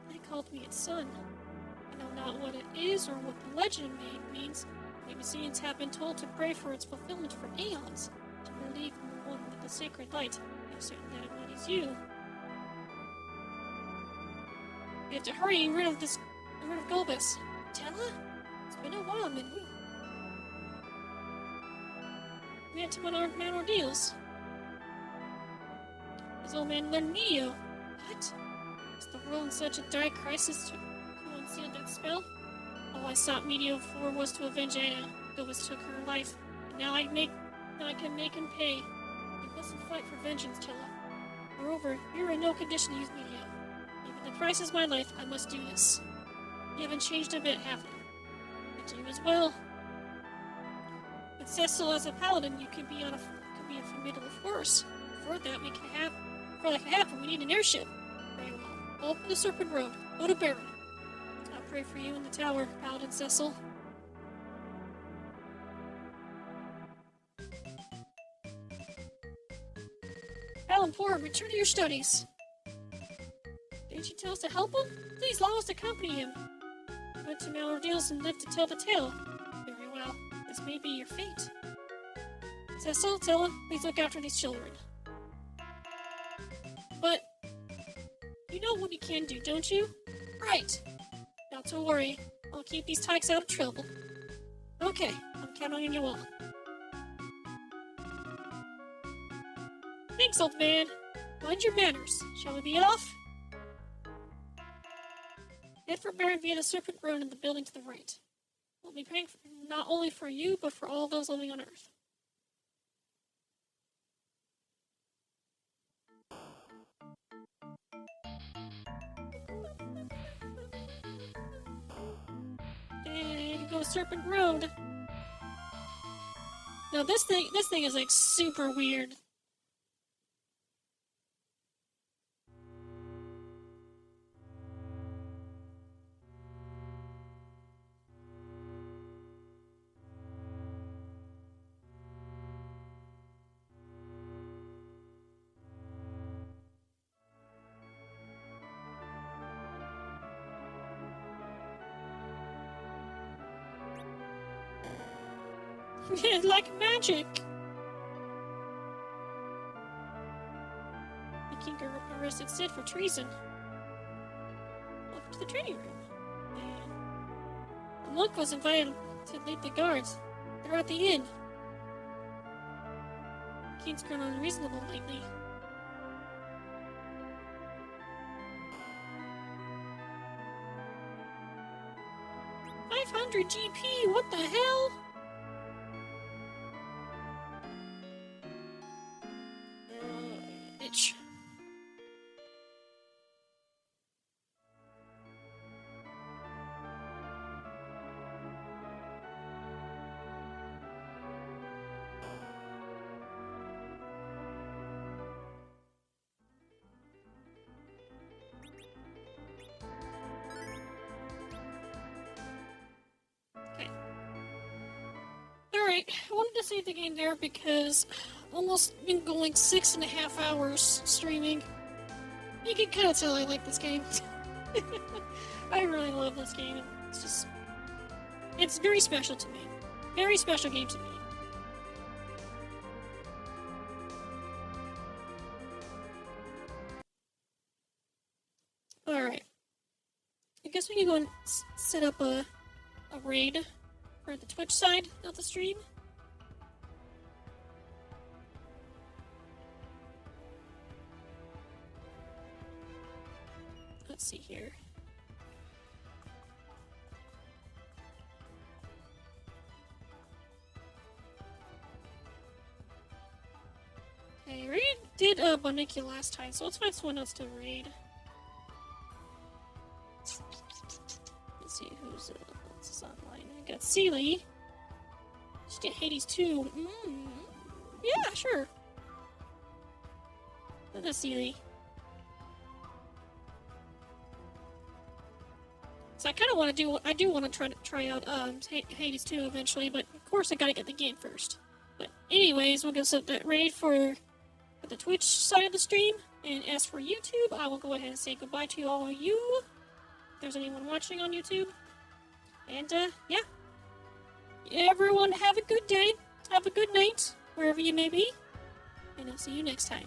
They called me its son. I know not what it is or what the legend means. The Messians have been told to pray for its fulfillment for aeons, to believe in the one with the sacred light. I'm certain that it is you. We have to hurry and rid of Gulbis. Tella? It's been a while, Minwu. We had to win our Mount Ordeals. This old man learned Neo. What? Is the world in such a dire crisis to unseal that spell? All I sought Medio for was to avenge Anna. Gulbis took her life, and now I can make him pay. We mustn't fight for vengeance, Tella. Moreover, you're in no condition to use Medio. Even the price is my life, I must do this. You haven't changed a bit, have you? And you as well. With Cecil as a paladin, you could be a formidable force. For that can happen, we need an airship. Very well. Open the Serpent Road. Go to Baron. I'll pray for you in the tower, Paladin Cecil. Paladin Poor, return to your studies. Didn't you tell us to help him? Please allow us to accompany him. We went to Mount Ordeals and lived to tell the tale. Very well. This may be your fate. Cecil, Tilla, please look after these children. But you know what we can do, don't you? Right. Not to worry. I'll keep these tykes out of trouble. Okay, I'm counting on you all. Thanks, old man. Mind your manners. Shall we be off? Head for Baron via the Serpent Road in the building to the right. We'll be praying not only for you, but for all those living on Earth. And go Serpent Road. Now this thing is like super weird. Like magic. The king arrested Sid for treason. Welcome to the training room. And the monk was invited to lead the guards. They're at the inn. The king's grown unreasonable lately. $500 GP, what the hell? Itch. Okay. Alright, I wanted to save the game there because almost been going 6.5 hours streaming. You can kind of tell I like this game. I really love this game. It's very special to me. Very special game to me. Alright. I guess we can go and set up a raid for the Twitch side of the stream. Let's see here. Okay, raid did Boniki last time, so let's find someone else to raid. Let's see who's online. I got Sealy. Let's get Hades too. Yeah, sure. That's Sealy. So I kind of want to I do want to try out Hades 2 eventually, but of course I gotta get the game first. But anyways, we're gonna set that raid for the Twitch side of the stream, and as for YouTube, I will go ahead and say goodbye to all of you, if there's anyone watching on YouTube. And yeah, everyone have a good day, have a good night, wherever you may be, and I'll see you next time.